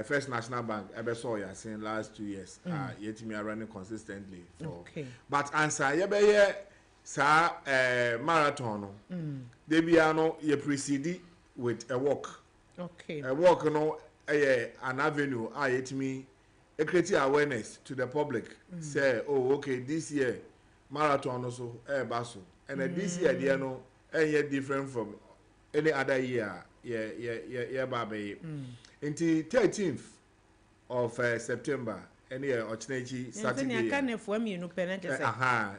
Speaker 18: First National Bank I saw you saying last 2 years. Yet me are running consistently for.
Speaker 1: Okay.
Speaker 18: But answer you be sa marathon no. They be you precede with a walk.
Speaker 1: Okay.
Speaker 18: A walk no an avenue yet me create awareness to the public. Say, oh, okay, this year marathon also basso, and this year they no different from any other year. Baby. Until 13th of September, any Ochnechi Saturday.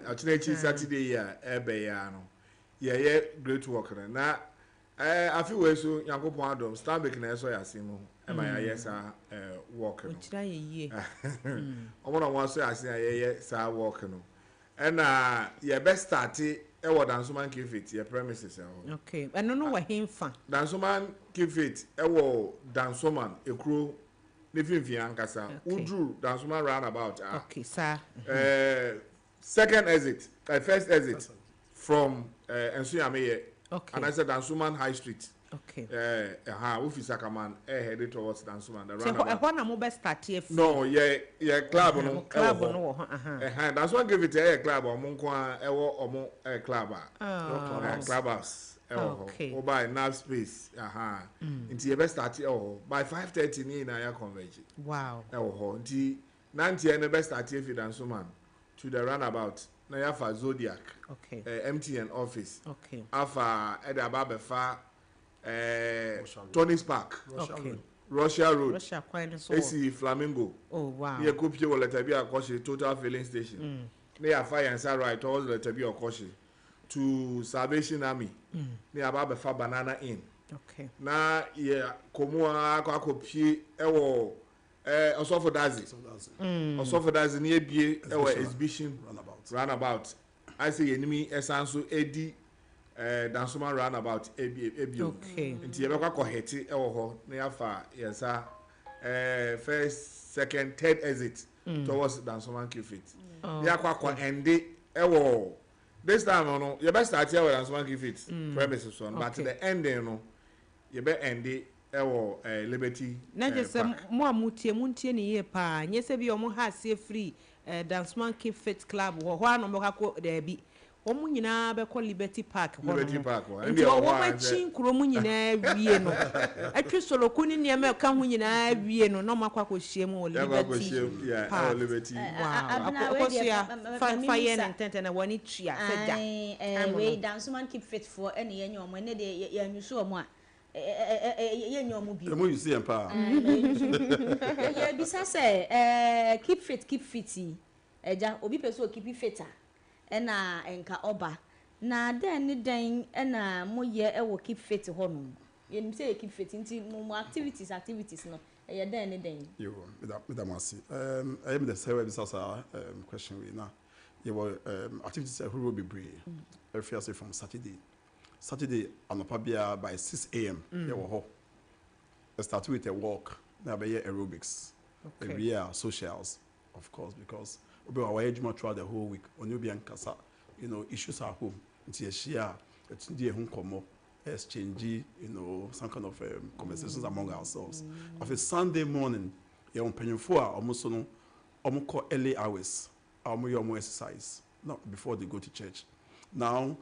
Speaker 18: Ochnechi Saturday great work na. I feel we so Yankopon Adam Stanbic na so yasimo e ma yesa work no.
Speaker 1: Ochira ye.
Speaker 18: Omo na wan so yasa sa work no. And ye best start e wo Dansoman Kifit ye premises e.
Speaker 1: Okay. I no wa himfa.
Speaker 18: Dansoman Kifit e wo Dansoman ekro ne finfin ankasa. Udru Dansoman roundabout.
Speaker 1: Okay, sir.
Speaker 18: Second exit, first exit from Ensuyameye.
Speaker 1: Okay.
Speaker 18: And I said Dansoman High Street.
Speaker 1: Okay.
Speaker 18: Ufisa Kaman headed towards Dansoman.
Speaker 1: So what am I start here?
Speaker 18: No, yeah, club no.
Speaker 1: Club no.
Speaker 18: Dansoman give it a club or Munkwa or a club. Clubhouse.
Speaker 1: Okay.
Speaker 18: Or by enough space. Into your best start here by 5:30 in a convention.
Speaker 1: Wow.
Speaker 18: Until 90 and the best start here for Dansoman to the runabout. Na ya fa Zodiac.
Speaker 1: Okay.
Speaker 18: MTN office.
Speaker 1: Okay.
Speaker 18: Afa Eda Babefa Tony's Park.
Speaker 1: Okay.
Speaker 18: Russia Road.
Speaker 1: Russia quite so.
Speaker 18: AC Flamingo.
Speaker 1: Oh wow.
Speaker 18: Near Kupje will let be a total filling station. Near fire and side right towards let be a caution to Salvation Army. Near Babefa Banana Inn.
Speaker 1: Okay.
Speaker 18: Na yeah Komua Kwakopie ewo Osofo Dazi. Osofo Dazi near be ewo exhibition runabout. I say enemy esanso edi Dansoman runabout ebi.
Speaker 1: Okay.
Speaker 18: Nti yebekwa koheti ewo ho na yafa yesa first, second, third exit towards Dansoman Kifit. Yakwa endi ewo this time no you best start here with Dansoman Kifit premises on but the ending no you be endi ewo Liberty.
Speaker 1: Na je se mo amutie ni ye pa nyese bi omo ha se free Dansoman Kifit Club wo ho anomboka ko debi omu nyina be ko Liberty Park ho
Speaker 18: Liberty Park ho
Speaker 1: ndi o ma chin kuro mu nyina wie no atwi solo kuni ne me ka ho nyina wie no no makwa ko hie mu Liberty
Speaker 18: Park Liberty
Speaker 1: akosia fa ye ne tente na woni tua seda
Speaker 2: we Dansoman Kifit for ene ye nyom ne de ya nyuso omo a ye nyom bi
Speaker 19: emu you see empa
Speaker 2: ye bisa se keep fit eja obi peso keep fit ena enka oba na den ni den na mo ye e wo keep fit ho no ye say keep fit nti mo activities no e den ni den
Speaker 19: yo madam asi I am the same this question we now you were activities who will be brave if you say from Saturday anopa bia by 6 a.m. you were ho start with a walk na be aerobics we are socials of course because we are ejuma throughout the whole week on you be ankasa issues at home nti share it's dey ho komo exchange some kind of conversations among ourselves of a Sunday morning you on penyefo a almost no call early hours almost exercise not before they go to church now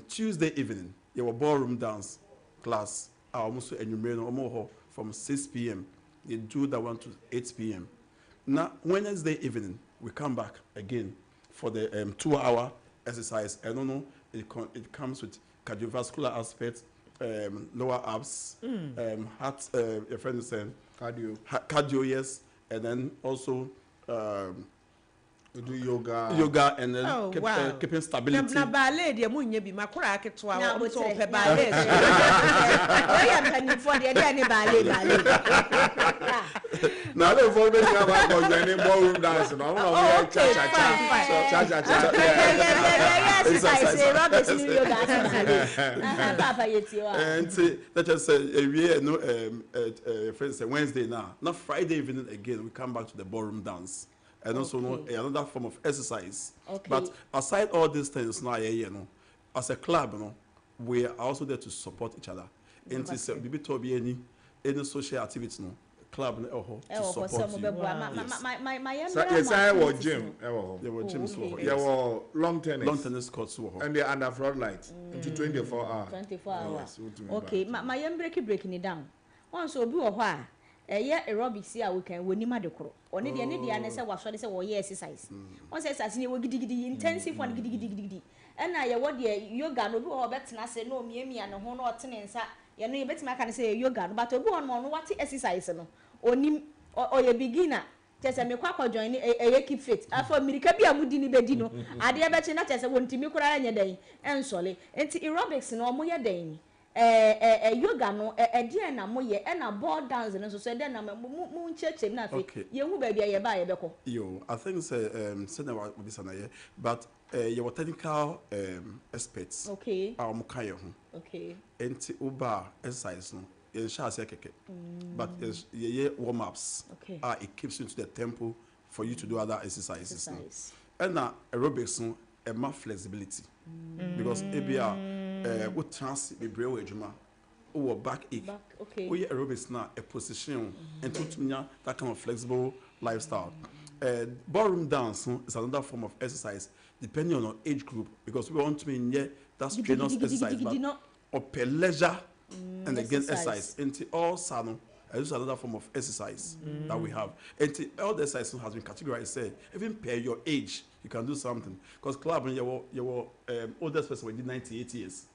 Speaker 19: Tuesday evening you were ballroom dance class almost enumerate from 6 p.m. they do that one to 8 p.m. Now Wednesday evening we come back again for the 2-hour exercise. I don't know, it comes with cardiovascular aspects, lower abs, heart, your friend is saying cardio, yes, and then also
Speaker 18: we do yoga.
Speaker 19: Yoga and then keeping stability.
Speaker 1: Na ballet dey munye bi makora aketwa wo so pe ballet. We am penny for dey any ballet.
Speaker 18: Now the for me about joining ballroom dance no. No, cha.
Speaker 2: Yes, Robert new yoga. Papa yetiwa.
Speaker 19: And say that just we no friends say Wednesday now. Not Friday evening again we come back to the ballroom dance. And also another form of exercise. Okay. But aside all these things now, as a club, we are also there to support each other. And to say, any social activity, club to support you.
Speaker 18: Yes, I was gym. There
Speaker 19: were gyms.
Speaker 18: There were long tennis
Speaker 19: courts.
Speaker 18: And they're under floodlights into 24 hours.
Speaker 2: 24 hours. Okay, my young breaking it down. Once will be a while. Aerobics we can we nima de kro oni de ne dia ne se wa so de se wo ye exercise on se exercise ne wo gidigidi intensive one gidigidi na ye wo de yoga no bi wo betena se no miamia ne ho no otene nsa ye no ye betima aka ne se yoga no but obi on no what exercise no oni o ye beginner tese me kwa join e keep fit afọ mirika bi amudi ni bedi no ade e bechi na tese wontimi kura anya den ensole enti aerobics no mo ye den yoga no dia na moye na ball dance no so dia na mu ncheche na fe ye hu ba bia ye ba ye beko
Speaker 19: I think say na this na ye but your technical experts am kan ye ho enti uba exercise no ye sha se keke but ye warm ups it keeps you to the tempo for you to do other exercises and na aerobics no ma flexibility because ebia what chance be brave ejuma or back ache we aerobics now a position and to that kind of flexible lifestyle ballroom dance is another form of exercise depending on our age group because we want to be near that strenuous exercise but or per leisure and again exercise into all salon. This is another form of exercise that we have. And all the exercise has been categorized. Say even per your age, you can do something. Because club, your oldest person we did 98 years.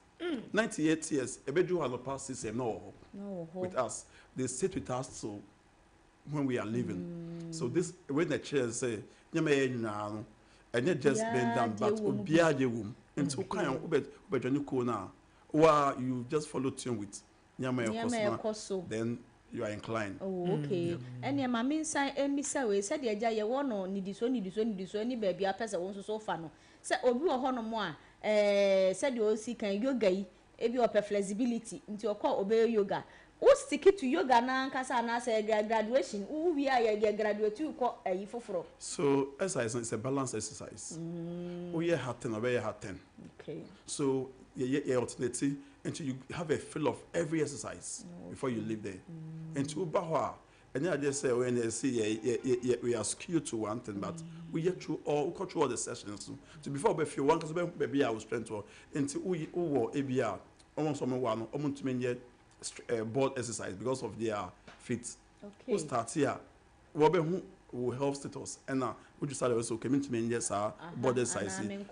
Speaker 19: 98 years. Ebedu has not passed system no with us. They sit with us so when we are living. So this when the chairs say, and you just bend down, but obia the room. And so kind of you just follow tune with then you are inclined.
Speaker 2: Oh, okay. And your mammy say, Missa, we said, yeah, you want no need so any baby, a person wants so fun. Said, oh, you are honor more. Said you see can yoga, if you have flexibility into your call obey yoga. Who stick it to yoga now? Casana say graduation. Who we are your graduate to call a for.
Speaker 19: So, exercise is a balanced exercise. Oh, yeah, hat 10, obey hat 10. Okay. So, yeah, alternative. Until you have a feel of every exercise before you leave there. And to Bawa, and then I just say when they see we are skewed to one thing, but we get through all the sessions. So before we feel one, because maybe I was trying to until we ABR almost almost to mean board exercise because of their feet. Okay. Who start here? Will help status and now we just started also coming to me yes body size me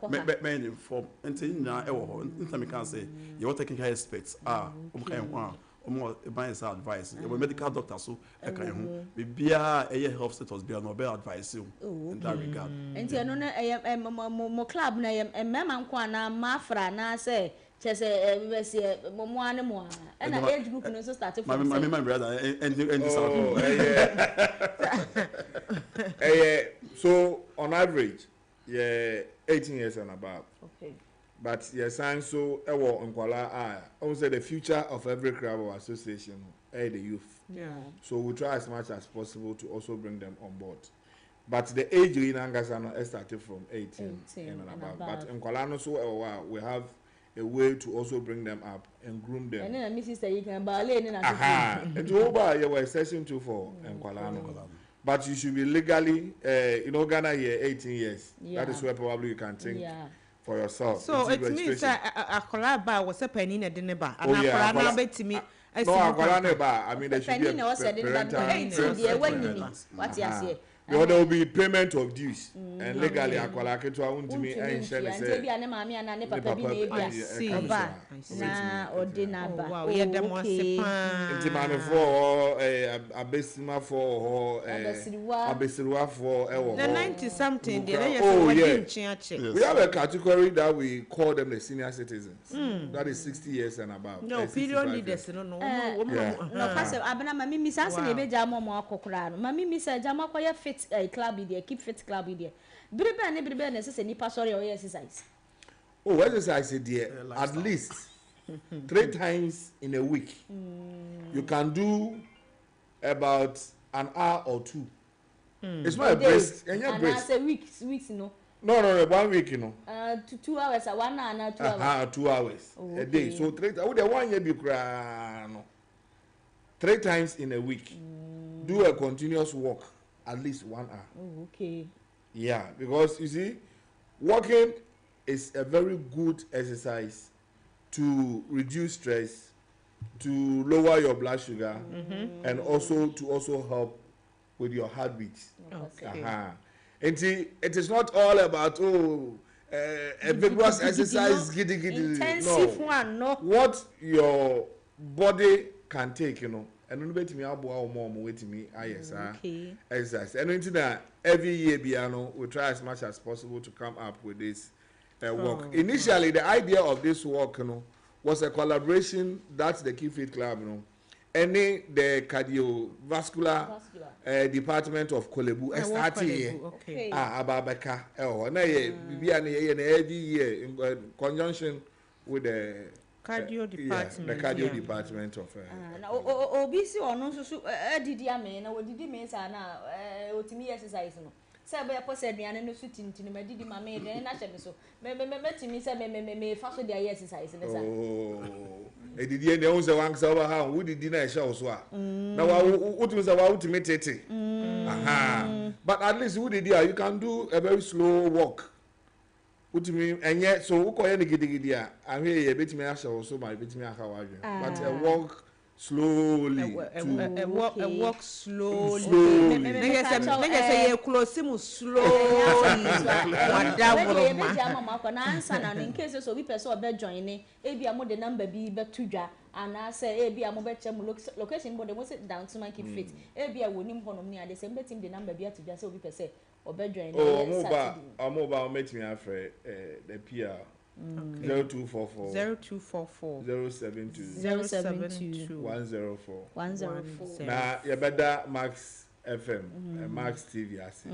Speaker 19: form until now in time can say you taking care aspects more advice medical doctor so e kan ho bibia e health status bia no be advice you in that regard.
Speaker 2: And you know mo club na mema nko ana mafra na say chese we say mo ane mo and age group no so started from
Speaker 19: my brother and
Speaker 18: so on average 18 years and above.
Speaker 2: Okay.
Speaker 18: But yes, and so I say the future of every club or association the youth.
Speaker 1: Yeah.
Speaker 18: So we try as much as possible to also bring them on board. But the age in Angasano started from 18 and above. But in Kuala so we have a way to also bring them up and groom them.
Speaker 2: And then Mrs. You can ballet in
Speaker 18: and over you were session 2 for Kuala. But you should be legally Ghana here 18 years. Yeah. That is where probably you can think. Yeah. For yourself.
Speaker 1: So it means a collab was a penny in a dinner bar. And I bet me.
Speaker 18: No, I mean, there should be a there will be payment of dues and legally akwala ketua untimi enhye say
Speaker 2: bi ane maami ana ne papa bi na ebia oba na ordinaba
Speaker 1: wow ye dem wase pa
Speaker 18: nti maami for abesima for abesiriwa for ewo
Speaker 1: na 90 something dey na yes we dey nchiache
Speaker 18: we have a category that we call them the senior citizens that is 60 years and above
Speaker 1: no period leaders no
Speaker 2: no pass abana mami mi sanse na ebeja momo akokora no mami mi sa jama koye fit club there keep fit club there bribe na say nipa sorry or exercise
Speaker 18: exercise there at least 3 times in a week you can do about an hour or 2 it's not a breast and your breast
Speaker 2: and weeks no
Speaker 18: 1 week
Speaker 2: 2 hours 1 hour 2 hours
Speaker 18: 2 hours a day so 3 the 1 year be no 3 times in a week do a continuous walk at least 1 hour.
Speaker 2: Oh, okay.
Speaker 18: Yeah, because you see, walking is a very good exercise to reduce stress, to lower your blood sugar, and also to help with your heartbeat.
Speaker 1: Okay.
Speaker 18: It is not all about a vigorous exercise,
Speaker 2: intensive one. No.
Speaker 18: What your body can take, and then wait me abo more wait me exercise and into that every year biano we try as much as possible to come up with this work. Initially the idea of this work was a collaboration that's the Keep Fit Club any the cardiovascular department of Kolebu started here Ababeka na every year in conjunction with the
Speaker 1: cardio department
Speaker 18: the cardio department of
Speaker 2: obisi ono so edidi ame na wodidi me sa na otimi exercise no say be po say aduane no so tintini ma didi ma me den na hye me so me say me fa so dia exercise ne sa
Speaker 18: edidi ene on say wan say over how we didi na hye so a na wa utimi say wa utimi tete but at least we didi you can do a very slow walk utimi enye so ukoye ne gidigidi a ahwe ye betimi ahye so ma betimi aka wadwe but a walk slowly
Speaker 1: a walk slowly nigga say you close him slowly
Speaker 2: wada mama ko na answer na in case so we person obe join ni e bia mo de number bi betudwa ana say e bia mo be chem location but they must down to man keep fit e bia wonim honom ni ade say betim de number bi atudwa say obi person obe join ni
Speaker 18: mobile make me afre the PR 0244
Speaker 2: 072
Speaker 18: 104 na yebeda Max FM Max TV ase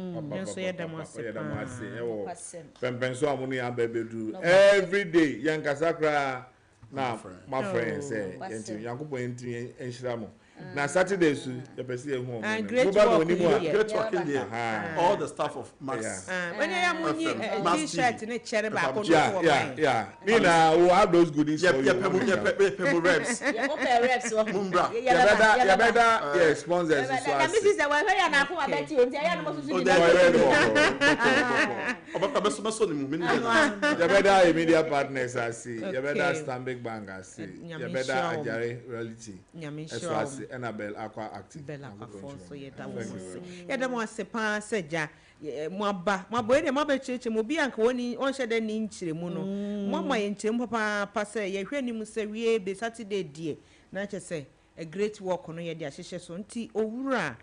Speaker 18: pempenso amuni abebedu every day yankasa kra na my friends say yankupo enti enhiramo na Saturday su you pese ehu
Speaker 1: great work
Speaker 19: all the staff of Max
Speaker 1: when you am money t-shirt ne chere ba ko
Speaker 18: yeah me na we have those goodies for you
Speaker 19: pemo reps
Speaker 2: reps
Speaker 19: mumbra
Speaker 18: you better sponsors so
Speaker 2: na Mrs. the way ya na ko abeti onti ya no so di
Speaker 19: obaso ni mu
Speaker 18: you better immediate partners as you better Stanbic Bank as you better Ajare Reality Annabelle Aqua Active.
Speaker 1: Bella Aqua so yeda mo ase pa seja mo aba ene mo ba cheche mo bi anka woni on hye de ni nchire mu no mo ma ye nchire papa pa se ye hwe ni mu se wie be Saturday die na che se a great work on ye dia hyehyɛ so nti owura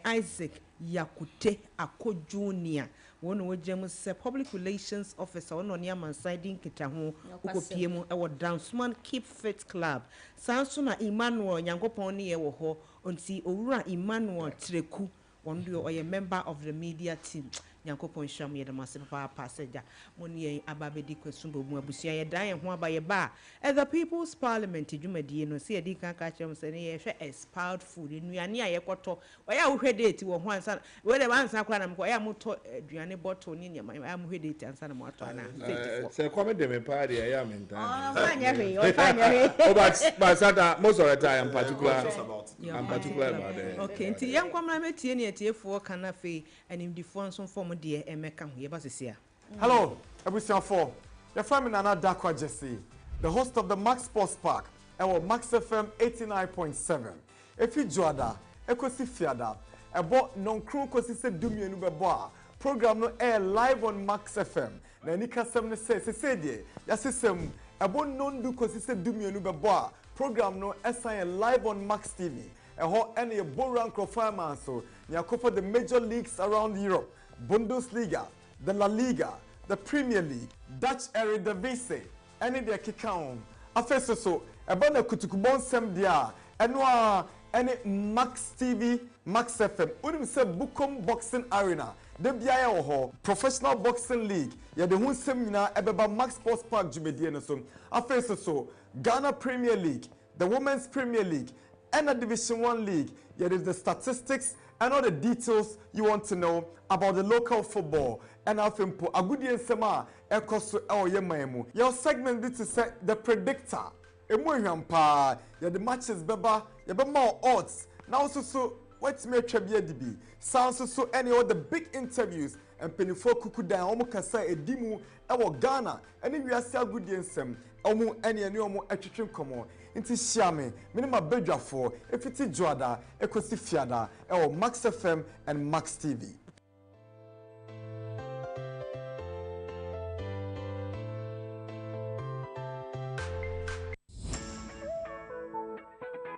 Speaker 1: Isaac Yakute Ako Junior one wojemu se public relations officer one on yaman siding kita ho ukopie mu e wo Downsman Keep Fit Club sanso na Emmanuel Nyankopon ne ye wo ho nti owura Emmanuel Treku one do oye member of the media team Nyankopon sham ye de massive passenger moni ababedi kwesumbo mu abusia ye dan ye ho aba ye ba at the People's Parliament dwumadie no se ye di kan ka chem se ne ye hwe expired food nuane a ye kwoto oya wo hwe date wo ho ansa we de ansa kwa na mko oya moto aduane bottle ni nyama ya mo hwe date ansa na mo ato na
Speaker 18: se come de me party ya mentan
Speaker 1: fanya hwe o fanya hwe
Speaker 18: but sata most of the time I'm particular about it.
Speaker 1: Okay nti yan kwamna metie ne etiefo kana fe animdifo nso form de emeka ho ye ba sesia.
Speaker 20: Hello, Ebusianfo. Your friend Nana Dakwa Jesse, the host of the Max Sports Park, and Max FM 89.7. If you joada, ekosi fiada, ebo non-crew kosi se dumienu beboa. Program no air live on Max FM. Na nika sem ne se die, ya system ebo non du kosi se dumienu beboa. Program no SIN live on Max TV. Eho ene ye boran crofama so. Nyakopo the major leagues around Europe. Bundesliga, the La Liga, the Premier League, Dutch Eredivisie, any de kikaon. Afeso so, ebana kutukubon sem dia, enwa any Max TV, Max FM. Unim se Bukom Boxing Arena, de biaya oho, Professional Boxing League, ya de hun sem na ebeba Max Sports Park jumedie no so. Afeso so, Ghana Premier League, the Women's Premier League, and the Division 1 League, yet is the statistics and all the details you want to know about the local football. And I think agudi ensema ekoso yemaemu. Your segment this is the predictor. Emuhampa, ya the matches beba, ya be more odds. Now so what's me trebia dibi. Sounds so any of the big interviews and penifo kukuda omo kasa edimu ewo Ghana. Any we are still agudi ensem omo any omo etwetwem komo. Inti Shiame, minima bedwafo, efiti joada, ekosi fiada, ewo Max FM and Max TV.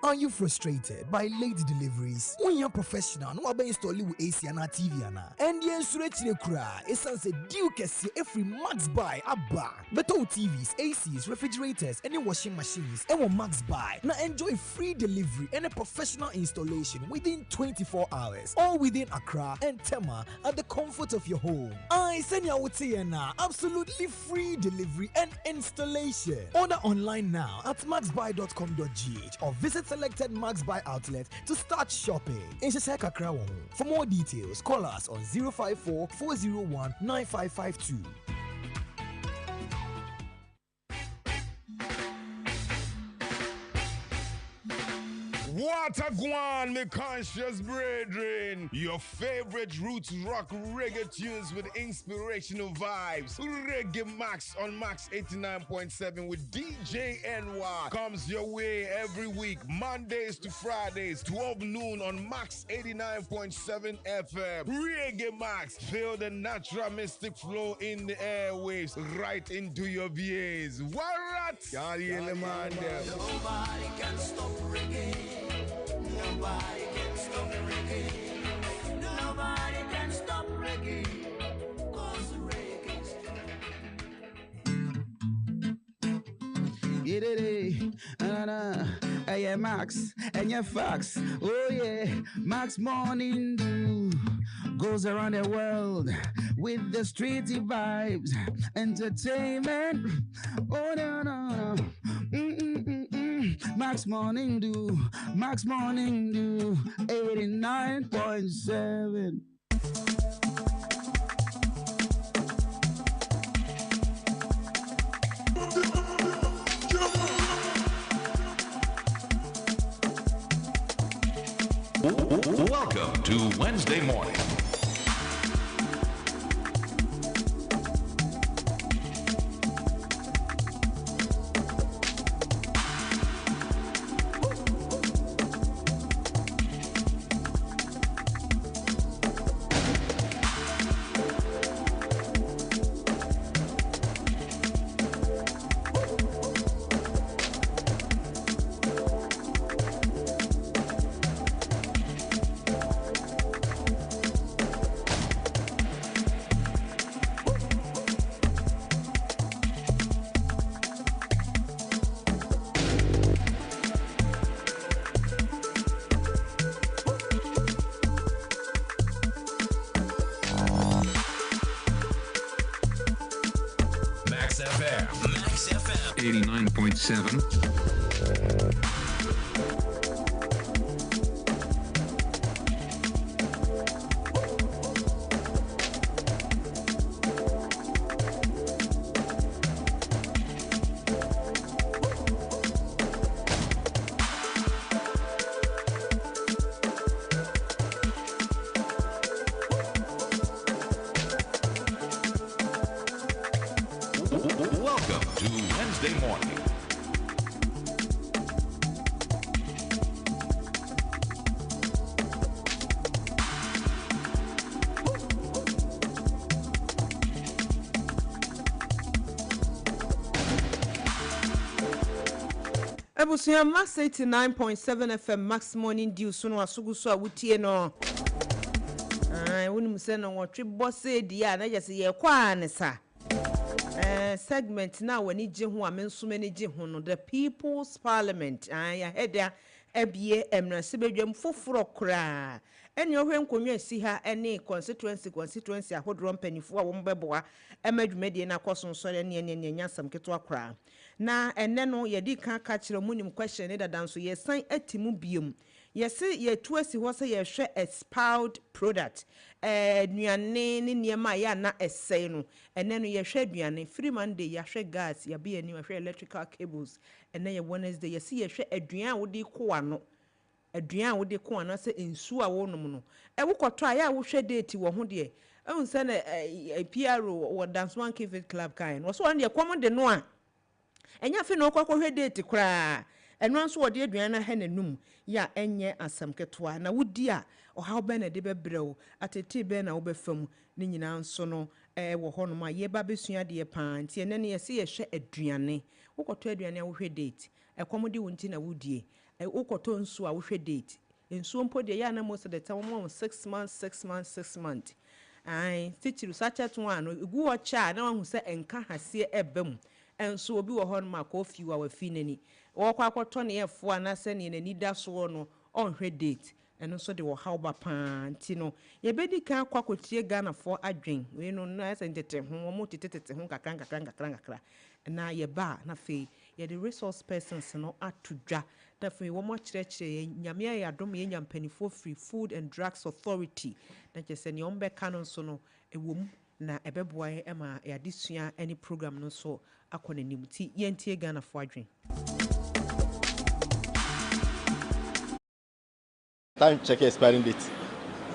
Speaker 6: Are you frustrated by late deliveries? When you're professional, no one install with AC and TV and the insurance kura essence due kesi every Max Buy abba. Better TVs, ACs, refrigerators, any washing machines, and Max Buy. Now enjoy free delivery and a professional installation within 24 hours, all within Accra and Tema at the comfort of your home. I send you now absolutely free delivery and installation. Order online now at maxbuy.com.gh or visit selected Max Buy outlet to start shopping. In Shaseka Krawon. For more details, call us on 054 401 9552.
Speaker 9: What a guan, me conscious brethren. Your favorite roots rock reggae tunes with inspirational vibes. Reggae Max on Max 89.7 with DJ NY comes your way every week, Mondays to Fridays, 12 noon on Max 89.7 FM. Reggae Max, feel the natural mystic flow in the airwaves right into your ears. What?
Speaker 10: Nobody can stop reggae. Nobody can stop reggae. Nobody can stop reggae. 'Cause reggae's
Speaker 21: Hey, Max, and your facts. Oh, yeah, Max Morning Dew goes around the world with the streety vibes, entertainment. Oh, no. Max Morning Dew, 89.7.
Speaker 4: Welcome to Wednesday morning.
Speaker 3: 89.7.
Speaker 4: Welcome to Wednesday morning.
Speaker 1: Ebusuya Max 89.7 FM Max Morning Dew sunu asugu so awutie no. Wonu se no wotwe bosse dia na jese ye kwa ne sa. Segment na wani je ho amenso mani je ho no the People's Parliament. Ya heda ebie emra sebedwam foforo kra. Eni ohwe nkonwa si ha ene constituency ahodro mpanifo a wo mbeboa emadwumedie na kosonsore ne nyasam keto akra. Na ene no ye di kan ka kire munim question ne dada nso ye san atimu biom ye se ye tuasi ho se ye hwe expired product nuane ne niema ya na esei no ene no ye hwe aduane free Monday ya hwe gas ya be ani hwe electrical cables ene ye Wednesday ye se ye hwe aduan wo di ko ano aduan wo di ko ano se ensu a wo nom no wo kwoto a ya wo hwe date wo ho de ehun se na PRO wo dance one Kivit club kan wo so one de kwom de no a enya fe no kwakwohwe date kra eno anso wode aduan na ha nanum ya enye asam ketwa na wudi a ohaw be na de bebrew atete be na wo befam ni nyina nso no wo hono ma ye ba besua de pa nti ene ne ye se ye hwe aduane wo kwoto aduane a wo hwe date ekomode wonti na wudie wo kwoto nso a wo hwe date enso mpo de ya na most of the time 6 months ai titiru sachet one egu o cha na hu se enka hase ebam enso obi wo hon ma ko fi wa fi nani wo kwa kwoto ne efo anase ne nani da so no onhwe date eno so de wo hawba panti no ye bedi kan kwa kotie Ghana for adwen we no na ese ntete ho mo tetete ho kakran na ye ba na fe ye the resource persons no atudwa da fe wo mo kirekire nyame ya dom ye nyampanifo free food and drugs authority na kese ne ombe kanon so no ewom na ebeboa ema ya disua any program no so akona nimuti yentie Ghana for adwen
Speaker 22: time check expiring date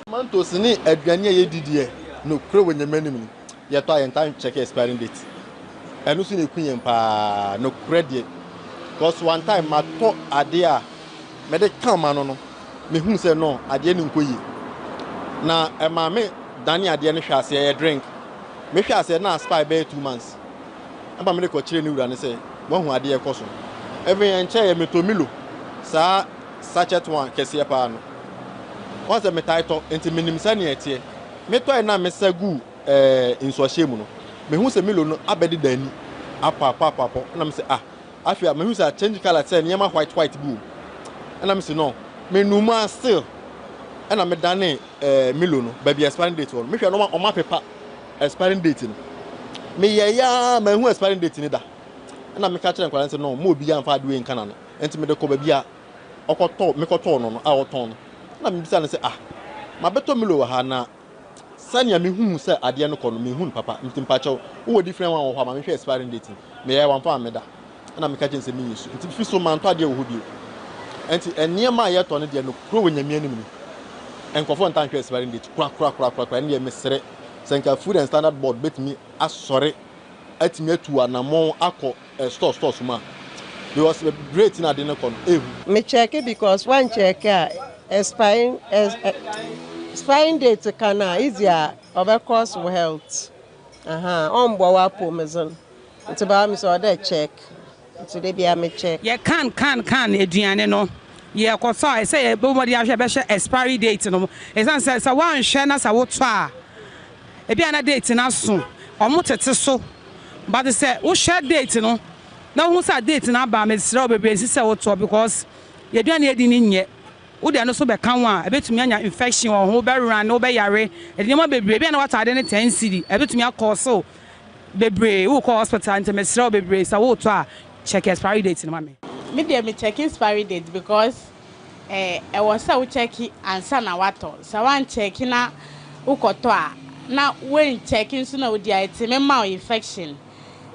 Speaker 22: mantos ni aduane ye didie no kro wonyamanim ye to ayen time check expiring date enu so ne kunyen pa no credit because one time ma to ade a me de kan ma no me hu se no ade ni nkoyi na e ma me dani ade ne hwase ye drink me hwase na spy be 2 months aba me ko kire ni wura ne se mo hu ade ye koso even enche ye metomilo sa sachet one kese pa no once me title enti minim sa ne etie me to na me sagu inso hyemu no me hu se milo no abedi dani apa na me se afia me hu se change color say niema white blue na me se no me numa still na me dane milo no baby expiring date one me hwe no ma paper expiring date no me ya me hu expiring date ni da na me ka kire nkwaran se no mo obi ya mfa adwe nka na no enti me de ko baby a okoto me koto no a oton na me bisa ne se ma beto milo ha na sanya me hu se ade no kono me hu papa nti mpacho wo different one wo ma me hwe expiring date me ya wan fa me da na me ka kire se me yisu nti fi so man to ade wo ho bio enti eniema ye to ne de no kro wonyame anim ni enkofo ntan hwe expiring date kra ne me sere senka food and standard board bet me asore atimi atu anamon akọ store suma because the great na de no kono
Speaker 23: me check it because one check expiring date kana easier over cost for health on bo wa pomezon nti ba mi so dey check nti dey bia me check
Speaker 24: ye can eduane no ye ko so I say everybody ahwe be hwe expiry date no esan say one hwe na sa wo to a e bia na date na so omo tete so but say wo hwe date no na wo sa date na ba me sira obebre si say wo to because ye duane edi ni nye wo de no so be kan wa e betumi anya infection wo ho be run no be yare e de ma bebre bia na wata ade ne 10 cedi e betumi akọ so bebre wo ko hospital nte me sira obebre sa wo to a check expiry date no mame.
Speaker 3: Me dey me check expiry date because I was so check ansa na wato. So one check na ukoto a na when checking so na odi ite me ma infection.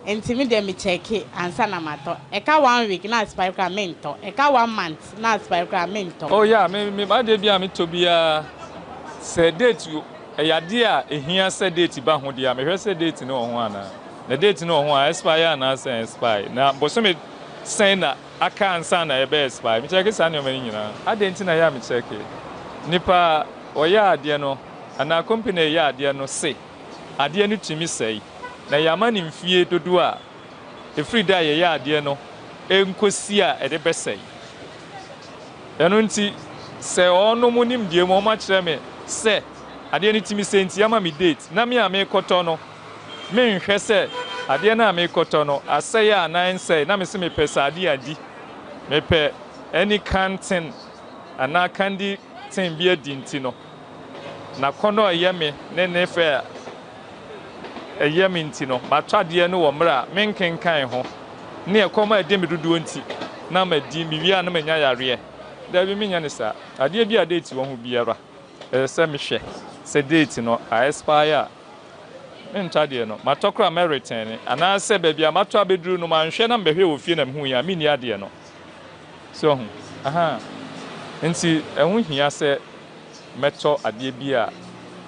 Speaker 3: Enti me dey me check ansa na mato. Eka 1 week na expire kra mento. Eka 1 month na expire kra mento.
Speaker 5: Oh yeah, me ba dey bia me to bia say date you eyade a ehia say date ba ho dia me hwe say date no ho ana. The date no ho expire na say expire. Na bo so me say na aka ansa na ebe expire. Me check say na me nyina. Ade nti na ya me check. Nipa oya ade no ana company ya ade no say ade no timi say na yama ni mfie dodo a efri da ye ya ade no enkosi a ede besai eno nti se ono munim die mo ma kire me se ade ni timi se nti yama mi date na me a me koto no me nhwe se ade na me koto no asai a nan se na me se me pesa ade adi me pe any canteen ana candy tin bi adi nti no na kono yeme ne ne fe eyemi nti no matwade no wo mra menkenkan ho ne ekoma ade medudu nti na madi mi wia na manya yare da bi menya ne sa ade bi ade ti wo ho biara se me hwe se date no a expire ntade no matokra meritan ana se ba bia matwa beduru no manhwe na mbehwe wo fie na mhu ya mini ade no so ho aha nti ehun hia se meto ade bi a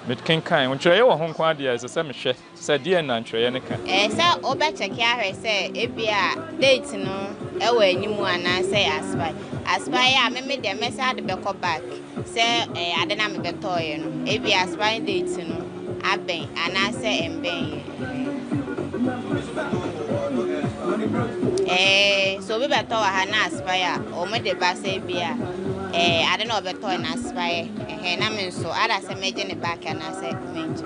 Speaker 5: metkenkan ntwere wo ho kwa ade se me hwe se die na ntwere ne ka
Speaker 7: se oba check ahwe se ebia date no ewo animu ana se aspire a me de message de be call back se ade na me beto ye no ebia aspire date no aben ana se emben so we beto ha na aspire o me de ba se bia ade na obeto na aspire na me so ada se meje ne back ana se menje.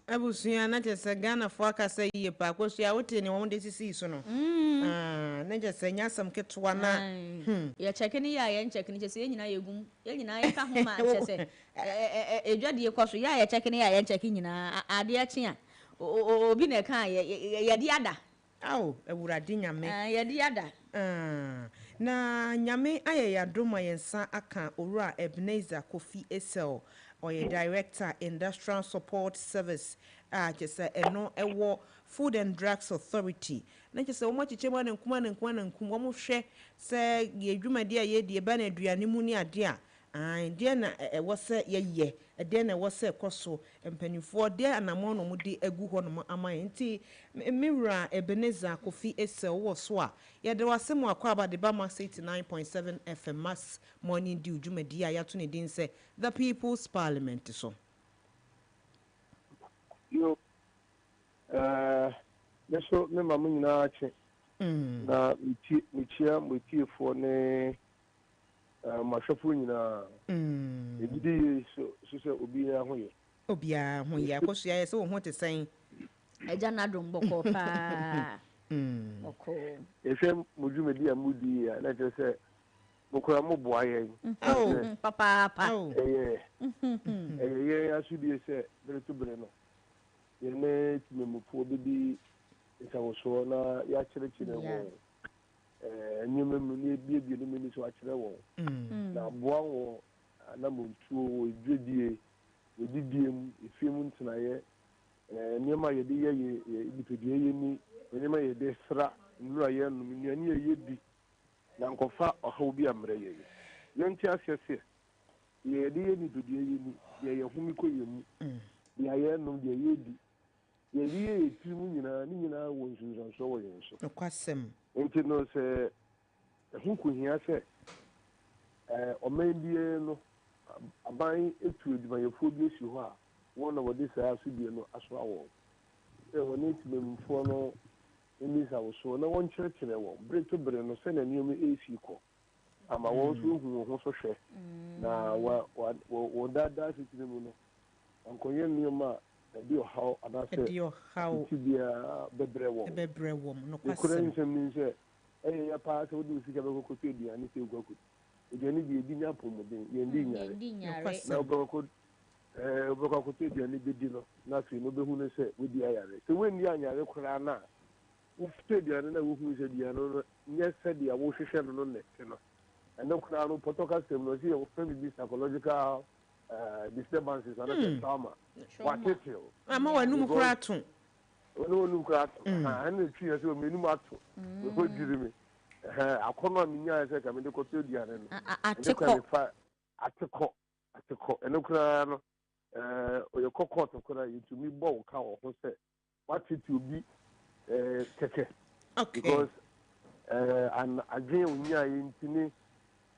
Speaker 1: Abusuya na tese Ghana fo aka say ye pa kwosua wote ne won de sisi so no na je se nyasam ketwa na
Speaker 2: ya checking ya ya checking je se nyina yegum ya nyina ya ka ho ma che se edwade ye kwaso ya checking ya ya checking nyina ade achi a obi na ka ya di ada
Speaker 1: aw ewurade nyame
Speaker 2: ya di ada
Speaker 1: na nyame aye ya doma yensa aka owura Ebenezer Kofi Esel or Director Industrial Support Service just eno ewo Food and Drugs Authority na just o machiche ma nkuma wo mo hwe se ye dwumade a ye de ba na aduane mu ni ade a de na ewo se ye de na ewo se koso empanifo de anamo no mu de agu ho no ama nti miwura Ebenezer Kofi Esel wo so a ye de wasemu akwa ba de ba Max 89.7 FM Max Morning Dew dwumade a yato ne din se the People's Parliament so
Speaker 8: yo so me mamu nyina ache na mitia fo ne mashafo nyina ebidi so se obi ya ho ye
Speaker 1: akosua ye se wo ho te sen
Speaker 2: eja na dum boko pa boko
Speaker 8: efe mudumedi amudi ya na je se bokora mo boa ye
Speaker 2: papa
Speaker 8: ye asudi se bere to bere no ye ne timemufo bidi nsawoso na ya kyerɛkyerɛ wɔ nneɛma mu ne ebie ne mu so akyerɛ wɔ na aboa wɔ anamontuo wɔ edwadie edidie mu efie mu ntenaeɛ nneɛma yɛde yɛ nipadua yɛ ni nneɛma yɛde sra nnura yɛ nom nnuane yɛ di na nkɔfa ɔhaw bi amrɛ yɛ yɛnti asɛsɛ yɛde yɛ nipadua yɛ ni yɛ humi kɔ yɛ mu yɛ nom yɛ di yɛde etiri mu nyinaa ne nyinaa wɔ nsunsuanso wɔ yɛn so
Speaker 1: nokwasɛm
Speaker 8: nti no sɛ ɛho kohia sɛ ɔman bie no aban etu adwumayɛfoɔ bi esi hɔ a wɔn na wɔde saa asodie no aso awɔ sɛ wɔn etimamfoɔ no emisa wɔ so na wɔn kyerɛkyerɛ wɔn bere to bere no sɛ na nneɛma esi kɔ ama wɔn nso hu wɔn ho so hwɛ na wɔ daadaa sitire mu no nkɔyɛ nneɛma edi ɔhaw anase
Speaker 1: edi ɔhaw
Speaker 8: ti bia bebrɛ wɔ
Speaker 1: no
Speaker 8: kwasɛm nsɛm ni sɛ ya pa so do sika be ko to aduane se ko aduane bi edi nya pomoden ye ndi nyare na obo ko to aduane be di no na fi no be hu ne se we di ayare se we ndi anyare kura na wo to aduane na wo hu se di ano nye se di awo hwehwe no ne no and no kura no protocol system no see o family psychological disturbances and trauma what it you
Speaker 1: ama wa num kura to
Speaker 8: no num kura to and the tree so me num ato we go giri me akono mi nya se ka me de ko to aduane no atiko eno kura no oyo kokot kura yitumi bo ka wo ho se what it you be keke
Speaker 1: okay
Speaker 8: because and again unya yintini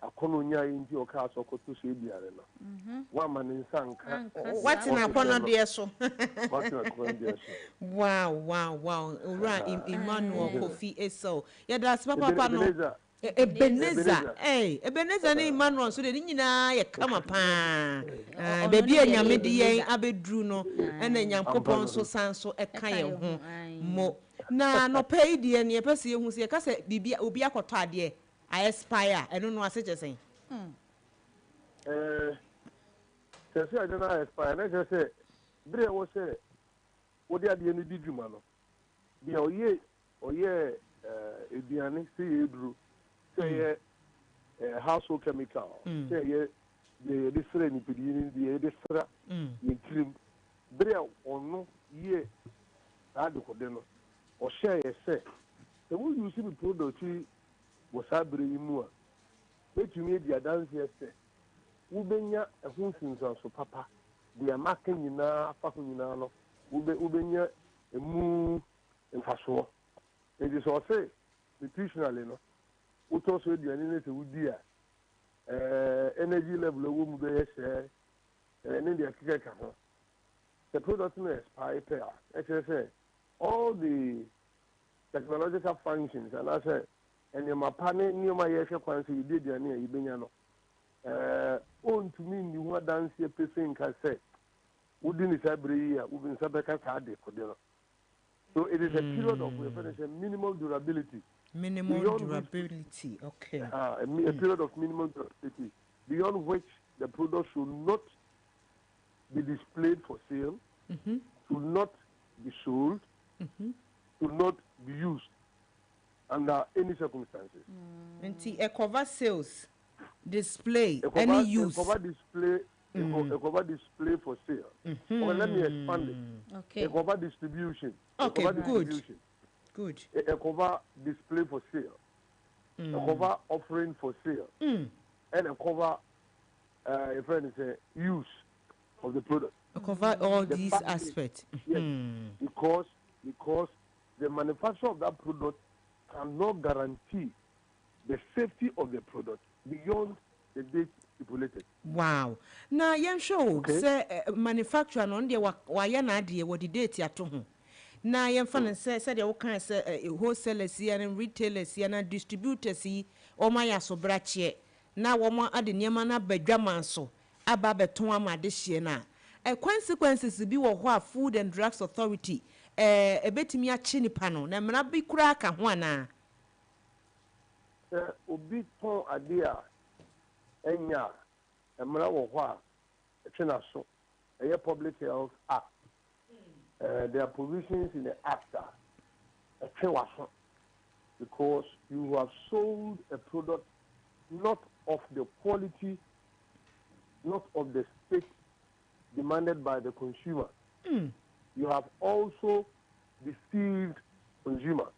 Speaker 8: akono nya yinti o ka so ko to so biare no wa man nsanka
Speaker 1: what na akono de so
Speaker 8: what na akono de so
Speaker 1: wow ura Emmanuel Kofi Eso ya das papa no Ebenezer Ebenezer na Emmanuel so de nyina ye kama pa baby anyame de yen abedru no na nyankopon so san so eka ye ho mo na no pay de ne pese ye hu se ka se bibia obi akoto ade I aspire eno no ase jesen
Speaker 8: se I don't aspire na je se bre wo se wo de ade ne didwuma no bi oye eduane se edru say household chemical say the different ni pidi ni the different ni trim bre onu ye adu ko de no o share say the we use the product wo sabre yimu a betumi di adanse say wo benya ehun sinsan so papa the amaka nyina afa ko nyina no wo benya emu mfaso it is so say nutritionally no uto so aduane ne se wudi a energy level wo mu be share ne de akeka ho the product no expire pair say all the technological functions and I say and your pane ni ma ye hwe kwan se yidi aduane a yibenya no on to me ni ho dance e pese nka say wudi ni sabre yi a wo bin sabeka ka de ko de no so it is a period of minimal durability.
Speaker 1: Minimal durability, okay.
Speaker 8: A period of minimal durability, beyond which the product should not be displayed for sale, should not be sold, should not be used under any circumstances.
Speaker 1: And a cover sales, display, any use.
Speaker 8: A cover display for sale. Well, let me expand it.
Speaker 1: Okay.
Speaker 8: A cover distribution.
Speaker 1: Okay, good.
Speaker 8: A cover display for sale, a cover offering for sale, and a cover, a friend is use of the product.
Speaker 1: A cover all these aspects.
Speaker 8: Yes, because the manufacturer of that product cannot guarantee the safety of the product beyond the date stipulated.
Speaker 1: Wow. Now, young show say manufacturer on the wayana de what the date ya to home. Na yemfa ne say de wo kan say wholesalers and retailers and distributors o ma ya so brache na wo mo ade niam na badwaman so aba beton ama de hie na consequences bi wo ho a Food and Drugs Authority ebetimi a chi nipa no na mra bi kura ka ho ana
Speaker 8: obi ton ade a enya mra wo ho a twena so Public Health Act. There are provisions in the act because you have sold a product not of the quality, not of the state demanded by the consumer. You have also deceived consumer.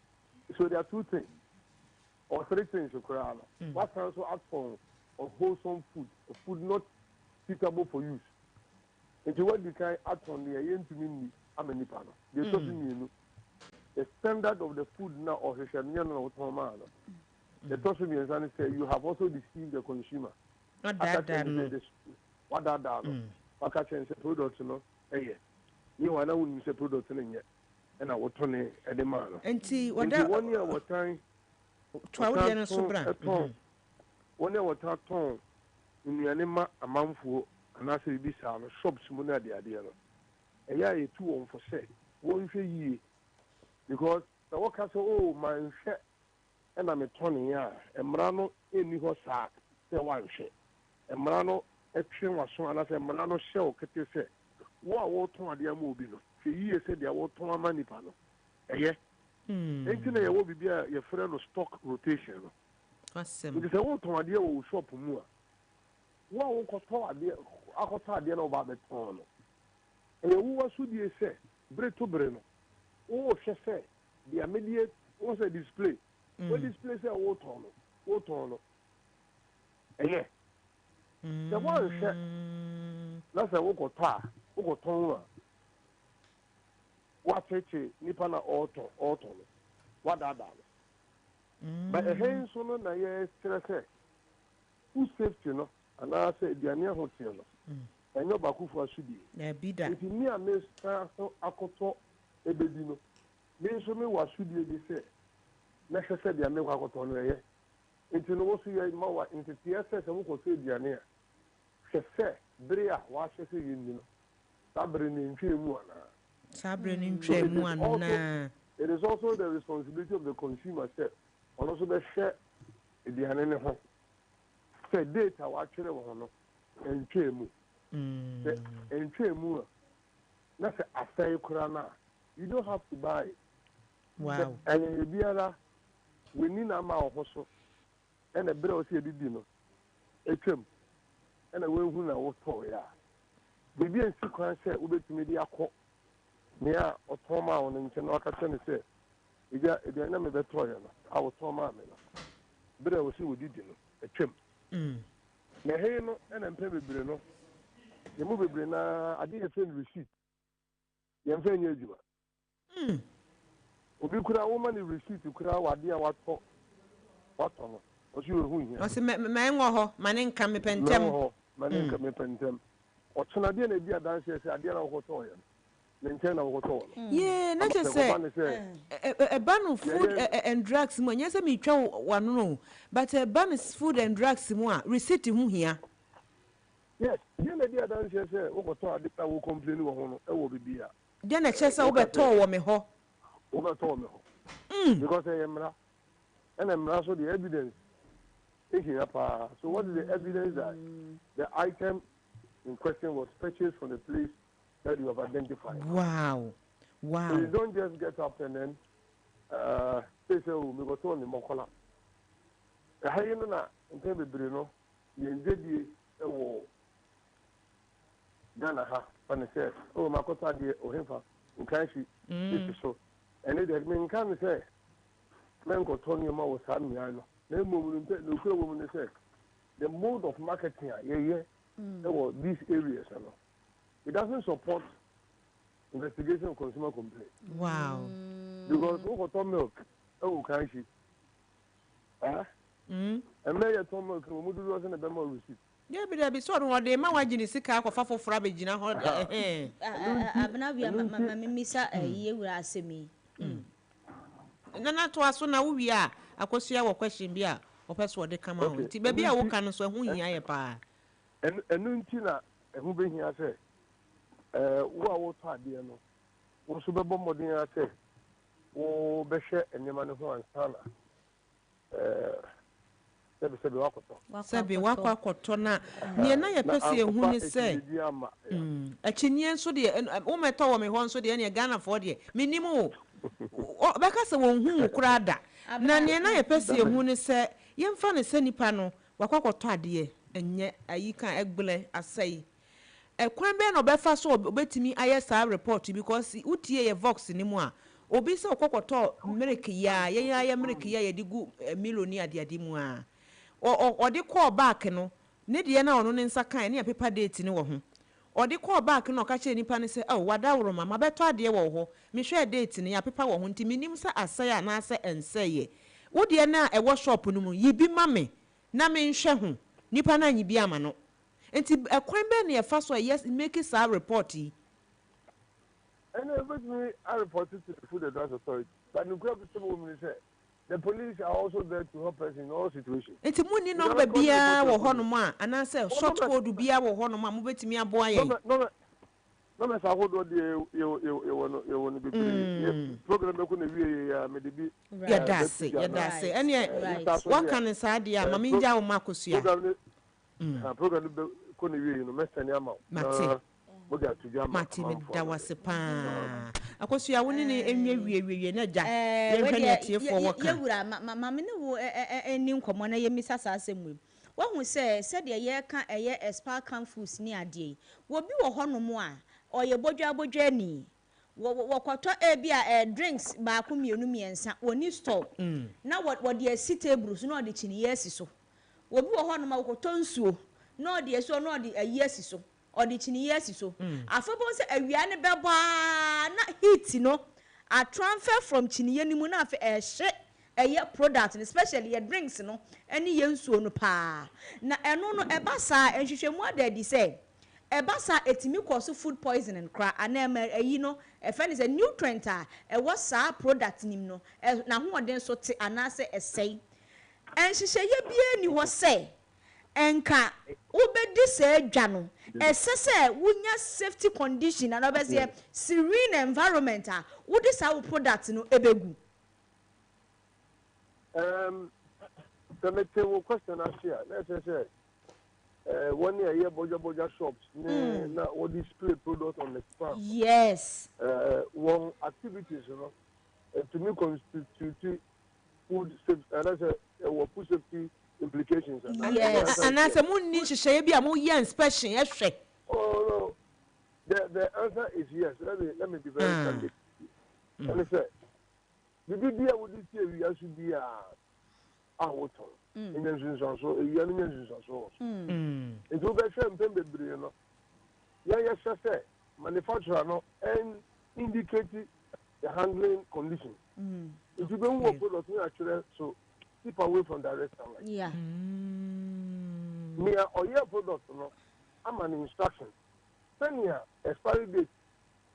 Speaker 8: So there are two things, or three things. What also act for wholesome food, a food not suitable for use. Into what you can act on the to me. The standard of the food now or the Toshimian say you have also deceived the consumer.
Speaker 1: What that
Speaker 8: product you are now say product and I will turn it at the man.
Speaker 1: And see what
Speaker 8: 1 year what time
Speaker 1: 12 years so brand
Speaker 8: 1 year what ton in the anima a month for and I say this shops money the idea. A year 2 on for say 1 year because the worker say, oh, my share ɛna metɔne a mmara no ɛnni hɔ saa sɛ woanhwɛ mmara no ɛtwe waso anaasɛ mmara no hyɛ wo kete sɛ wo a wɔtɔn adeɛ ma obi no hwɛ yie sɛdeɛ wɔtɔn ama nipa no ɛyɛ enti na yɛwɔ biribi a yɛfrɛ no stock rotation no nti sɛ wotɔn adeɛ wɔ wo shop mu a wo a wokɔtɔ adeɛ akɔtɔ adeɛ na wɔba abɛtɔn no ɛyɛ wowa so die sɛ bere to bere no wohwɛ sɛ deɛ medie wo sɛ display wo display sɛ wotɔn no ɛyɛ sɛ woanhwɛ na sɛ wokɔtɔ a wokɔtɔn a woakyekye nipa na ɔɔtɔ no wadaadaa no but ɛhɛ nso no na yɛkyerɛ sɛ food safety no anaasɛ aduane ahoteɛ no ɛnyɛ ɔbaakofo asodie nti me a mesan so akɔtɔ ɛbɛdi no me nso mewɔ asodie bi sɛ mɛhwɛ sɛ deɛ mekɔ akɔtɔ no ɛyɛ nti no wo so yɛ ma wa nteteɛ sɛ sɛ wokɔtɔ aduane a hwɛ sɛ bere a wahyɛ sɛ yɛnni no saa bere no ntwɛ mu anaa it is also the responsibility of the consumer sɛ ɔno nso bɛhwɛ aduane ne ho sɛ date a wakyerɛ wɔ ho no ntwɛ mu sɛ ntwɛ mu a na sɛ asɛe koraa no a you don't have to buy it.
Speaker 1: Wow.
Speaker 8: ɛyɛ biara w'ani na ama wɔ ho so ɛna berɛ a wɔ sɛ yɛdidi no ɛtwam ɛna woahu na wotɔɔeɛ a biribi a nsi kwan sɛ wobɛtumi de akɔ nea ɔtɔn maa wo no nkyɛn na waka kyɛ ne sɛ aduane na mebɛtɔɔeɛ no a wotɔn maa me no berɛ a wɔ sɛ wɔdidi no ɛtwam na ɛhei no ɛna mpɛ bebree no yɛmu bebree na ade yɛfrɛ no receipt yɛmfa nyɛ adwuma obi kura woma ne receipt kura wade a watɔ no ɔso yɛhu hia
Speaker 1: ɔsɛ mɛnwɔ hɔ ma ne nka mepɛntɛm
Speaker 8: ma ne nka mepɛntɛm ɔkyena adeɛ na ɛdi adanseɛ sɛ adeɛ na wokɔtɔɔyɛ no ne nkyɛn na wokɔtɔɔ no
Speaker 1: yee na kyɛ sɛ ɛba no food and drugs mu ɛnyɛ sɛ metwa wano no but ɛba no food and drugs mu a receipt ho hia
Speaker 8: yes deɛ na ɛdi adanseɛ sɛ wokɔtɔ ade a wocomplain wɔ ho no ɛwɔ biribi a
Speaker 1: deɛ na ɛkyɛ sɛ wobɛtɔɔ wɔ me hɔ
Speaker 8: because ɛyɛ mmara ɛna mmara so the evidence ɛhia paa so what is the evidence that the item in question was purchased from the place that you have identified?
Speaker 1: Wow.
Speaker 8: So you don't just get up and then say oh me go to ni mokola ɛha no na mpɛ bebree no yɛndedie ɛwɔ Ghana ha ɔne sɛ oh makɔtɔ adeɛ ohemfa nkanhyi isi so ɛne deɛ menka ne sɛ menkɔtɔ nneɛma wɔ saa nnua no na mmom no mpɛ na okura wɔ mu ne sɛ the mode of marketing a yɛyɛ ɛwɔ these areas no it doesn't support investigation of consumer complaint.
Speaker 1: Wow.
Speaker 8: Because wokɔtɔ milk ɛwɔ kanhyi ɛmɛ yɛtɔ milk no mu dodoɔ sɛ na bɛma receipt
Speaker 1: dabi so no de ma wagye sika akɔfa foforo abegyina hɔ
Speaker 2: abena bia mama mimisa yewura asemi
Speaker 1: nana to aso na wo wi a akosua wɔ question bi a opɛ so de kama ho nti baabi a wo ka no so ho hia yɛ paa
Speaker 8: ɛnu nti na ɛho behia sɛ wo a wo tɔ adeɛ no wo so bɛbɔ mmɔden a sɛ wo bɛhwɛ nneɛma no ho ansana sɛbi
Speaker 1: wakɔtɔ na neɛ na yɛpɛ sɛ yɛhu ne sɛ akyinneɛ nso deɛ womɛtɔ wɔ me hɔ nso deɛ neɛ Ghanafoɔ deɛ menim o bɛka sɛ wɔnhu wo koraa da na neɛ na yɛpɛ sɛ yɛhu ne sɛ yɛmfa ne sɛ nipa no wakɔtɔ adeɛ ɛnyɛ ayi ka ɛgblɛ asɛe ɛkwan bɛɛ na ɔbɛfa so obɛtumi ayɛ saa report because wotie yɛ Vox ne mu a obi sɛ ɔkɔkɔtɔ mmereke ya yɛyɛ mmereke ya yɛde gu miloni adeade mu a ɔde call back no ne deɛ na ɔno ne nsa kan ne paper date ne wɔ ho ɔde call back no ɔka kyerɛ nipa ne sɛ wada woro mama bɛtɔ adeɛ wɔ hɔ mehwɛ date ne ya paper wɔ ho nti menim sɛ asɛe a na asɛ ɛnsɛe wo deɛ na ɛwɔ shop no mu yibi ma me na menhwɛ ho nipa na nyi bi ama no nti ɛkwan bɛ ne yɛfa so yes make saa report yi
Speaker 8: and everything I reported to the Food and Drugs Authority but the group say the police are also there to help us in all situations.
Speaker 1: Enti mu ni number bia wo hono ma anase short code bia wo hono ma mo betimi aboa ye.
Speaker 8: No Mama sa hodo de you won be program be ko na wie ya me de bi
Speaker 1: ya dase ene what can say dia mama nja wo makosua
Speaker 8: program be ko na wie no messani ama
Speaker 1: Mati me da wase pa akosua woni ne enwe wie na ja ye hwe ne tie fo wo kan
Speaker 2: yewura mama me ne wo eni nkomo na ye misasa asem wahun se de ye ka eye expert campus ni ade wo bi wo honom a oye bodwa ni wo kwato bia drinks ba ko mienu miensa woni store na wo de asi tables na de chini yesi so wo bi wo honom a wo kwato nsuo na de eso na de ayesi so odi chini yesi so afebo se awia ne beba na heat no a transfer from chini yenimu na afa ehye eye product especially your drinks no any yensuo no pa na eno no eba sa enhwehwemu adadi say eba sa etimi cause food poisoning kra ana ayi no efe ne say nutrient a ewo sa product nim no na hoden so te ana say esei enhwehye bia ni ho say enka ubedi say dwa no esese wunya safety condition and obese serene environment a wodi sa product no ebegu.
Speaker 8: The question I share, let's say, 1 year boja shops, na or display products on the farm.
Speaker 2: Yes.
Speaker 8: One activities, you know, to me constitute food safety, and that's a food safety implications.
Speaker 1: Yes. And as a moon niche, she be a more inspection, yes.
Speaker 8: Oh no, the answer is yes. Let me be very candid. And I say, the idea would this year we should be out in the so a young so. It will be same thing, you know. Yes, say manufacturer no and indicate the handling condition. If you don't work with us, actually, so keep away from direct sunlight.
Speaker 2: Yeah.
Speaker 8: Me or your product, no, I'm an instruction. Send here expiry date.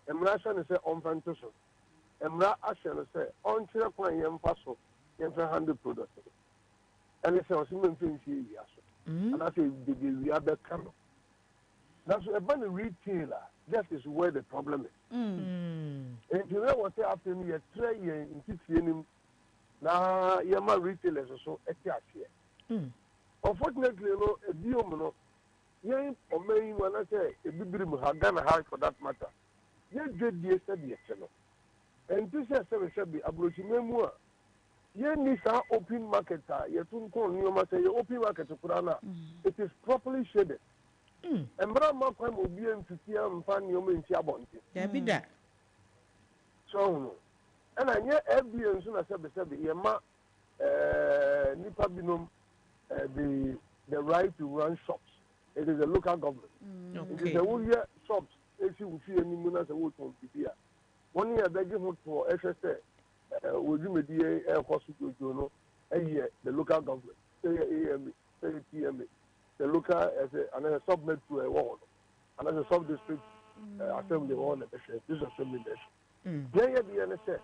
Speaker 8: Emulation is on fantasy. Emra action say on chira kwa yem paso yem 100 products and it's a simple thing here and I say we are the come that's about the retailer. That is where the problem is and you know what happened here 3 years in 6 years now yema retailers so etias here unfortunately you know a deal no yen o main one say a bibiri mu Ghana high for that matter ye good dey said yes no. And this is a be abrochimemu. Ye need an open market. Ye tun ko ni ma say open market kurana. It is properly shaded. And brama kwa mo bi entutia mfa ni o menti abonte.
Speaker 1: There be that.
Speaker 8: So and I near FBN so na say ye ma nipa binom the right to run shops. It is a local government. It is a woolly shops. If you feel any muna say wo ton bibia. 1 year begging for SSA, would you mediate a hospital, the local government, say AMA, say TMA, the local as another submit to a ward, another sub district assembly on this assembly nation. There you be NSA.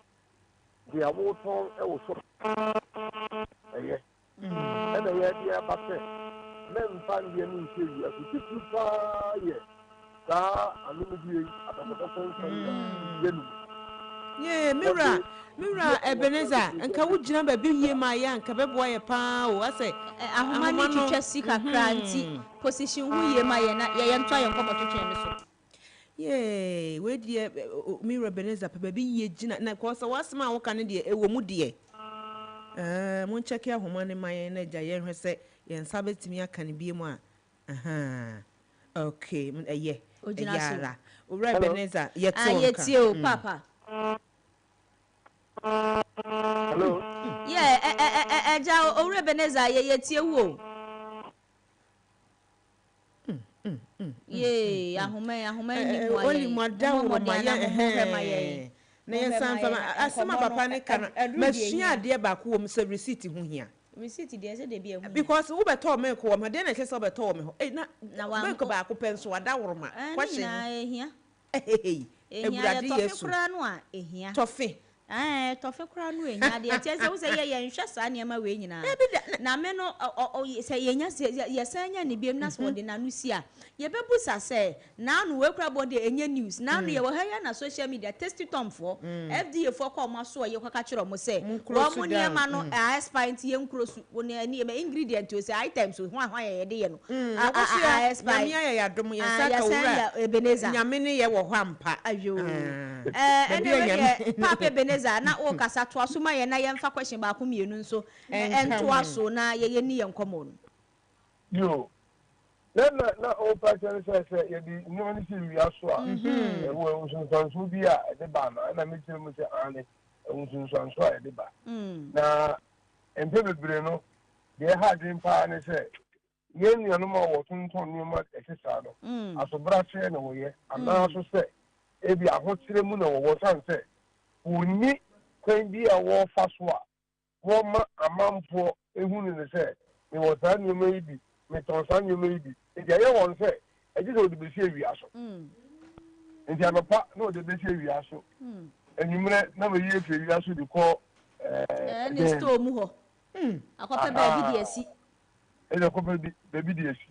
Speaker 8: They are more torn and and a year back then. Men find the enemy here, as we keep far, yes.
Speaker 1: Yeah, Mira Ebenezer, and Kawujina baby here my young Kabeboy pow. I say,
Speaker 2: I want to just seek a cranty position. We are my young try and come to change.
Speaker 1: Yea, where dear Mira Ebenezer, baby ye Gina, and of course I was my Canadian, a woman dear. Won't check your woman in my energy. I say, and Sabbath to me, I can be more. Okay, yeah. Yara. Ebenezer,
Speaker 2: yet you, Papa.
Speaker 8: Hello?
Speaker 2: Yeah, Ebenezer, yet you. Yea,
Speaker 1: only Madame, my Asama Papa can Machine, dear Baku, so receipt here.
Speaker 2: Receipt, dear, said they be
Speaker 1: because Uber told me, my dinner just over told me, now I'm go back, pencil, a dower, question here. Toffee,
Speaker 2: Tofe kura no enya de tie se wo se ye nhwe saa ne ma we nyina na me no se yenya ye sanya ne biem na so de na no si a ye bebusa se na no we kura body enya news na no ye wo ha na social media testy tom for FDA for come so ye kwaka kire mo se wo mo ne ma no aspint ye nkrosu wo ne ne ingredient o se items ho ahwa ye de ye no aspint
Speaker 1: na me ya dom ye saka wura
Speaker 2: Ebeneza
Speaker 1: nyame ne ye wo hɔ ampa
Speaker 2: ayo ene papa Ebeneza na o kasa to aso ma ye na ye mfa question ba ko mienu nso ento aso na ye ni ye nkomo no
Speaker 8: yo na o pattern say ye di no ni si wi aso a wo nsunsanso bi a de ba na me tire mu se ane nsunsanso a de ba na empe bebre no de ha din pa ne se ye ni anu ma wo tonton ni ma exisa no aso bra che na wo ye ana so se e bi ahotire mu na wo san se oni kwan bi a wo fa so a wo ma amamfo ehunu ne se ni wo tan ni ma ibi me ton san ni ma ibi e je ye won se e ji so de be se wi aso nti amapa no de be se wi aso enimre na me ye fe wi aso di ko
Speaker 2: ni store mu ho akopa ba bi di asi
Speaker 8: e de akopa baby di asi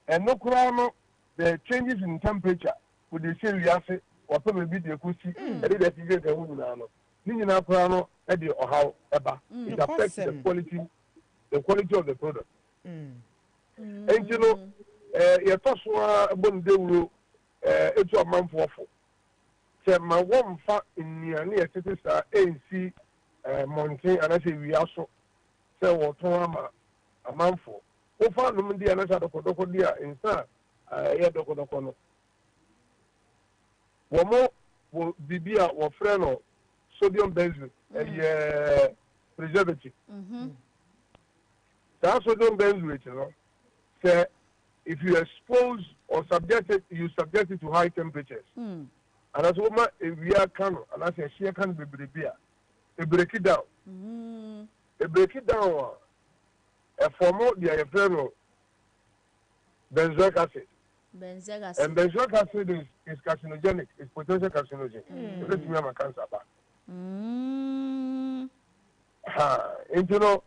Speaker 8: eno kura no the changes in temperature would they say wi ase or baby di ekusi e de ti ge hu na no ni nyina kura no e de ohaw eba it affects the quality of the product and you know ye to so bon de wuro etu amanfofo se ma wo mfa nnuane ye tete sa ensi monten anase wi aso se wo to ama amanfo wo fa no ndi anasa dokodoko dia insa ye dokodoko no wo bibia wo frɛ no sodium benzoate preservative that sodium benzoate no say if you expose or subject it to high temperatures and as woman if we are can and as a share can be break it down a form of the friend benzoic acid. And benzoic acid is carcinogenic, it's potential carcinogen. Let me have a cancer back. And you know,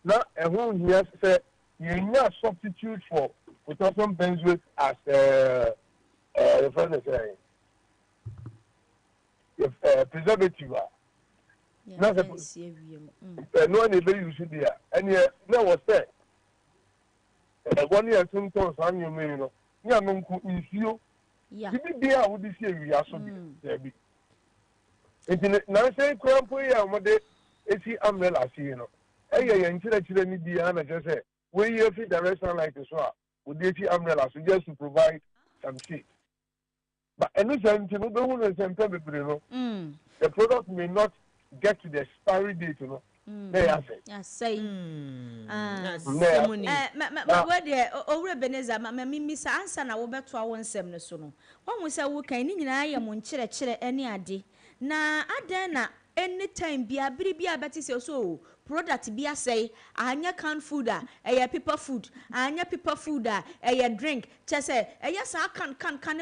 Speaker 8: now a home here say you not substitute for potassium benzoate as the friend is saying. If preservative, no one is very useful there. And yet, no was said. 1 year, 2 tons, and you may know. Yeah, no, you. There would be here. We are so big. It's now saying, Crampo, Mother, it's the umbrella, you know. Hey, intellectually, need the just say, when you fit the restaurant like this, would they see umbrellas just to provide some shit. But any time, you know, the product may not get to the expiry date, you know. They are saying.
Speaker 2: Yes, say. Where there, Ebeneza, Miss Answer, I will bet to our 1 no. One was a work, and in I am on chere any adi. Na adena anytime be a betty so. Product be a say, anya canned food, a paper food, anya paper food, a drink, chese, yes, I can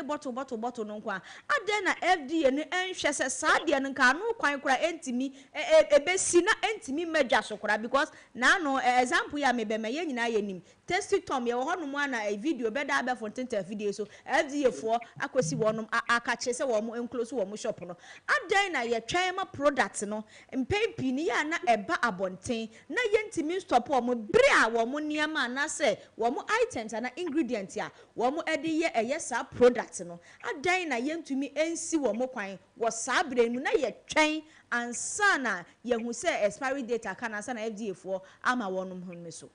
Speaker 2: bottle no qua. Adena FD and shesa sadia and can no quite cry empty me, a besina empty me majasokra because now no example ya may be my yen I nim. Testy Tom, your one a video better for 10 videos so FD for I could see one I catch a woman and close one shop. Adena ye chama products no, and pay penny and a ba na yentimi stop wo bre a wo niam na say wo items and ingredients ya wo ede ye sa product no adan na yentumi ensi wo kwan wo sa bre mu na ye twen ansa na ye hu say expiry date aka na sa na FDA for ama wonom hu so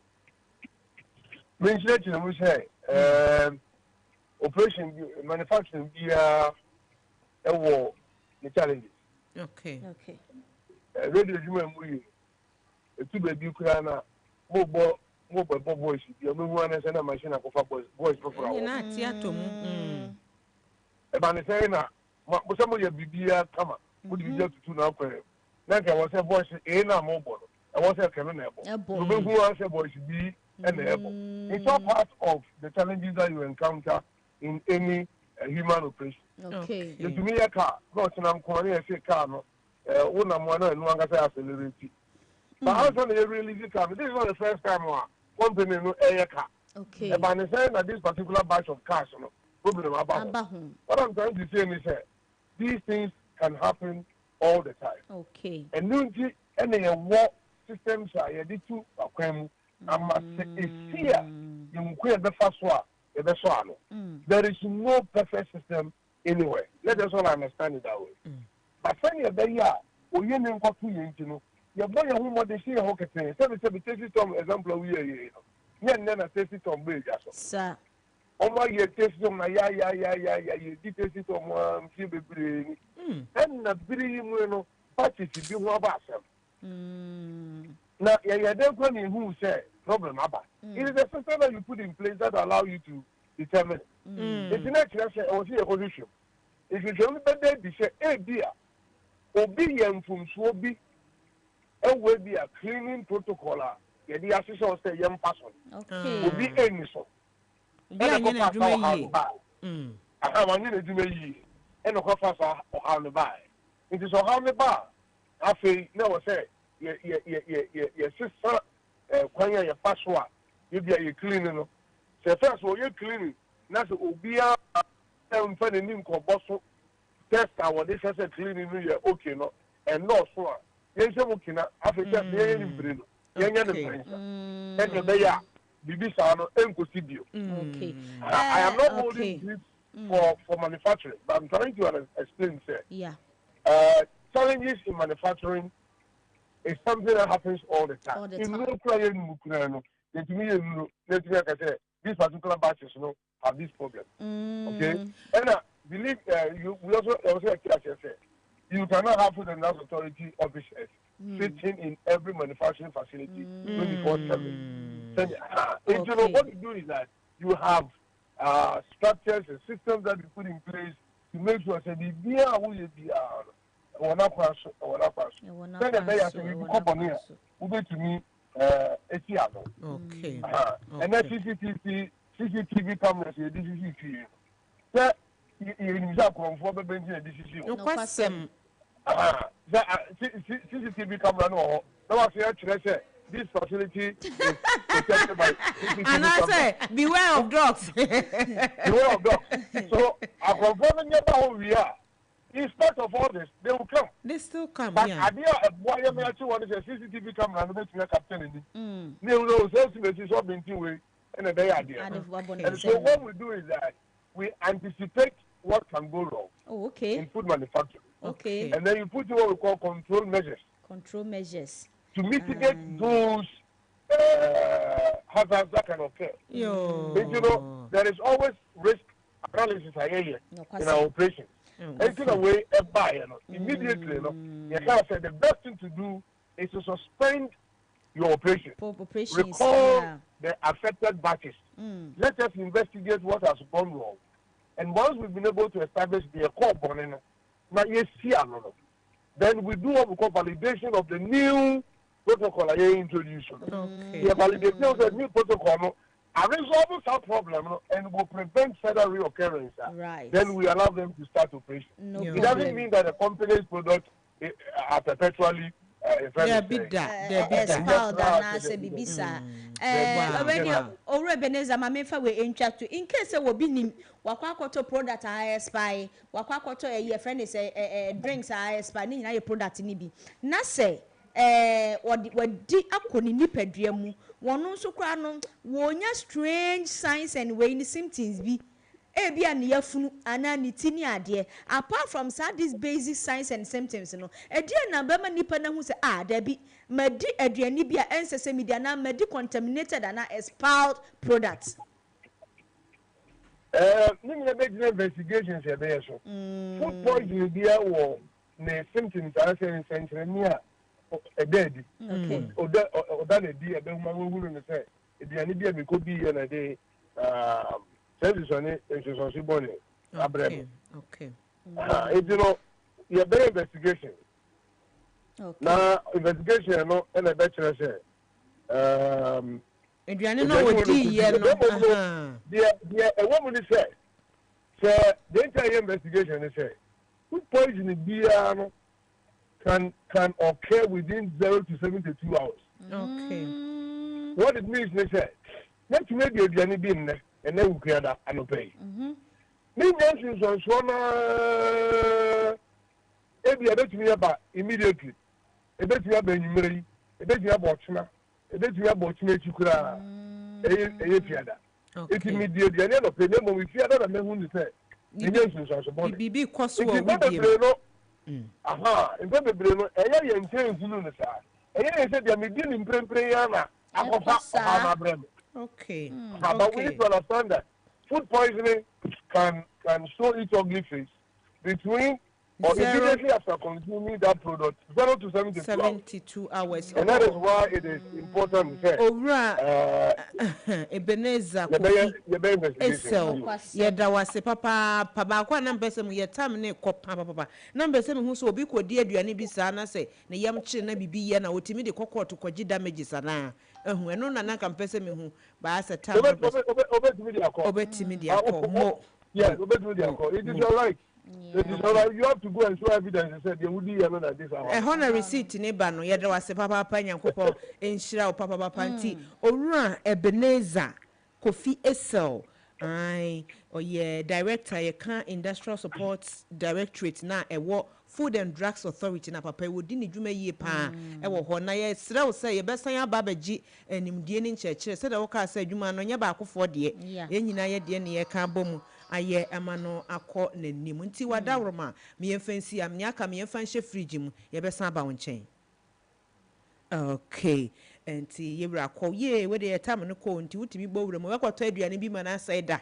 Speaker 8: mention to say operation manufacturing bia ewo the challenges
Speaker 1: okay
Speaker 8: radio juma mu to baby krana mo voice bi me hu ana say na machine akofa voice for our
Speaker 1: na ti atomu
Speaker 8: e ba ne say na mo say mo ya bibia kama mo di bibia tutu na akwa na ka wo say voice e na mo bo e wo say kenu na ebo me hu ana say voice bi e na ebo it's all part of the challenges that you encounter in any human operation
Speaker 2: okay
Speaker 8: to me ya ka no say na nko na say car no una mwana no anga say accelerate. But how can they really come? This is not the first time company no car.
Speaker 2: Okay.
Speaker 8: But I'm saying that this particular batch of cars, no problem about. What I'm trying to say is that these things can happen all the time.
Speaker 2: Okay.
Speaker 8: And new any war systems are ready to acquire. I must say, here you create the first one, the one. There is no perfect system anywhere. Let us all understand it that way. But when you're there, we are not going to know. You're going to home they see a hockey thing. So we take it some example we are. Then I take it on bridge.
Speaker 2: Sir.
Speaker 8: Oh my, you take it on yeah. You take it on few baby. And the pretty you parties if you want about them. Now, you don't know who say problem about. It is a system that you put in place that allow you to determine. It's not just a position. If you don't believe this, a beer, obedient from Swoby, and will be a cleaning protocol. The assistant say young person.
Speaker 2: Okay.
Speaker 8: Will be any so. I have one to do and a coffee or how to buy. It is a how to buy. I feel never say, your sister, when you're password, you be a cleaning. So, first of all, you're cleaning. That's will be a new composite test. Our this has a cleaning, you're okay, no, and no, so. Yes, I'm okay now. After just hearing Bruno, young and the day, Bibisano, and Cosibio.
Speaker 2: Okay.
Speaker 8: I am not holding this for manufacturing, but I'm trying to explain, sir.
Speaker 2: Yeah.
Speaker 8: Challenges in manufacturing is something that happens all the time.
Speaker 2: All the time.
Speaker 8: These particular batches, have this problem. Okay? And believe we also say you cannot have food and health authority officers sitting in every manufacturing facility 24/7. You know what you do is that you have structures and systems that you put in place to make sure that the beer will be then the beer say you come on here, we to me
Speaker 1: okay.
Speaker 8: And then CCTV cameras here, this is it. So you for the decision.
Speaker 1: No question.
Speaker 8: CCTV camera no. Now I say this facility is protected by CCTV
Speaker 1: and I say beware of dogs.
Speaker 8: Beware of dogs. So I confirm how we are. In spite of all this, they will come.
Speaker 1: They still come.
Speaker 8: But
Speaker 1: Yeah.
Speaker 8: idea a boy may actually want to say CCTV camera and make me a captain. They will know sales all been two way and a day idea. And so what we do is that we anticipate what can go wrong.
Speaker 2: Oh, okay.
Speaker 8: In food manufacturing.
Speaker 2: Okay.
Speaker 8: And then you put what we call control measures.
Speaker 2: Control measures.
Speaker 8: To mitigate those hazards that can occur. And you know, there is always risk analysis in our operations. And in a way, immediately, you can't say the best thing to do is to suspend your operation. Recall the affected batches. Let us investigate what has gone wrong. And once we've been able to establish the core burning, then we do what we call validation of the new protocol I introduced. The validation of the new protocol resolves our problem and will prevent further reoccurrence.
Speaker 2: Right.
Speaker 8: Then we allow them to start operation. It doesn't mean that the company's products are perpetually
Speaker 2: expelled and say bibisa. Already Ebenezer Mamefa we interact in case there will be nim wakwakoto product spy wakwakoto a friend is drinks spy ni na product ni bi na say wadi akoni nipadua mu wono nso kra no wonya strange signs and way symptoms bi ebia ne yafunu ana ne tini ade apart from these basic signs and symptoms no edie na bema nipa na hu se da bi madi aduani bia ensese media na madi contaminated ana expelled products.
Speaker 8: Nimi be investigations e be so food poisoning bia wo ne symptoms are saying sentrania dead. Okay. Oda na di ebe ma wo huru ne say aduani bia me ko bi ye na dey service on it is responsible. Okay. You know, you're very investigation. Okay. Now, investigation, no, and a better say.
Speaker 1: Adriana, no, what do you
Speaker 8: a woman said, the entire investigation is say, who poisoned beer, can occur within 0 to 72 hours.
Speaker 1: Okay.
Speaker 8: What it means, they say, let's make the journey be in there, and then we create that and pay. Me mentions on Swana, every other to me about immediately. A bit you have a numeri, a bit you have watchma, a bit you have watchma to cry. It's immediate, the end of the name we fear that I may want to say. Mentions on Swana.
Speaker 1: Bibi cost
Speaker 8: what aha, in the Breno, a young change in the side. And I said, I'm dealing in Prayana.
Speaker 1: Okay.
Speaker 8: But we need to understand that food poisoning can show its ugly face between or immediately after consuming that product 0 to 72
Speaker 1: hours.
Speaker 8: And that is why it is important to say.
Speaker 1: Ebenezer Esel yeda wase papa ba kwa na mpese mu yetam ne kopa papa na mpese mu so obi kodi aduane bi saa na se ne yam kye na bibi ye na otimi de kokot kwaji damages ana ehu eno na nka mpese me hu ba asa tam
Speaker 8: obetimi de akọ
Speaker 1: mo
Speaker 8: yes obetimi de akọ it is all right. It is all right. You have to go and show evidence and say they would be another this hour.
Speaker 1: A honor receipt in Ebano, yet there was a papa panyankopo in Shira papa panti. Ora Ebenezer Kofi Esel. Aye, or yeah, director, you can't industrial support directorate na a what Food and Drugs Authority na papa would didn't do me ye pa. Ewo hona ye sra say ye best ya babaji and Indian church said the worker said you man on your back for dear. Yenina ye dear near Kabomu. Aye amano akọ n'anim nti wadawroma me yemfansi am nya ka me yemfanhye fridge mu ye besa ba wonchen okay enti ye bra akọ ye we de etam no ko nti wutimi gbowura mu wakọtọ aduane bi ma na saida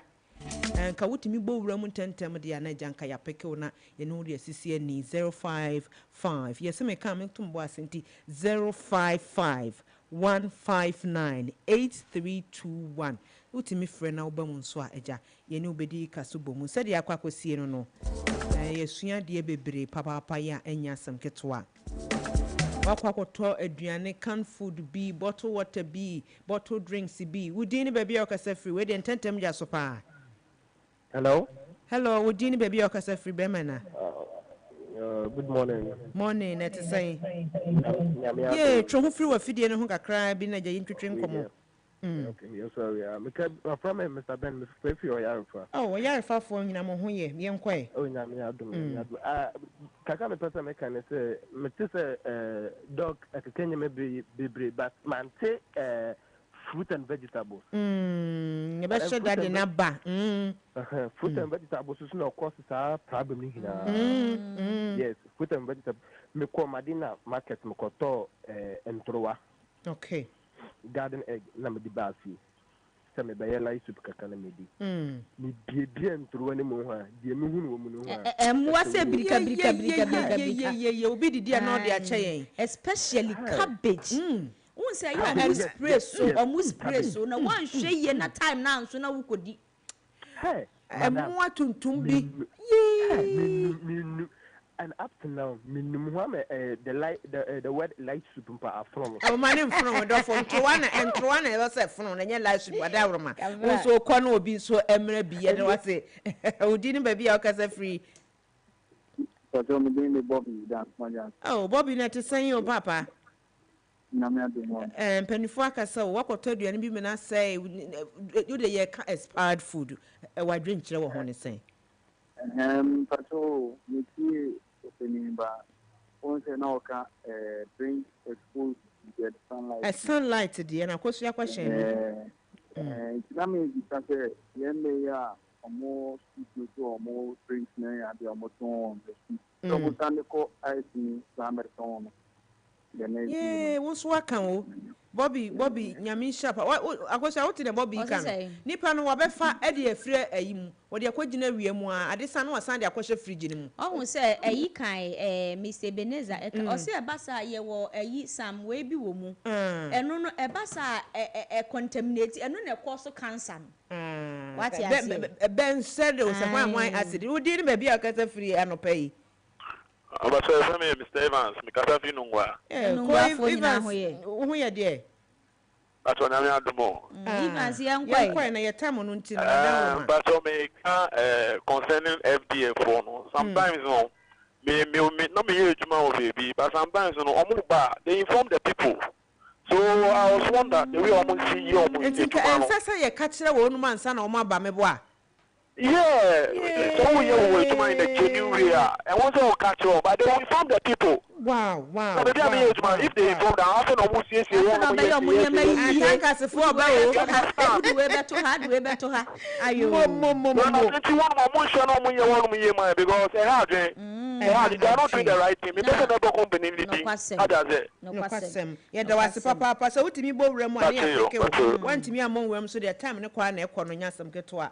Speaker 1: enka wutimi gbowura mu tentem de ana janka ya pekew na ye no de asisi ani 055 yes me ka me tumbo asenti 055 159 8321 utimi frɛ na woba mu nso a agya ye ne obedi kaso bomu sɛ de akwa akosie no no yesua de bebre papa ya anya asem ketwa wakwa koto aduane can food be bottle water be bottle drinks be wudini baby okasa free we de ntentem ja so pa
Speaker 8: hello
Speaker 1: wudini baby okasa free be mana
Speaker 8: good morning
Speaker 1: net say yeah tro free wa fidie no ho kakra bi na gya yintwetwe nkomo.
Speaker 8: Okay, yes, sorry. From Mr. Ben, Mr. Fefi or Yarifa.
Speaker 1: Oh, Yarifa for Namoye, Yankwe.
Speaker 8: Oh, Yami, Kakame person, I can say, Mr. Dog at Kenya may be brave, but man, say fruit and vegetables.
Speaker 1: You better show that in Abba.
Speaker 8: Fruit and vegetables is no cost, a problem here. Yes, fruit and vegetables. Miko Madina market, Mokoto, and Troa.
Speaker 1: Okay.
Speaker 8: Garden egg na me di baasi se me be yela soup kaka na me di me bie ntro ani mo ha die me hunu wo mu no ha
Speaker 2: mo ase brika
Speaker 1: ye obi didi na o de ache yen
Speaker 2: especially cabbage won say you am spray so na wan hwe ye na time na nso na wukodi
Speaker 1: mo atuntum bi
Speaker 8: and up to now, the word light soup from.
Speaker 1: Oh, my name from the phone to one and to one and was a phone and your light soup, whatever. So, Con will be so emerald be and was it. Oh, didn't baby our casa free. Oh, Bobby, not to say your papa. And Pennyfuaka, so what I told you, and women I say, you the year expired food, a drink, you want to say.
Speaker 11: Patrol, you see, once an hour, drink exposed to get sunlight.
Speaker 1: A sunlight, dear, and of course, your question.
Speaker 11: That means you are more sweet or more drinks, and you are more on the street. So, we can call ice in summer tone.
Speaker 1: Yeah, what's working? Bobby, Yamin Shapa. I was out in a Bobby can. Nippon will be fat Eddie a free aim, or the aquagina remoire. I decided was Sunday a question frigid.
Speaker 2: Oh, say a ye kind, Mr. Ebenezer, or say a bassa ye were a ye some way be woman. And no, a bassa a contaminated, and no, a course of cancer. What Ben said there was a wine acid. Who didn't maybe a cat free and pay.
Speaker 13: Aba so me Mr. Evans me kasa fi nungwa
Speaker 1: who ya dear
Speaker 13: Pato na me adomo
Speaker 2: Evans yankwa
Speaker 1: na yetam no nti na
Speaker 13: but so me concerning FDA for no sometimes no me no me hear juma baby, but sometimes they inform the people. So I was wondering the way I see you almost.
Speaker 1: Say you catch the one man son or my bameboa.
Speaker 13: Yeah, so we are to mind the genuine way. I want to catch up, but they will inform the people.
Speaker 1: Wow.
Speaker 13: So maybe if they inform them, I don't know who's they are not doing the right thing. Maybe they don't company anything. How does it?
Speaker 1: Yeah, there was papa. So what me bo remo ani want me among them so their time ne kwa na ekọ no nyasam keto a.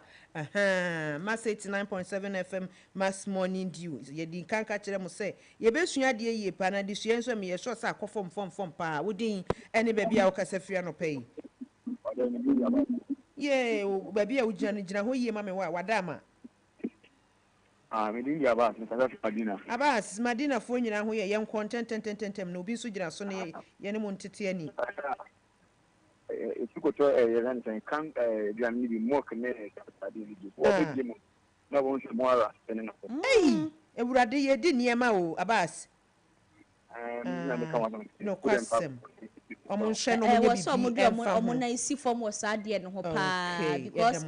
Speaker 1: Mass 89.7 FM Mass Morning Dew. Ye di kan ka kire mo say ye besua de ye pa na de sua nso me ye sure say akofom fom pa wodin ene baby a wokasa fia no pay. Yeah, baby a wugina ho ye ma me wa wadama.
Speaker 11: Medindi Abbas, Madina.
Speaker 1: Abbas, Madina fo nyina ho ye yen content no bi so gyina so ne ye ne mo ntete ani.
Speaker 11: If you go to a run and can be more connected to no one tomorrow.
Speaker 1: Hey, Ewurade ye di niema o Abbas. No question. Omo nhwe no mo ye bi
Speaker 2: omo na isi form was adie no ho pa because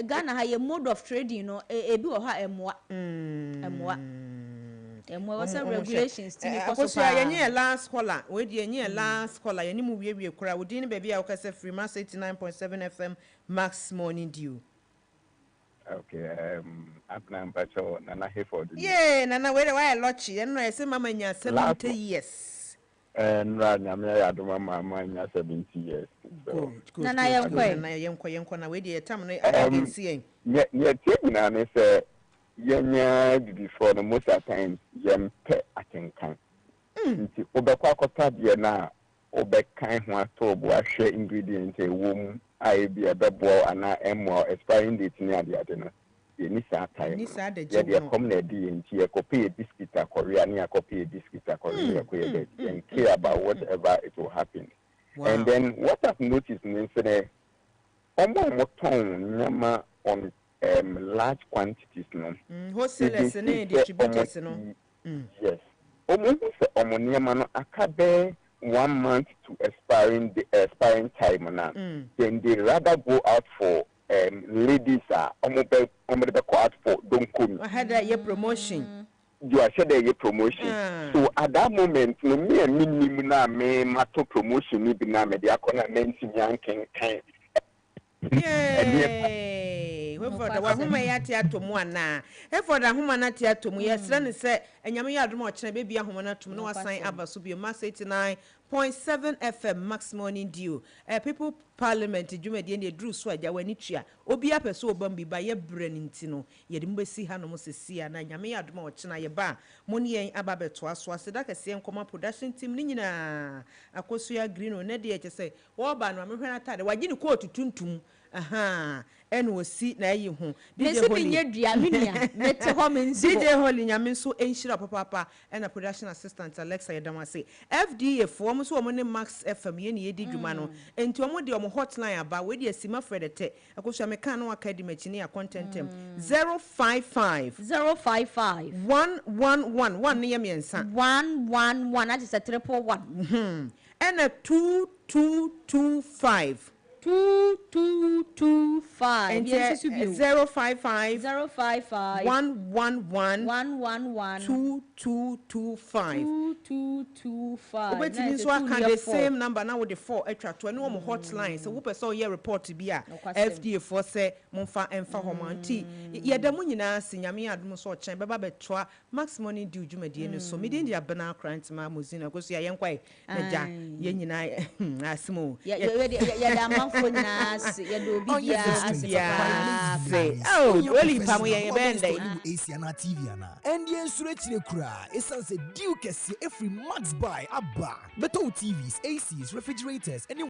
Speaker 2: Ghana ha ye mode of trading no ebi wo ha emwa was regulations ti ni
Speaker 1: ko so yenye last caller we di yenye last caller ye ni mu wie kura we di ni baby a wokasa free Mass 89.7 FM Max Morning Dew.
Speaker 14: Okay, Apna Pacho Nana Heford.
Speaker 1: Yeah, Nana we why lochi and no say mama nya 70 years.
Speaker 14: And Ramya Adoma nya 70 years.
Speaker 1: Good. Nana yenko na we di time no agency.
Speaker 14: Yeah, taking na say yenya before the most of times yem pe akenkan. Nti obekwa akota de na obekan ho ato bo ahwe ingredient e wom ai bi ebebo ana emo expiring date ni ade no ye ni sa time ye de come na di nti e copy biscuit a korea ni a copy biscuit a korea ko ye and care about whatever it will happen. Wow. And then what I've noticed means that omo ton nyama on large quantities no
Speaker 1: wholesalers and distributors no
Speaker 14: yes omo nyama no akabe 1 month to expiring time now. Then they rather go out for ladies almost go out for don't come.
Speaker 1: I had a promotion.
Speaker 14: You are said a promotion. So at that moment, no me and me na me mato promotion ni bina me dia kona mention yanking kind.
Speaker 1: Yay! We for the wahuma ya tiatomu ana. E for the huma na tiatomu yesra ne se enyame ya adom ochene be bia huma na tum no wasan abaso bi Mass 89.7 FM Max Morning Dew. People Parliament dwumadi ne dru so agya wani tua. Obi apeso obam bi ba ye brani ntino. Ye de mbesi ha no mo sesi na nyame ya adom ochene ye ba. Mo ne yen ababeto aso aseda kase enkoma production team ni nyina akoso ya green o ne de ye kese wo ba no amehwe na tade wagye ne coat tuntum. Aha enu osi na yi hu
Speaker 2: DJ
Speaker 1: Holly nyame so enhira papa and production assistant Alexa Yedamase FDA for mo so mo ne Max FM ye ne yedi dwuma no enti omo de omo hotline aba we de asima fredete akosua meka no academy chini ya content 055 111 ne yemiensa
Speaker 2: 111 that is a 111
Speaker 1: and a 2225
Speaker 2: 2225
Speaker 1: and yes 055 111 2225 but you so can the same number now with the 4 extra to any more hotline so we person here report to be a FDA for say monfa emfa homanti yedam nyina sinyame adum so chen beba betwa Max Morning Dew dwumadi ne so medin dia bana crant ma mozina go so ya yenkwai naja ye nyina asimo
Speaker 2: yedam for nas yedo bibia asipapa
Speaker 1: really pam ye bende
Speaker 6: Asiana TV ana and the ensure chire kura esanse deal kesi every Max buy abba beto TVs ACs refrigerators and